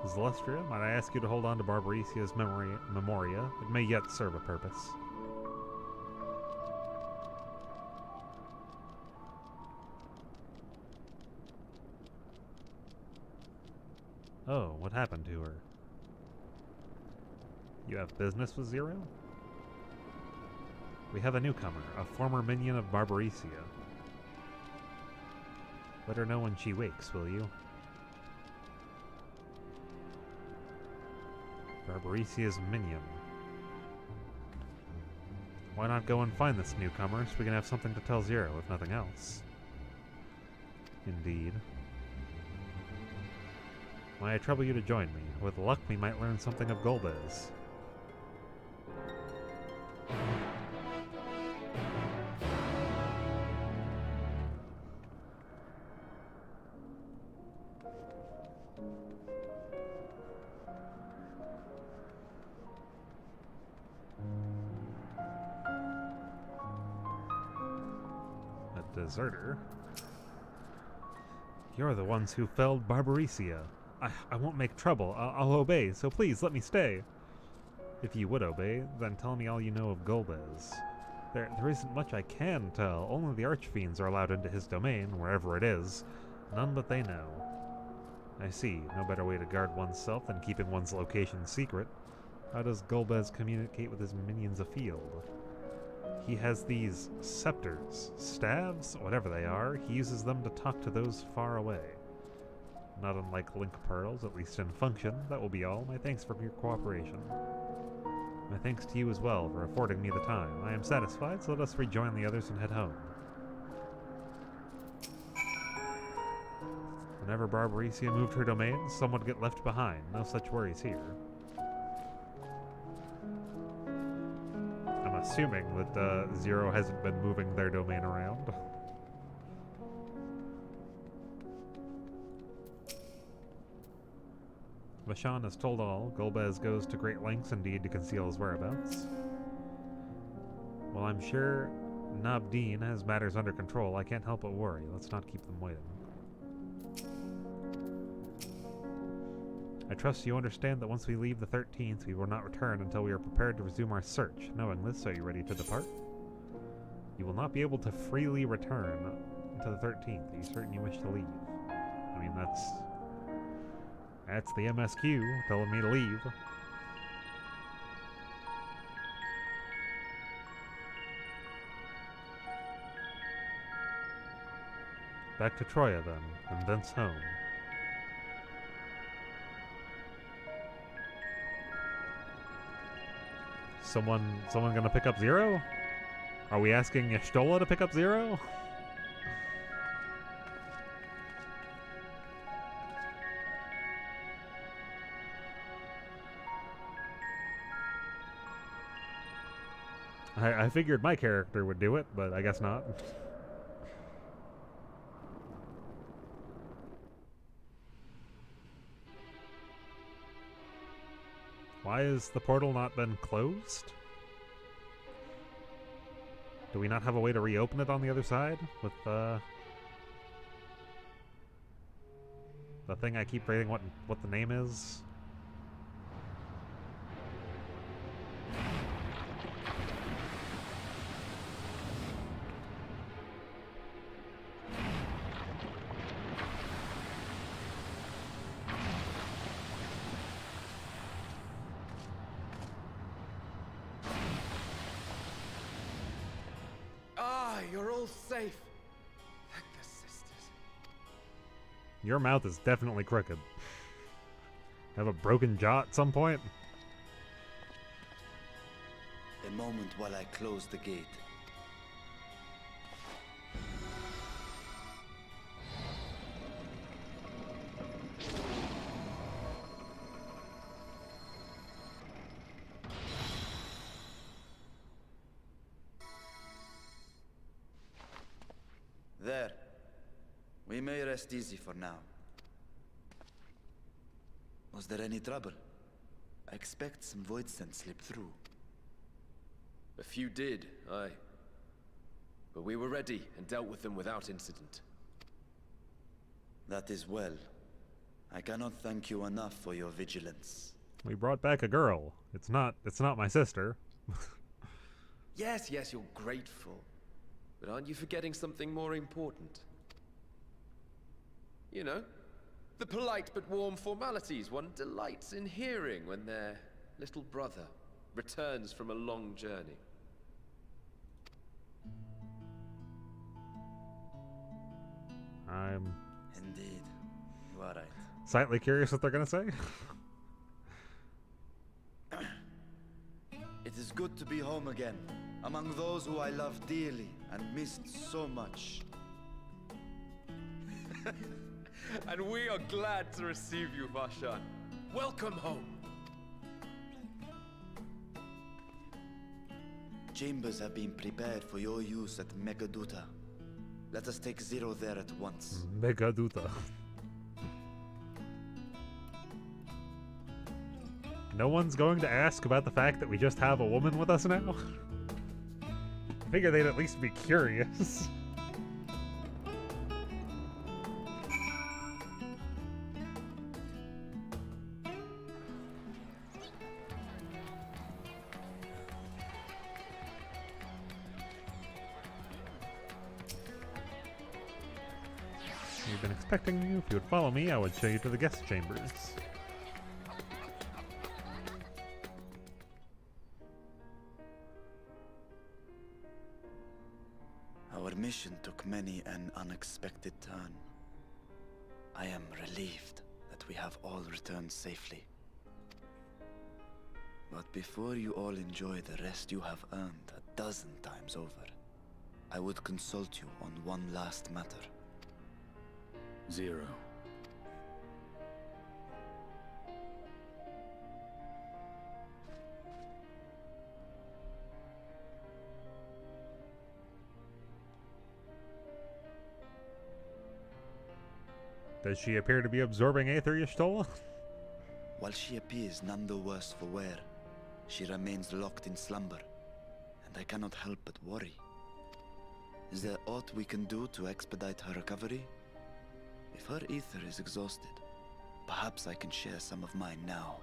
Zelestria, might I ask you to hold on to Barbaricia's memoria? It may yet serve a purpose. Oh, what happened to her? You have business with Zero? We have a newcomer, a former minion of Barbaricia. Let her know when she wakes, will you? Barbaricia's minion. Why not go and find this newcomer so we can have something to tell Zero, if nothing else? Indeed. May I trouble you to join me? With luck, we might learn something of Golbez. A deserter? You're the ones who felled Barbaricia. I won't make trouble. I'll obey, so please let me stay. If you would obey, then tell me all you know of Golbez. There isn't much I can tell. Only the Archfiends are allowed into his domain, wherever it is. None but they know. I see. No better way to guard oneself than keeping one's location secret. How does Golbez communicate with his minions afield? He has these scepters, staves, whatever they are. He uses them to talk to those far away. Not unlike link pearls, at least in function. That will be all. My thanks for your cooperation. My thanks to you as well for affording me the time. I am satisfied, so let us rejoin the others and head home. Whenever Barbaricia moved her domain, some would get left behind. No such worries here. I'm assuming that Zero hasn't been moving their domain around. Vashan has told all. Golbez goes to great lengths indeed to conceal his whereabouts. Well, I'm sure Nabdeen has matters under control. I can't help but worry. Let's not keep them waiting. I trust you understand that once we leave the 13th, we will not return until we are prepared to resume our search. Knowing this, are you ready to depart? You will not be able to freely return to the 13th. Are you certain you wish to leave? I mean, that's the MSQ telling me to leave. Back to Troya then, and thence home. Someone gonna pick up Zero? Are we asking Y'shtola to pick up Zero? I figured my character would do it, but I guess not. Why has the portal not been closed? Do we not have a way to reopen it on the other side? With the thing I keep forgetting what the name is? You're all safe. Thank the sisters. Your mouth is definitely crooked. Have a broken jaw at some point? A moment while I close the gate. We may rest easy for now. Was there any trouble? I expect some void scent slipped through. A few did, aye. But we were ready and dealt with them without incident. That is well. I cannot thank you enough for your vigilance. We brought back a girl. It's not my sister. Yes, you're grateful. But aren't you forgetting something more important? You know, the polite but warm formalities one delights in hearing when their little brother returns from a long journey. I'm Indeed. You are right. slightly curious what they're gonna say. It is good to be home again, among those who I love dearly and missed so much. And we are glad to receive you, Vashan. Welcome home. Chambers have been prepared for your use at Megaduta. Let us take Zero there at once. Megaduta. No one's going to ask about the fact that we just have a woman with us now? I figure they'd at least be curious. You've been expecting you. If you would follow me, I would show you to the guest chambers. Our mission took many an unexpected turn. I am relieved that we have all returned safely. But before you all enjoy the rest you have earned 12 times over, I would consult you on one last matter. Zero. Does she appear to be absorbing Aether, Y'shtola? While she appears none the worse for wear, she remains locked in slumber, and I cannot help but worry. Is there aught we can do to expedite her recovery? If her ether is exhausted, perhaps I can share some of mine now.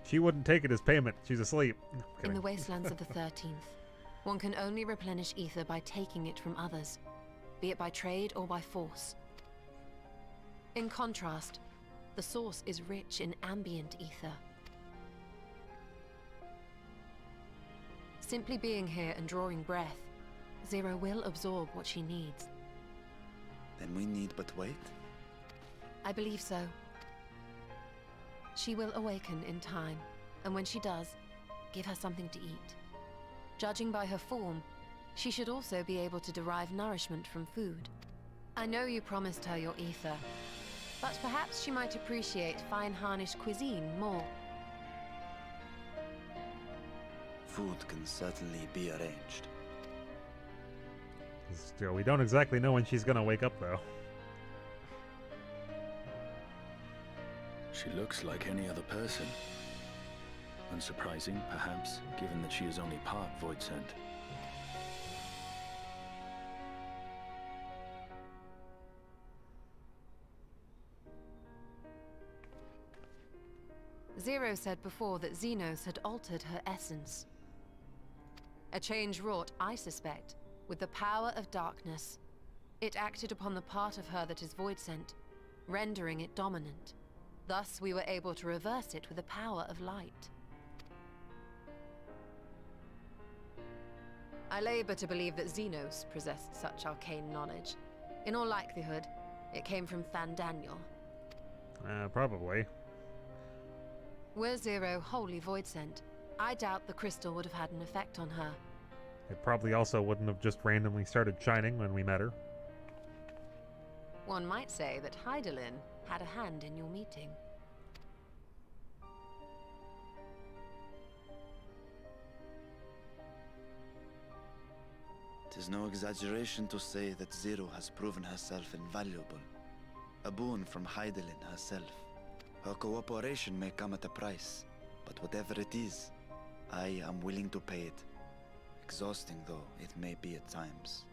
She wouldn't take it as payment. She's asleep. In the wastelands of the 13th, one can only replenish ether by taking it from others, be it by trade or by force. In contrast, the source is rich in ambient ether. Simply being here and drawing breath, Zero will absorb what she needs. Then we need but wait? I believe so. She will awaken in time, and when she does, give her something to eat. Judging by her form, she should also be able to derive nourishment from food. I know you promised her your ether, but perhaps she might appreciate fine Harnish cuisine more. Food can certainly be arranged. Still, we don't exactly know when she's gonna wake up, though. She looks like any other person. Unsurprising, perhaps, given that she is only part void sent. Zero said before that Xenos had altered her essence. A change wrought, I suspect, with the power of darkness. It acted upon the part of her that is void sent, rendering it dominant. Thus we were able to reverse it with the power of light. I labor to believe that Xenos possessed such arcane knowledge. In all likelihood, it came from Thandaniel. Probably. Were Zero wholly void sent, I doubt the crystal would have had an effect on her. It probably also wouldn't have just randomly started shining when we met her. One might say that Hydaelyn had a hand in your meeting. 'Tis no exaggeration to say that Zero has proven herself invaluable. A boon from Hydaelyn herself. Her cooperation may come at a price, but whatever it is, I am willing to pay it. Exhausting though it may be at times.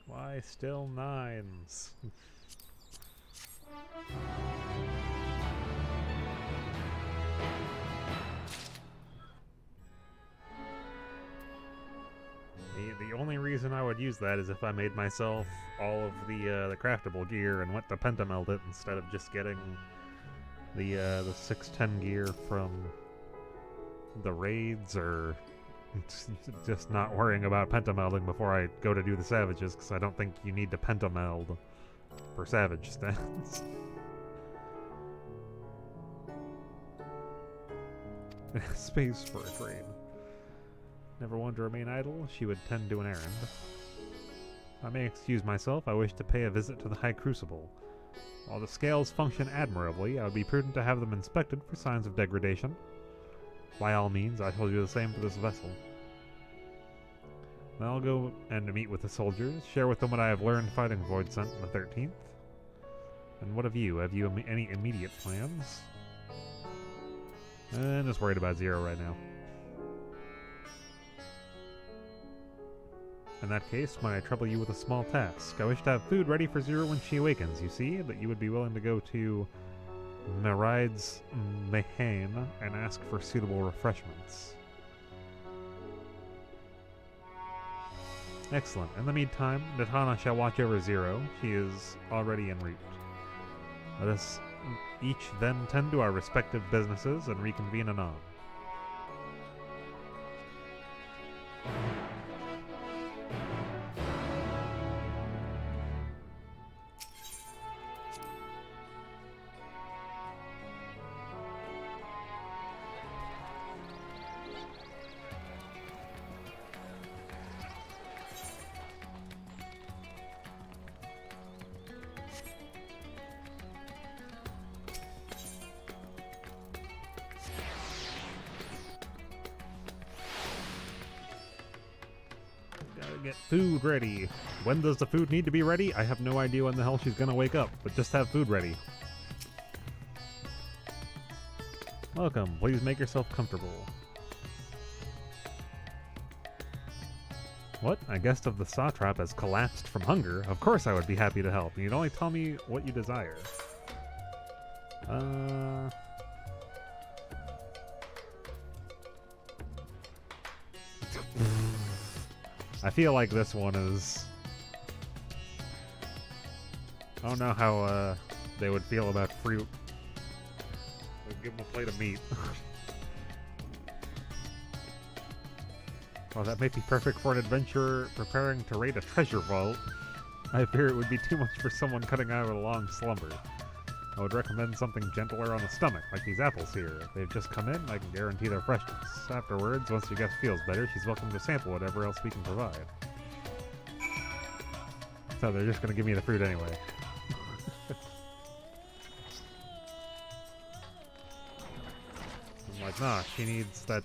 Why still 9s? The only reason I would use that is if I made myself all of the craftable gear and went to pentameld it instead of just getting the 610 gear from the raids, or just not worrying about pentamelding before I go to do the savages, because I don't think you need to pentameld for savage stats. Space for a trade. Never one to remain idle, she would tend to an errand. If I may excuse myself, I wish to pay a visit to the High Crucible. While the scales function admirably, I would be prudent to have them inspected for signs of degradation. By all means, I shall do the same for this vessel. Then I'll go and meet with the soldiers, share with them what I have learned fighting Voidsent in the 13th. And what of you? Have you any immediate plans? Just worried about Zero right now. In that case, might I trouble you with a small task? I wish to have food ready for Zero when she awakens. You see that you would be willing to go to Meride's Mehane and ask for suitable refreshments. Excellent. In the meantime, Nitana shall watch over Zero. She is already en route. Let us each then tend to our respective businesses and reconvene anon. Get food ready. When does the food need to be ready? I have no idea when the hell she's gonna wake up, but just have food ready. Welcome. Please make yourself comfortable. What? A guest of the Satrap has collapsed from hunger? Of course I would be happy to help. You'd only tell me what you desire. I feel like this one is... I don't know how they would feel about fruit. They'd give them a plate of meat. Well, that may be perfect for an adventurer preparing to raid a treasure vault. I fear it would be too much for someone cutting out of a long slumber. I would recommend something gentler on the stomach, like these apples here. If they've just come in, I can guarantee their freshness. Afterwards, once your guest feels better, she's welcome to sample whatever else we can provide. So they're just going to give me the fruit anyway. I'm like, nah, she needs that,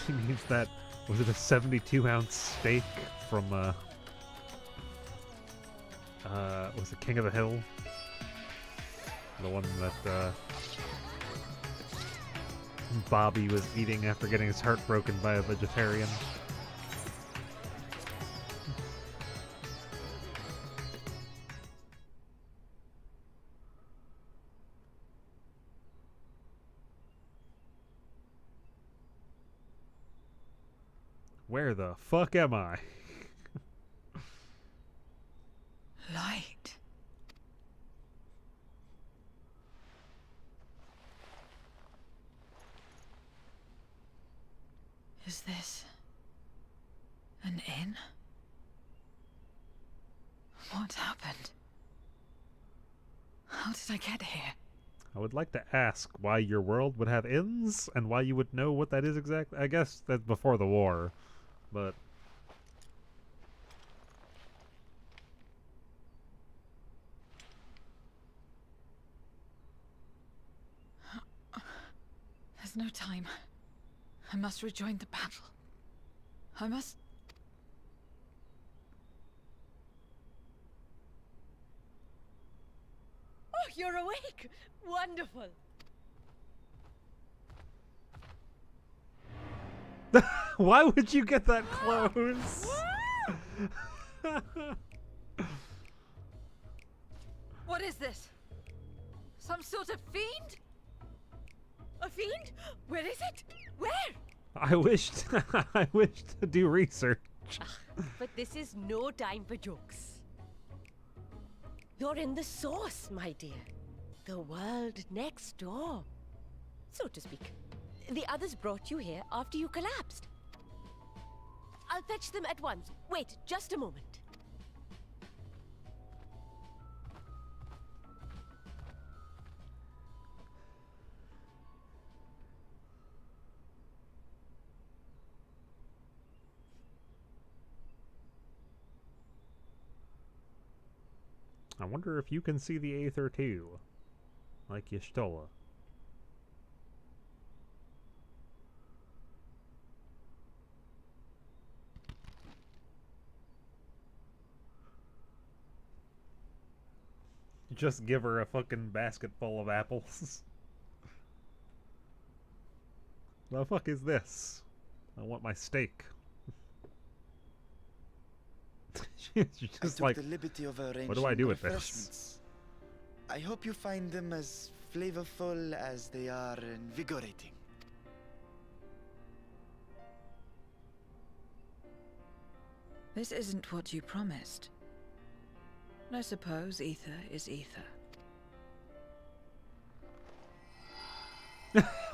she needs that, was it a 72-ounce steak from, was it King of the Hill? The one that, Bobby was eating after getting his heart broken by a vegetarian. Where the fuck am I? Light. Is this an inn? What happened? How did I get here? I would like to ask why your world would have inns and why you would know what that is exactly. I guess that's before the war, but no time. I must rejoin the battle. I must... Oh, you're awake! Wonderful! Why would you get that close? What is this? Some sort of fiend? A fiend? Where is it? Where? I wished to do research. But this is no time for jokes. You're in the source, my dear. The world next door. So to speak. The others brought you here after you collapsed. I'll fetch them at once. Wait, just a moment. I wonder if you can see the Aether too, like Y'shtola. Just give her a fucking basket full of apples. The fuck is this? I want my steak. She's just like, the liberty of what do I do with this? refreshments. I hope you find them as flavorful as they are invigorating. This isn't what you promised. I suppose ether is ether.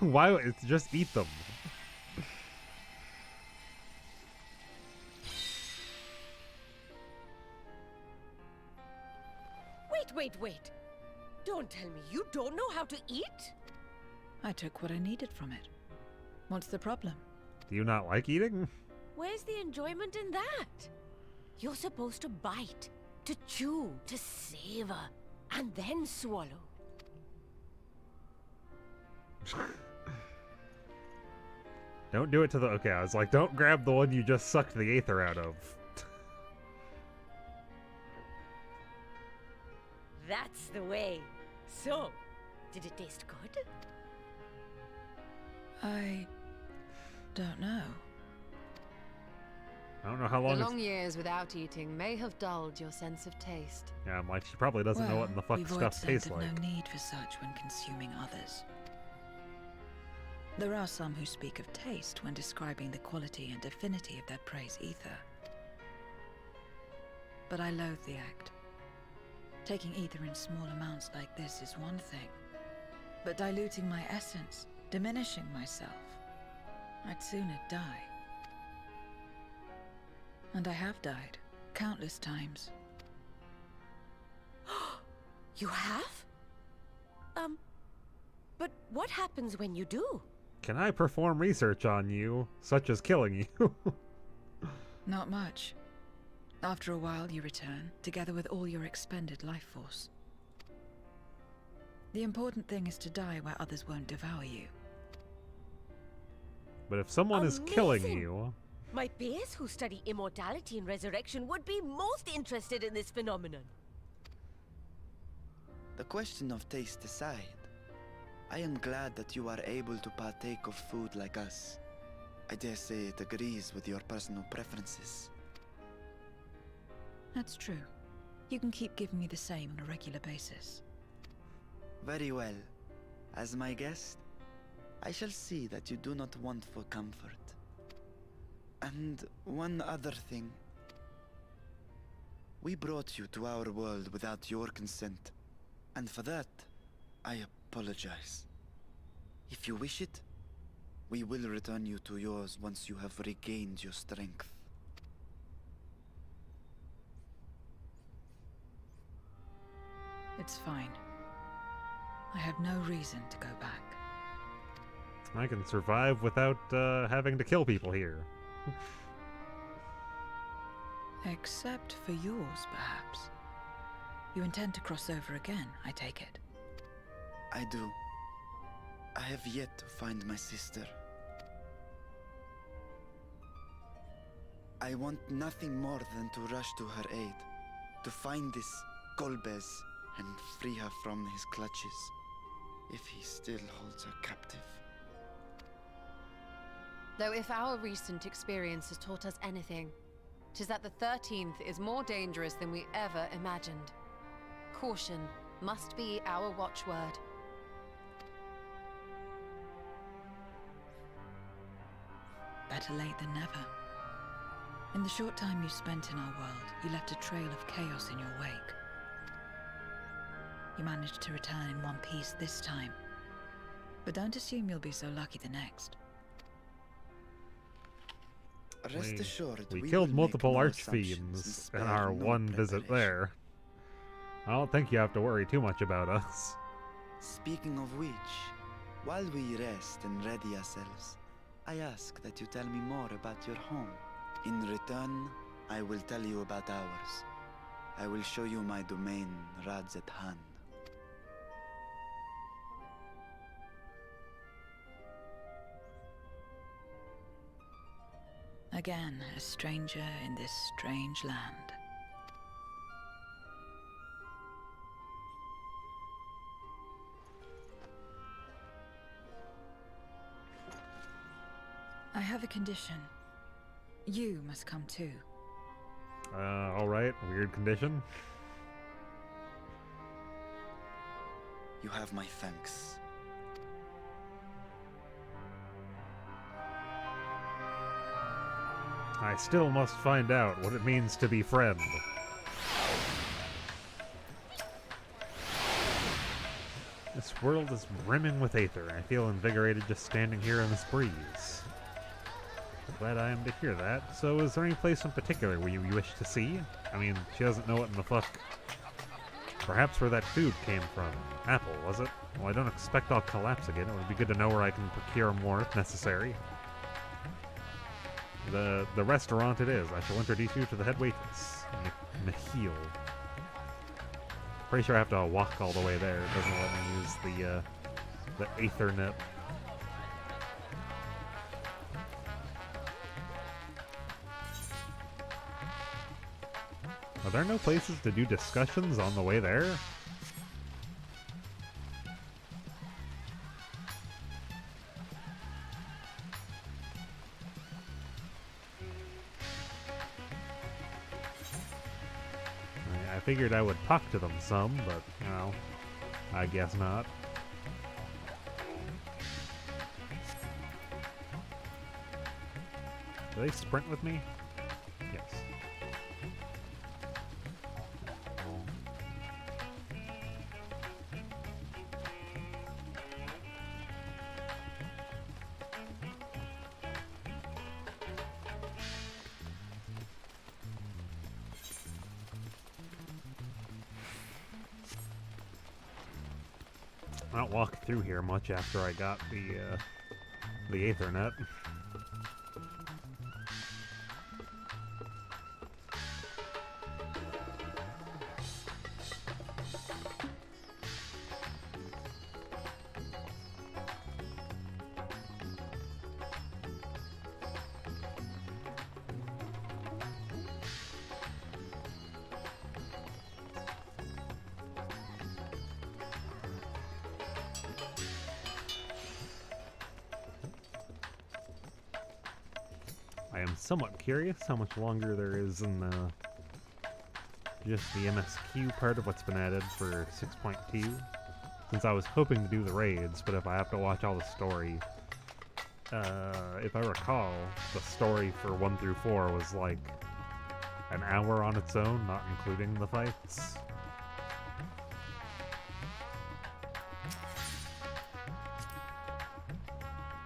Why? It's just eat them. Wait. Don't tell me you don't know how to eat? I took what I needed from it. What's the problem? Do you not like eating? Where's the enjoyment in that? You're supposed to bite, to chew, to savor, and then swallow. Don't do it to the... Okay, I was like, don't grab the one you just sucked the Aether out of. That's the way. So, did it taste good? I don't know. I don't know how long The it's... long years without eating may have dulled your sense of taste. Yeah, I'm like, she probably doesn't know what in the fuck stuff tastes like. No need for such when consuming others. There are some who speak of taste when describing the quality and affinity of their prey's ether. But I loathe the act. Taking ether in small amounts like this is one thing, but diluting my essence, diminishing myself, I'd sooner die. And I have died, countless times. You have? But what happens when you do? Can I perform research on you, such as killing you? Not much. After a while, you return, together with all your expended life force. The important thing is to die where others won't devour you. But if someone is killing you... My peers who study immortality and resurrection would be most interested in this phenomenon. The question of taste aside, I am glad that you are able to partake of food like us. I dare say it agrees with your personal preferences. That's true. You can keep giving me the same on a regular basis. Very well. As my guest, I shall see that you do not want for comfort. And one other thing. We brought you to our world without your consent. And for that, I apologize. If you wish it, we will return you to yours once you have regained your strength. It's fine. I have no reason to go back. I can survive without having to kill people here. Except for yours, perhaps. You intend to cross over again, I take it. I do. I have yet to find my sister. I want nothing more than to rush to her aid, to find this Golbez and free her from his clutches, if he still holds her captive. Though if our recent experience has taught us anything, 'tis that the 13th is more dangerous than we ever imagined. Caution must be our watchword. Better late than never. In the short time you spent in our world, you left a trail of chaos in your wake. You managed to return in one piece this time. But don't assume you'll be so lucky the next. Rest assured, we will killed make multiple no archfiends assumptions in and our spare no one visit there. I don't think you have to worry too much about us. Speaking of which, while we rest and ready ourselves, I ask that you tell me more about your home. In return, I will tell you about ours. I will show you my domain, Radzatan. Again, a stranger in this strange land. I have a condition. You must come too. Alright, weird condition. You have my thanks. I still must find out what it means to be friend. This world is brimming with aether. I feel invigorated just standing here in this breeze. Glad I am to hear that. So is there any place in particular where you wish to see? I mean, she doesn't know what in the fuck. Perhaps where that food came from. Apple, was it? Well, I don't expect I'll collapse again. It would be good to know where I can procure more if necessary. The restaurant it is. I shall introduce you to the head waitress, Nahil. Pretty sure I have to walk all the way there. It doesn't let me use the Aethernet. Are there no places to do discussions on the way there? I figured I would talk to them some, but, you know, I guess not. Do they sprint with me? Yes. I don't walk through here much after I got the Aethernet. I am somewhat curious how much longer there is in just the MSQ part of what's been added for 6.2. Since I was hoping to do the raids, but if I have to watch all the story, if I recall, the story for 1 through 4 was like an hour on its own, not including the fights.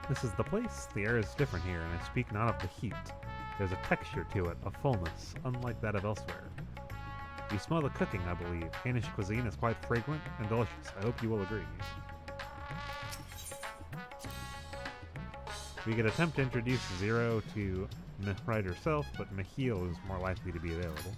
This is the place. The air is different here, and I speak not of the heat. There's a texture to it, a fullness, unlike that of elsewhere. You smell the cooking, I believe. Danish cuisine is quite fragrant and delicious. I hope you will agree. We could attempt to introduce Zero to Mihride herself, but Nahil is more likely to be available.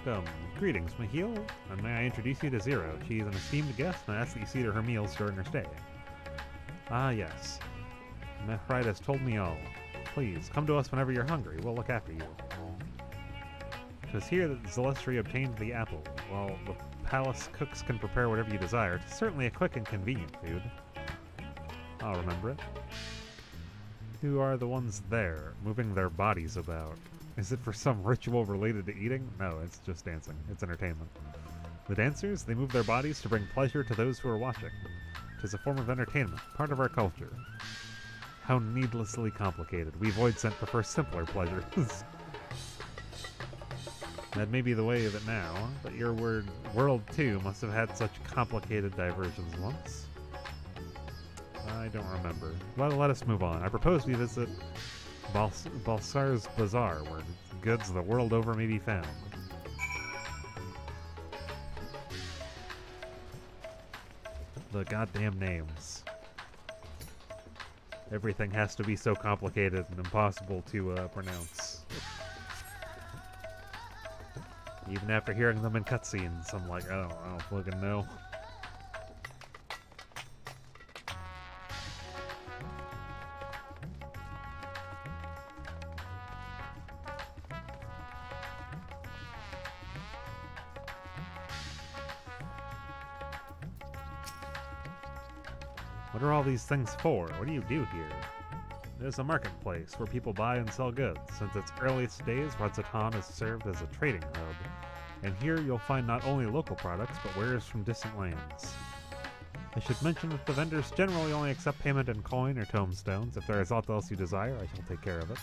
Welcome. Greetings, Mahil, and may I introduce you to Zero. She is an esteemed guest, and I ask that you see to her meals during her stay. Ah, yes. Mephrite has told me all. Please, come to us whenever you're hungry. We'll look after you. It was here that Zalestri obtained the apple. While the palace cooks can prepare whatever you desire, it's certainly a quick and convenient food. I'll remember it. Who are the ones there, moving their bodies about? Is it for some ritual related to eating? No, it's just dancing. It's entertainment. The dancers, they move their bodies to bring pleasure to those who are watching. It is a form of entertainment, part of our culture. How needlessly complicated. We Voidsent prefer simpler pleasures. That may be the way of it now, but your world too must have had such complicated diversions once. I don't remember. Well, let us move on. I propose we visit Balsar's Bazaar, where goods the world over may be found. The goddamn names. Everything has to be so complicated and impossible to pronounce. Even after hearing them in cutscenes, I'm like, I don't fucking know. What are all these things for? What do you do here? It is a marketplace where people buy and sell goods. Since its earliest days, Radzatan has served as a trading hub. And here you'll find not only local products, but wares from distant lands. I should mention that the vendors generally only accept payment in coin or tomestones. If there is aught else you desire, I shall take care of it.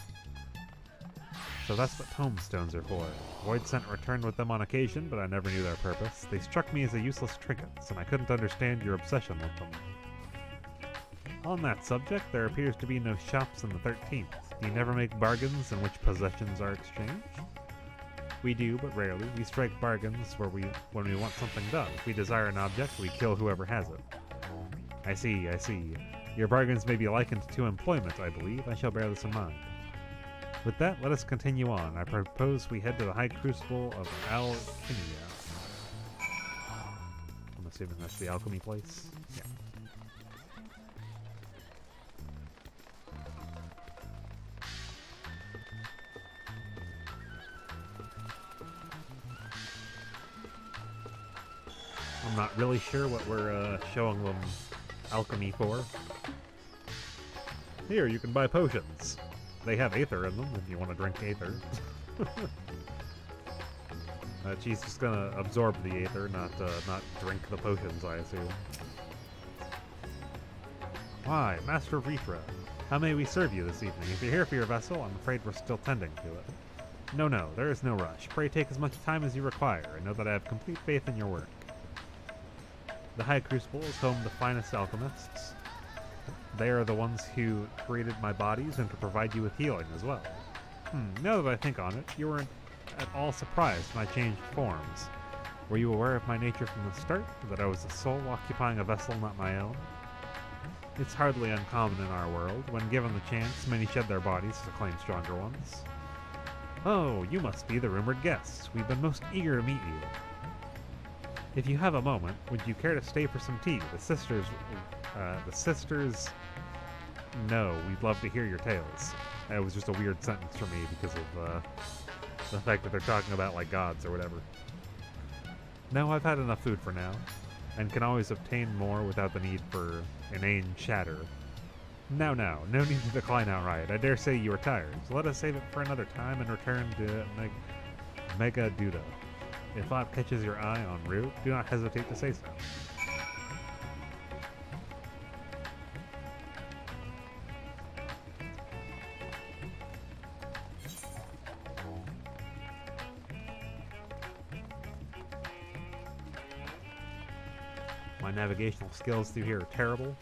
So that's what tomestones are for. Voidsent returned with them on occasion, but I never knew their purpose. They struck me as a useless trinkets, and I couldn't understand your obsession with them. On that subject, there appears to be no shops in the 13th. Do you never make bargains in which possessions are exchanged? We do, but rarely. We strike bargains when we want something done. If we desire an object, we kill whoever has it. I see, I see. Your bargains may be likened to employment, I believe. I shall bear this in mind. With that, let us continue on. I propose we head to the High Crucible of Alchemia. I'm assuming that's the alchemy place. Yeah. I'm not really sure what we're showing them alchemy for. Here, you can buy potions. They have aether in them if you want to drink aether. She's just gonna absorb the aether, not drink the potions, I assume. Why, Master Vritra, how may we serve you this evening? If you're here for your vessel, I'm afraid we're still tending to it. No, there is no rush. Pray take as much time as you require, and know that I have complete faith in your work. The High Crucible is home to the finest alchemists. They are the ones who created my bodies and to provide you with healing as well. Now that I think on it, you weren't at all surprised when I changed forms. Were you aware of my nature from the start, that I was a soul occupying a vessel not my own? It's hardly uncommon in our world. When given the chance, many shed their bodies to claim stronger ones. Oh, you must be the rumored guests. We've been most eager to meet you. If you have a moment, would you care to stay for some tea? The sisters... No, we'd love to hear your tales. That was just a weird sentence for me because of, the fact that they're talking about, like, gods or whatever. No, I've had enough food for now, and can always obtain more without the need for inane chatter. No need to decline outright. I dare say you are tired, so let us save it for another time and return to Mega Duda. If aught catches your eye en route, do not hesitate to say so. My navigational skills through here are terrible.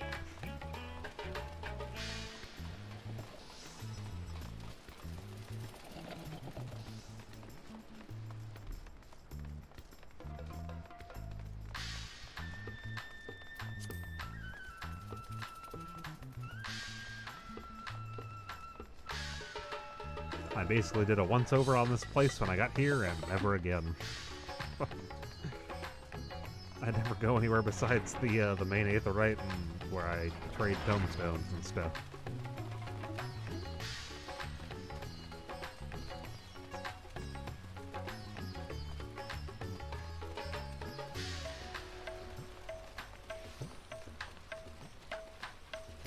I basically did a once-over on this place when I got here, and never again. I never go anywhere besides the main Aetheryte and where I trade tomestones and stuff.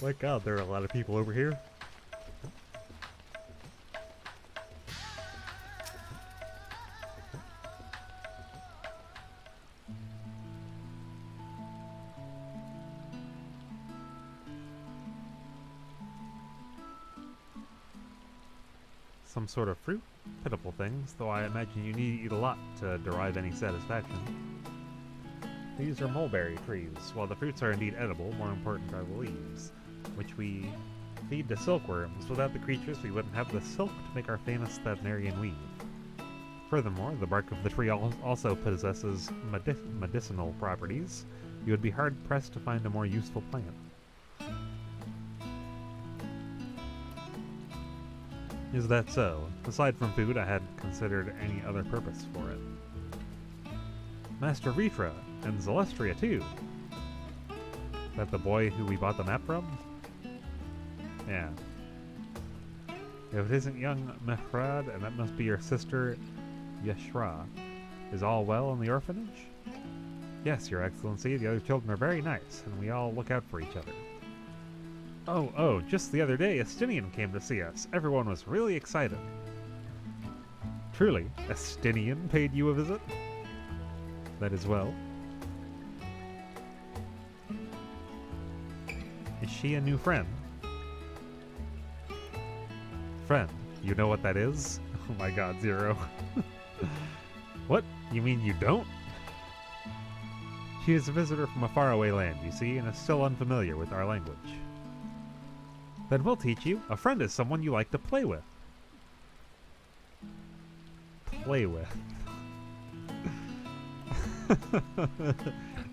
My God, there are a lot of people over here. Some sort of fruit? Pitiful things, though I imagine you need to eat a lot to derive any satisfaction. These are mulberry trees. While the fruits are indeed edible, more important are the leaves, which we feed to silkworms. Without the creatures, we wouldn't have the silk to make our famous Thavnarian weave. Furthermore, the bark of the tree also possesses medicinal properties. You would be hard-pressed to find a more useful plant. Is that so? Aside from food, I hadn't considered any other purpose for it. Master Vifra, and Zelestria too. That the boy who we bought the map from? Yeah. If it isn't young Mehrad, and that must be your sister Yeshra, is all well in the orphanage? Yes, Your Excellency, the other children are very nice, and we all look out for each other. Oh, just the other day, Estinian came to see us. Everyone was really excited. Truly, Estinian paid you a visit? That is well. Is she a new friend? Friend, you know what that is? Oh my God, Zero. What? You mean you don't? She is a visitor from a faraway land, you see, and is still unfamiliar with our language. Then we'll teach you. A friend is someone you like to play with. Play with.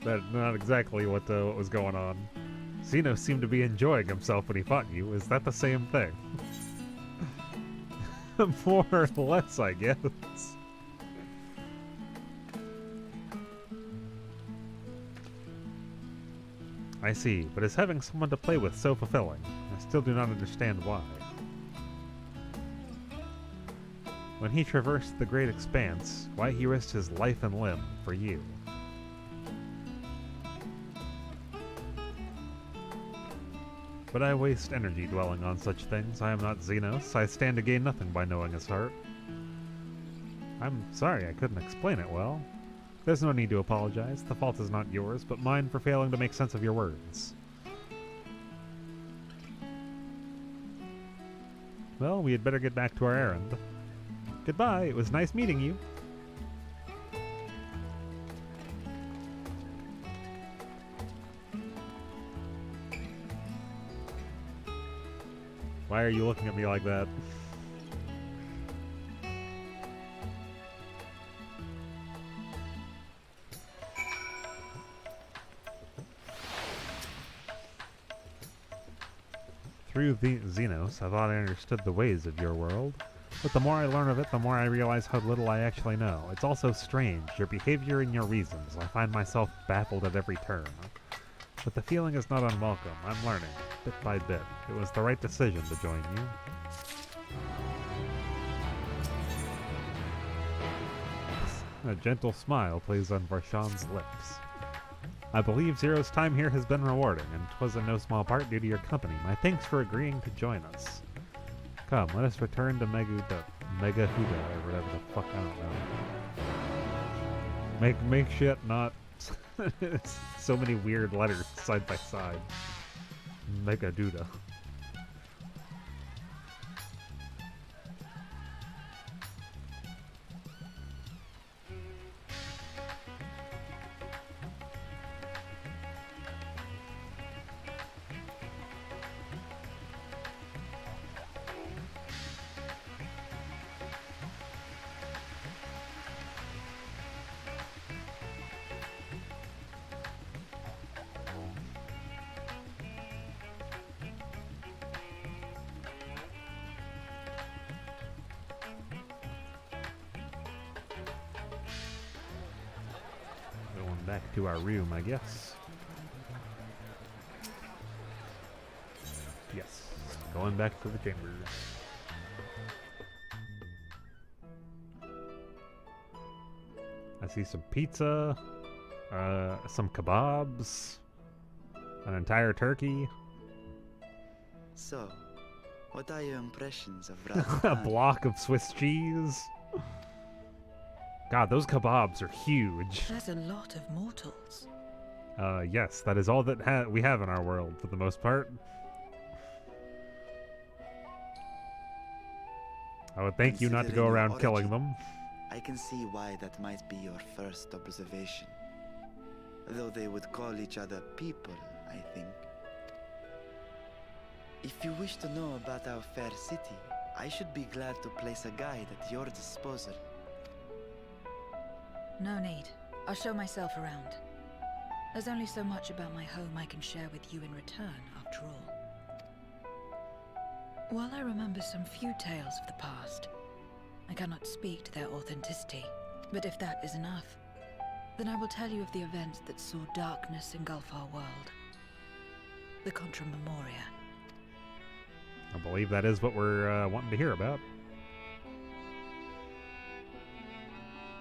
That's not exactly what was going on. Zeno seemed to be enjoying himself when he fought you. Is that the same thing? More or less, I guess. I see, but is having someone to play with so fulfilling? I still do not understand why. When he traversed the great expanse, why he risked his life and limb for you. But I waste energy dwelling on such things. I am not Xenos. I stand to gain nothing by knowing his heart. I'm sorry I couldn't explain it well. There's no need to apologize. The fault is not yours, but mine for failing to make sense of your words. Well, we had better get back to our errand. Goodbye, it was nice meeting you. Why are you looking at me like that? Through Xenos, I thought I understood the ways of your world, but the more I learn of it, the more I realize how little I actually know. It's also strange, your behavior and your reasons. I find myself baffled at every turn. But the feeling is not unwelcome. I'm learning, bit by bit. It was the right decision to join you. A gentle smile plays on Varshan's lips. I believe Zero's time here has been rewarding, and 'twas in no small part due to your company. My thanks for agreeing to join us. Come, let us return to Megahuda, or whatever the fuck, I don't know. Make shit not... so many weird letters side by side. Megaduda. back to our room, I guess. Yes, going back to the chambers. I see some pizza, some kebabs, an entire turkey. So, what are your impressions of A Radz-at-Han? block of Swiss cheese. God, those kebabs are huge. There's a lot of mortals. Yes, that is all that we have in our world for the most part. I would thank you not to go Considering your around killing origin, them. I can see why that might be your first observation. Though they would call each other people, I think. If you wish to know about our fair city, I should be glad to place a guide at your disposal. No need. I'll show myself around. There's only so much about my home I can share with you in return, after all. While I remember some few tales of the past, I cannot speak to their authenticity. But if that is enough, then I will tell you of the events that saw darkness engulf our world. The Contra Memoria. I believe that is what we're wanting to hear about.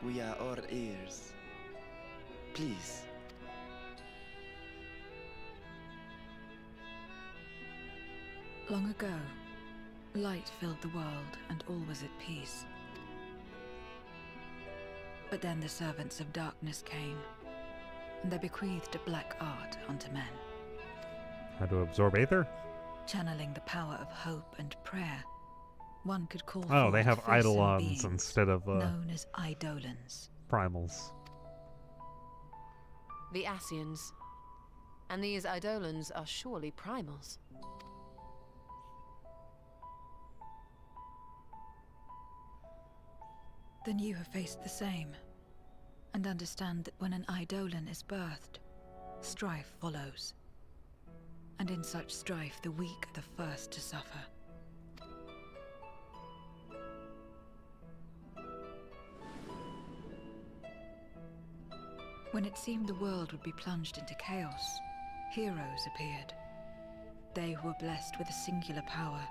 We are all ears. Please. Long ago, light filled the world and all was at peace. But then the servants of darkness came, and they bequeathed a black art unto men. How to absorb Aether? Channeling the power of hope and prayer, one could call Oh, they forth have fearsome Eidolons beings instead of known as Eidolons. primals. The Ascians. And these Eidolons are surely primals. Then you have faced the same, and understand that when an Eidolon is birthed, strife follows. And in such strife, the weak are the first to suffer. When it seemed the world would be plunged into chaos, heroes appeared. They who were blessed with a singular power,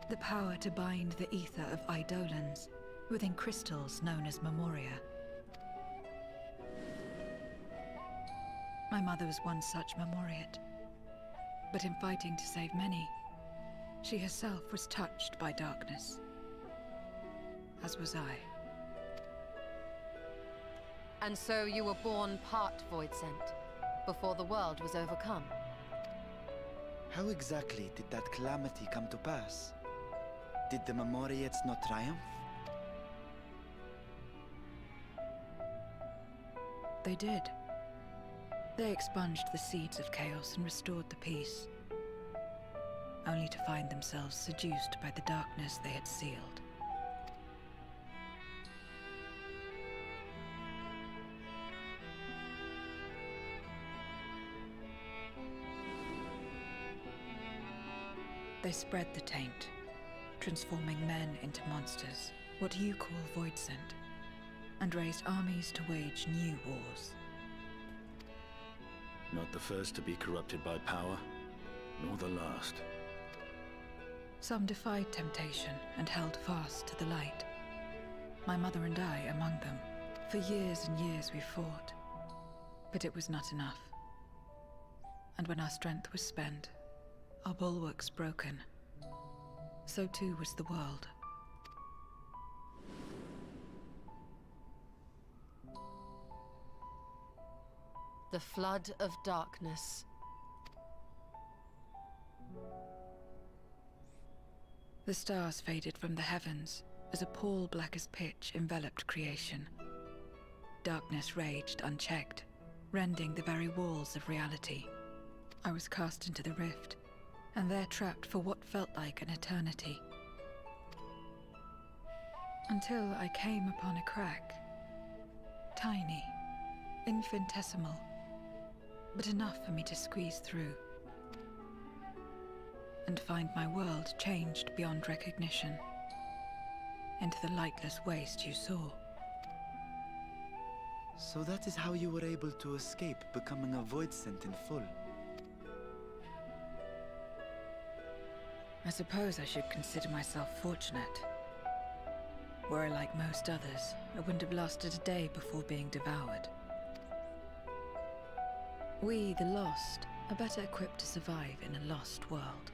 the power to bind the ether of Eidolons within crystals known as Memoria. My mother was one such Memoriate. But in fighting to save many, she herself was touched by darkness. As was I. And so you were born part Voidsent, before the world was overcome. How exactly did that calamity come to pass? Did the Memoriates not triumph? They did. They expunged the seeds of chaos and restored the peace, only to find themselves seduced by the darkness they had sealed. They spread the taint, transforming men into monsters, what you call Voidsent, and raised armies to wage new wars. Not the first to be corrupted by power, nor the last. Some defied temptation and held fast to the light. My mother and I among them. For years and years we fought, but it was not enough. And when our strength was spent, our bulwarks broken, so too was the world. The flood of darkness. The stars faded from the heavens as a pall black as pitch enveloped creation. Darkness raged unchecked, rending the very walls of reality. I was cast into the rift, and there trapped for what felt like an eternity. Until I came upon a crack. Tiny, infinitesimal, but enough for me to squeeze through and find my world changed beyond recognition into the lightless waste you saw. So that is how you were able to escape becoming a Voidsent in full. I suppose I should consider myself fortunate. Were I like most others, I wouldn't have lasted a day before being devoured. We, the Lost, are better equipped to survive in a lost world.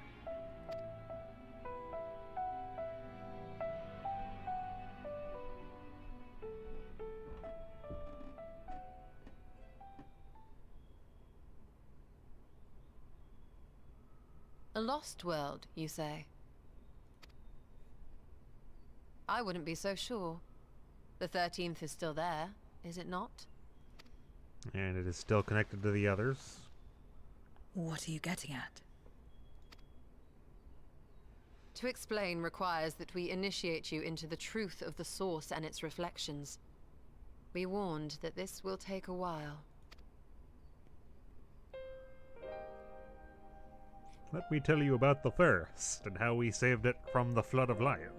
A lost world, you say? I wouldn't be so sure. The 13th is still there, is it not? And it is still connected to the others. What are you getting at? To explain requires that we initiate you into the truth of the source and its reflections. We warned that this will take a while. Let me tell you about the first, and how we saved it from the Flood of Lion.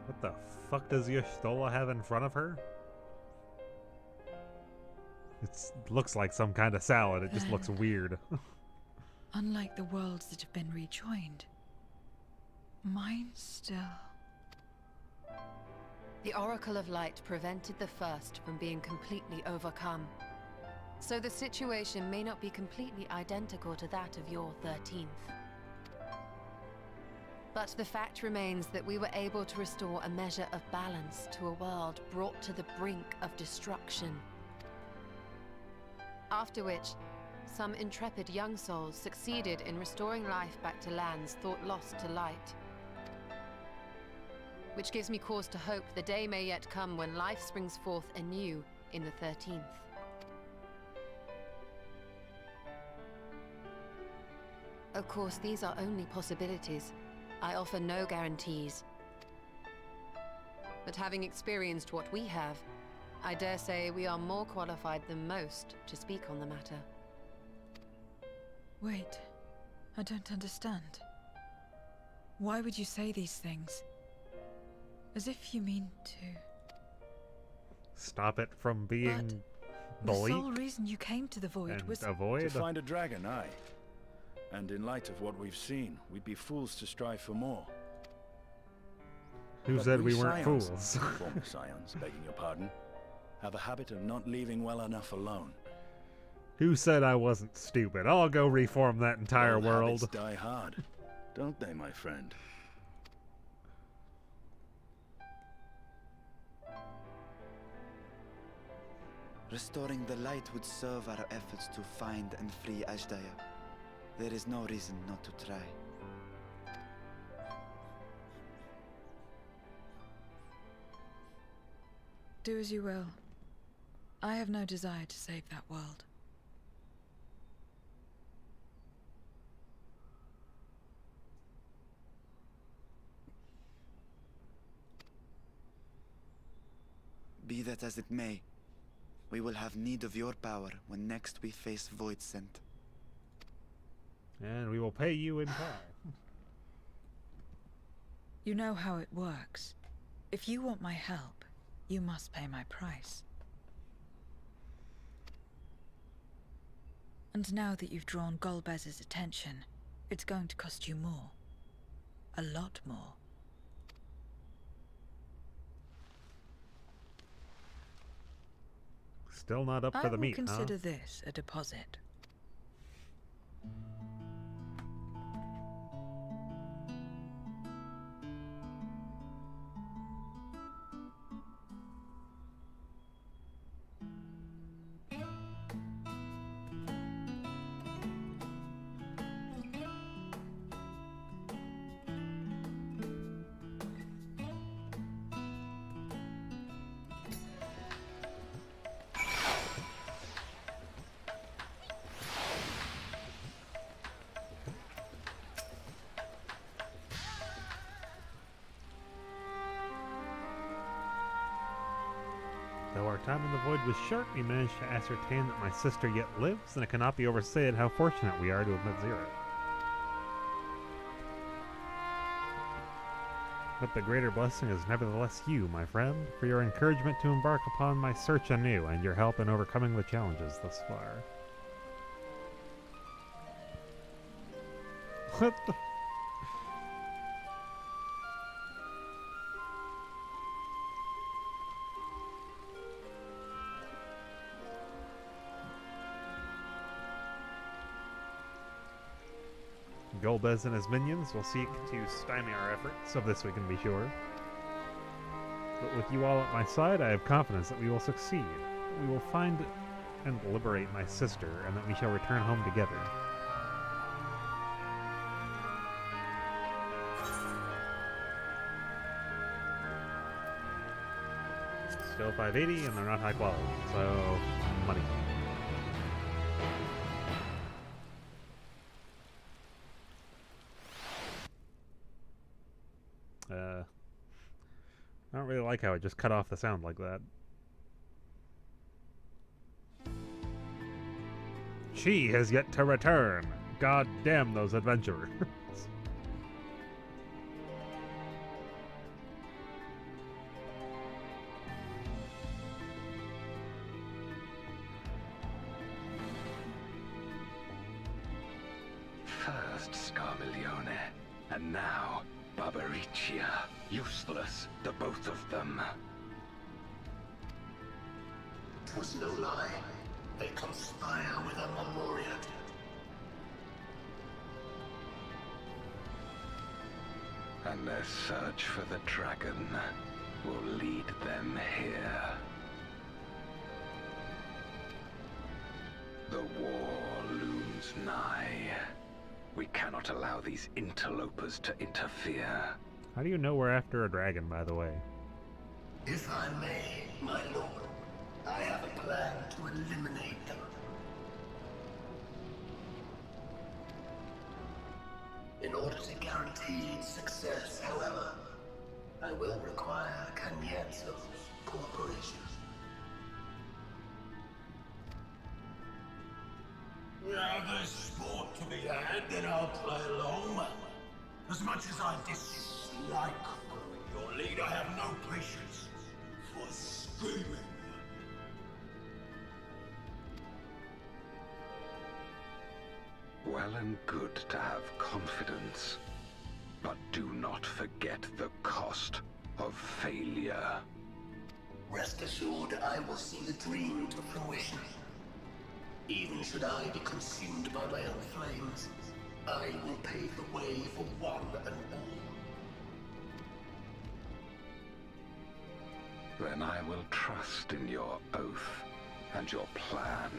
What the fuck does Y'shtola have in front of her? It looks like some kind of salad, it just looks weird. Unlike the worlds that have been rejoined, mine still... The Oracle of Light prevented the first from being completely overcome. So the situation may not be completely identical to that of your 13th. But the fact remains that we were able to restore a measure of balance to a world brought to the brink of destruction. After which, some intrepid young souls succeeded in restoring life back to lands thought lost to light. Which gives me cause to hope the day may yet come when life springs forth anew in the 13th. Of course, these are only possibilities. I offer no guarantees. But having experienced what we have, I dare say we are more qualified than most to speak on the matter. Wait, I don't understand. Why would you say these things? As if you mean to... Stop it from being bleak. The sole reason you came to the Void and was... avoid? To find a dragon, aye. And in light of what we've seen, we'd be fools to strive for more. Who But said we weren't scions, fools? former scions, begging your pardon, have a habit of not leaving well enough alone. Who said I wasn't stupid? I'll go reform that entire Old world. habits die hard, don't they, my friend? Restoring the light would serve our efforts to find and free Azdaja. There is no reason not to try. Do as you will. I have no desire to save that world. Be that as it may, we will have need of your power when next we face Voidsent. And we will pay you in time. You know how it works. If you want my help, you must pay my price. And now that you've drawn Golbez's attention, it's going to cost you more. A lot more. Still not up for the meat, I will consider huh? this a deposit. time in the void was short, we managed to ascertain that my sister yet lives, and it cannot be overstated how fortunate we are to have met Zero. But the greater blessing is nevertheless you, my friend, for your encouragement to embark upon my search anew, and your help in overcoming the challenges thus far. What the... Golbez and his minions will seek to stymie our efforts, of this we can be sure. But with you all at my side, I have confidence that we will succeed. We will find and liberate my sister, and that we shall return home together. Still 580, and they're not high quality, so money. I don't really like how it just cut off the sound like that. She has yet to return. God damn those adventurers. First Scarmiglione, and now Barbariccia. Useless, the both of them. 'Twas no lie. They conspire with a Memoriat. And their search for the dragon will lead them here. The war looms nigh. We cannot allow these interlopers to interfere. How do you know we're after a dragon, by the way? If I may, my lord, I have a plan to eliminate them. In order to guarantee success, however, I will require Cagnazzo's cooperation. Now there's sport to be had, then I'll play along. As much as I dislike following your lead, I have no patience for screaming. Well and good to have confidence, but do not forget the cost of failure. Rest assured, I will see the dream to fruition. Even should I be consumed by my own flames, I will pave the way for one and all. Then I will trust in your oath and your plan.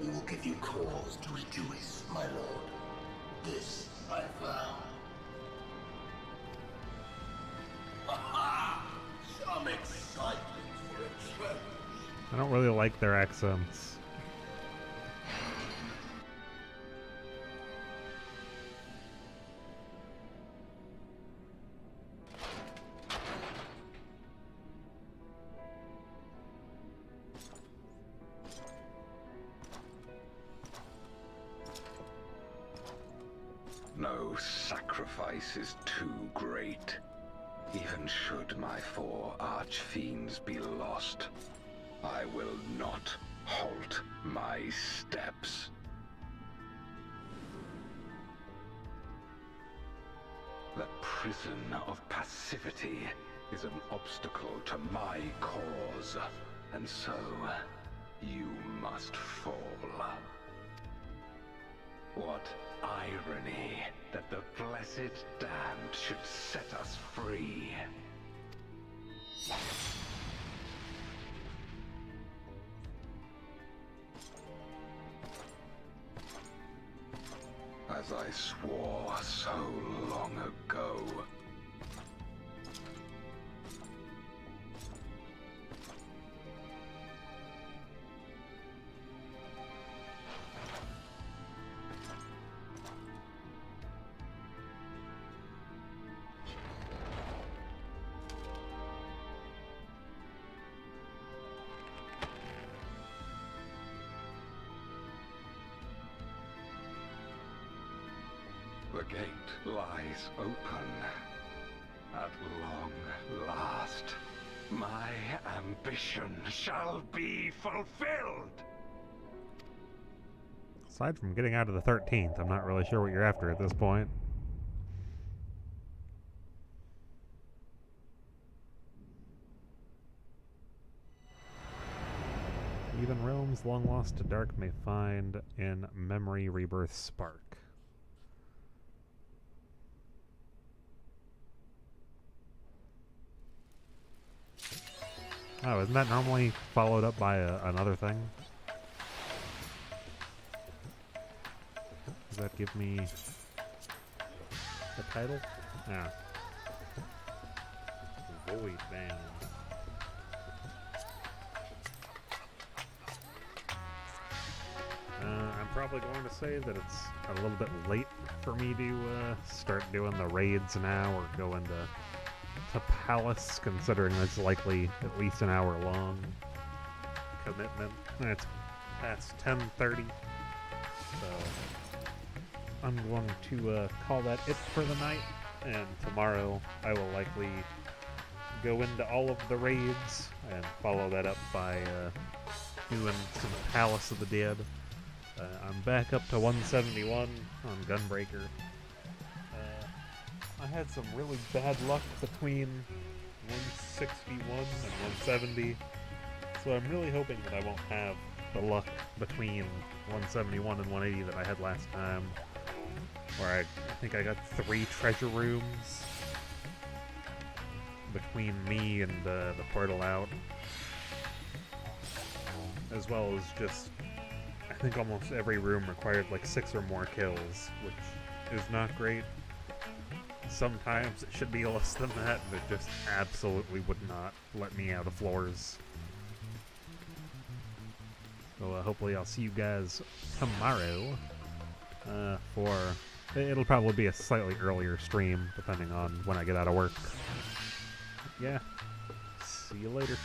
We will give you cause to rejoice, my lord. This I vow. Aha! Some excitement for a change. I don't really like their accents. No sacrifice is too great. Even should my 4 archfiends be lost, I will not halt my steps. The prison of passivity is an obstacle to my cause, and so you must fall. What irony that the blessed damned should set us free. As I swore so long ago. The gate lies open. At long last, my ambition shall be fulfilled! Aside from getting out of the 13th, I'm not really sure what you're after at this point. Even realms long lost to dark may find in memory rebirth spark. Oh, isn't that normally followed up by another thing? Does that give me the title? Yeah. Void Bound. I'm probably going to say that it's a little bit late for me to start doing the raids now or go into Palace, considering it's likely at least an hour long commitment. It's past 10:30, so I'm going to call that it for the night, and tomorrow I will likely go into all of the raids and follow that up by doing some Palace of the Dead. I'm back up to 171 on Gunbreaker. I had some really bad luck between 161 and 170, so I'm really hoping that I won't have the luck between 171 and 180 that I had last time, where I think I got 3 treasure rooms between me and the portal out, as well as just, I think almost every room required like 6 or more kills, which is not great. Sometimes it should be less than that, but it just absolutely would not let me out of floors. So hopefully I'll see you guys tomorrow for, it'll probably be a slightly earlier stream, depending on when I get out of work. Yeah, see you later.